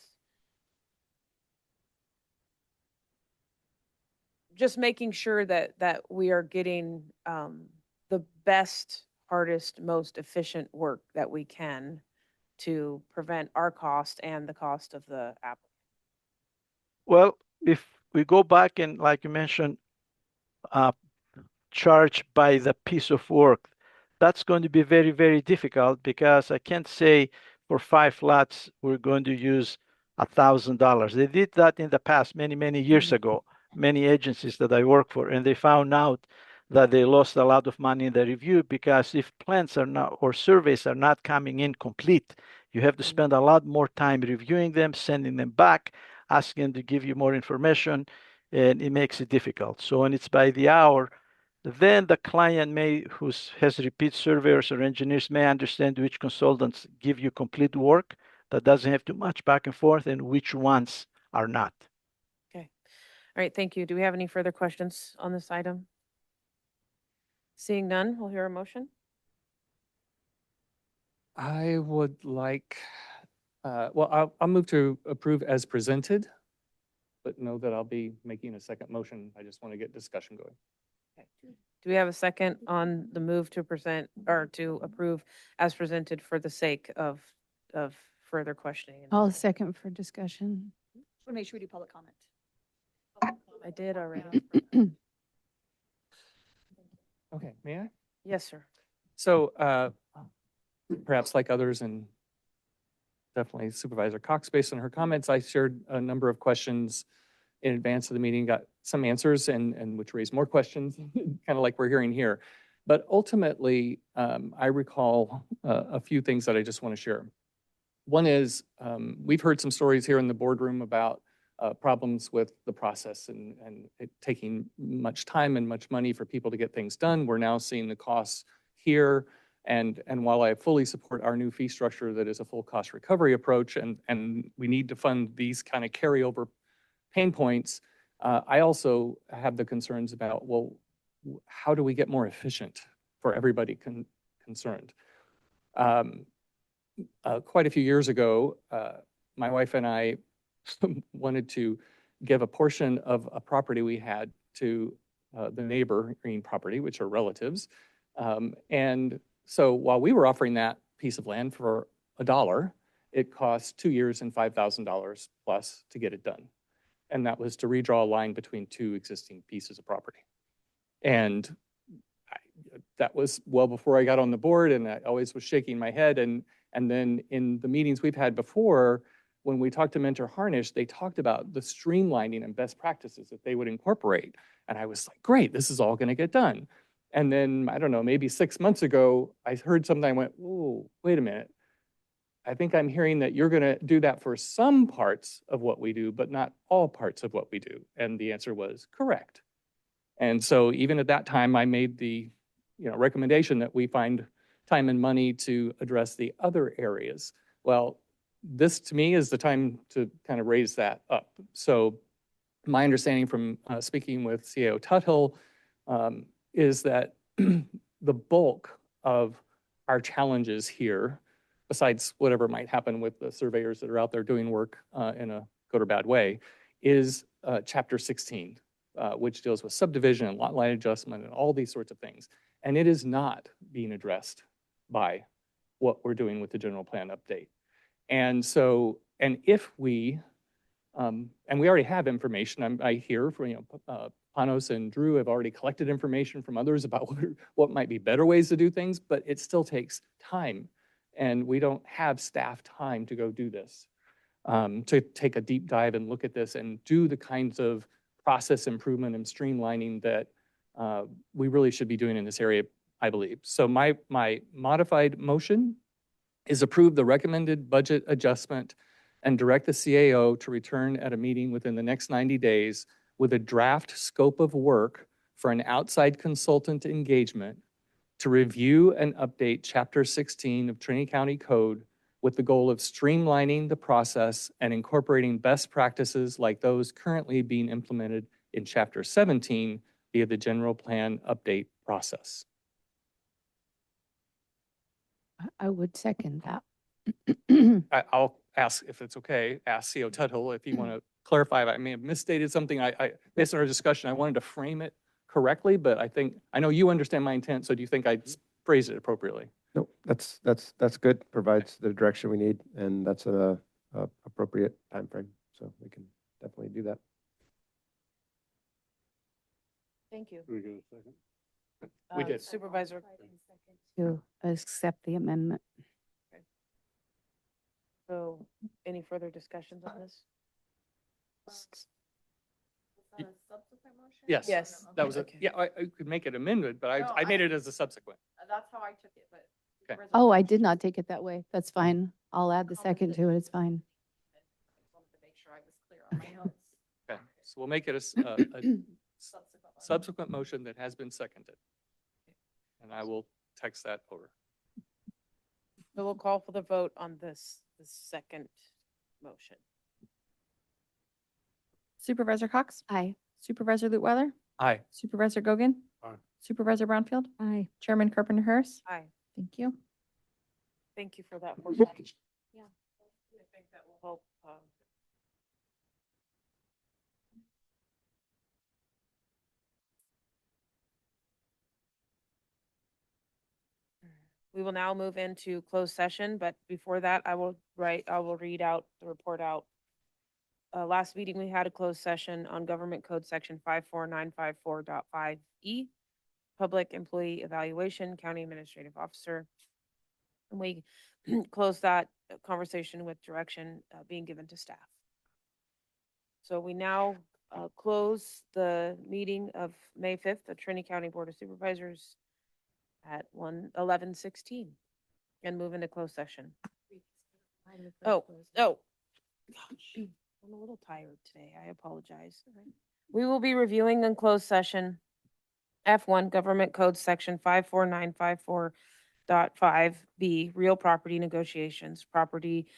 just making sure that we are getting the best, hardest, most efficient work that we can to prevent our cost and the cost of the app. Well, if we go back and like you mentioned, charge by the piece of work, that's going to be very, very difficult because I can't say for 5 lots, we're going to use $1,000. They did that in the past, many, many years ago, many agencies that I work for, and they found out that they lost a lot of money in the review because if plans are not, or surveys are not coming in complete, you have to spend a lot more time reviewing them, sending them back, asking them to give you more information, and it makes it difficult. So when it's by the hour, then the client who has repeat surveyors or engineers may understand which consultants give you complete work that doesn't have too much back and forth and which ones are not. Okay. All right, thank you. Do we have any further questions on this item? Seeing none, we'll hear a motion. I would like, well, I'll move to approve as presented, but know that I'll be making a second motion. I just want to get discussion going. Do we have a second on the move to present or to approve as presented for the sake of further questioning? I'll second for discussion. Want to make sure we do public comment. I did already. Okay, may I? Yes, sir. So perhaps like others, and definitely Supervisor Cox, based on her comments, I shared a number of questions in advance of the meeting, got some answers and which raised more questions, kind of like we're hearing here. But ultimately, I recall a few things that I just want to share. One is we've heard some stories here in the boardroom about problems with the process and it taking much time and much money for people to get things done. We're now seeing the costs here. And while I fully support our new fee structure that is a full cost recovery approach, and we need to fund these kind of carryover pain points, I also have the concerns about, well, how do we get more efficient for everybody concerned? Quite a few years ago, my wife and I wanted to give a portion of a property we had to the neighboring property, which are relatives. And so while we were offering that piece of land for $1, it cost 2 years and $5,000 plus to get it done. And that was to redraw a line between two existing pieces of property. And that was well before I got on the board, and I always was shaking my head. And then in the meetings we've had before, when we talked to Mentor Harnish, they talked about the streamlining and best practices that they would incorporate. And I was like, great, this is all going to get done. And then, I don't know, maybe 6 months ago, I heard something, I went, oh, wait a minute. I think I'm hearing that you're going to do that for some parts of what we do, but not all parts of what we do. And the answer was correct. And so even at that time, I made the recommendation that we find time and money to address the other areas. Well, this to me is the time to kind of raise that up. So my understanding from speaking with CAO Tuthill is that the bulk of our challenges here, besides whatever might happen with the surveyors that are out there doing work in a good or bad way, is Chapter 16, which deals with subdivision and lot line adjustment and all these sorts of things. And it is not being addressed by what we're doing with the general plan update. And so, and if we, and we already have information, I hear from, Panos and Drew have already collected information from others about what might be better ways to do things, but it still takes time. And we don't have staff time to go do this, to take a deep dive and look at this and do the kinds of process improvement and streamlining that we really should be doing in this area, I believe. So my modified motion is approve the recommended budget adjustment and direct the CAO to return at a meeting within the next 90 days with a draft scope of work for an outside consultant engagement to review and update Chapter 16 of Trinity County Code with the goal of streamlining the process and incorporating best practices like those currently being implemented in Chapter 17 via the general plan update process. I would second that. I'll ask, if it's okay, ask CO Tuttle if you want to clarify. I may have misstated something. Based on our discussion, I wanted to frame it correctly, but I know you understand my intent, so do you think I phrased it appropriately? No, that's good, provides the direction we need, and that's a appropriate timeframe, so we can definitely do that. Thank you. Do we get a second? We did. Supervisor. To accept the amendment. So any further discussions on this? Yes. Yes. That was, Okay. yeah, I could make it amended, but I made it as a subsequent. That's how I took it, but. Okay. Oh, I did not take it that way. That's fine. I'll add the second to it. It's fine. Okay, so we'll make it a subsequent motion that has been seconded. And I will text that over. So we'll call for the vote on the second motion. Supervisor Cox? Aye. Supervisor Lutwiler? Aye. Supervisor Gogan? Aye. Supervisor Brownfield? Aye. Chairman Carpenter Harris? Aye. Thank you. Thank you for that. Yeah. I think that will help. We will now move into closed session, but before that, I will read out the report out. Last meeting, we had a closed session on Government Code Section 54954.5E, Public Employee Evaluation, County Administrative Officer. And we closed that conversation with direction being given to staff. So we now close the meeting of May 5th, the Trinity County Board of Supervisors at 11:16 and move into closed session. Oh, gosh, I'm a little tired today. I apologize. We will be reviewing in closed session F1 Government Code Section 54954.5B, real property negotiations. Property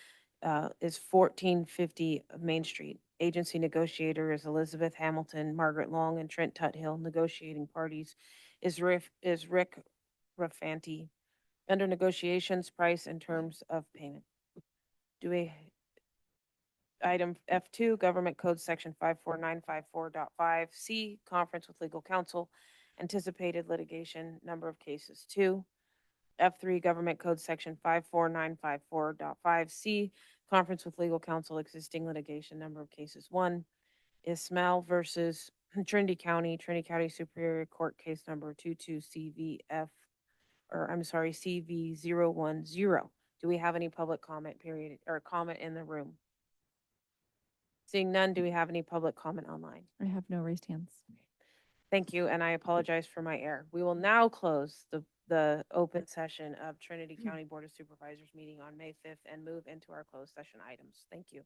is 1450 of Main Street. Agency negotiator is Elizabeth Hamilton, Margaret Long, and Trent Tuthill. Negotiating parties is Rick Raffanti. Under negotiations, price and terms of payment. Item F2, Government Code Section 54954.5C, conference with legal counsel, anticipated litigation, number of cases 2. F3, Government Code Section 54954.5C, conference with legal counsel, existing litigation, number of cases 1. Ismail versus Trinity County Superior Court case number 22CVF, CV010. Do we have any public comment period or comment in the room? Seeing none, do we have any public comment online? I have no raised hands. Thank you, and I apologize for my error. We will now close the open session of Trinity County Board of Supervisors meeting on May 5th and move into our closed session items. Thank you.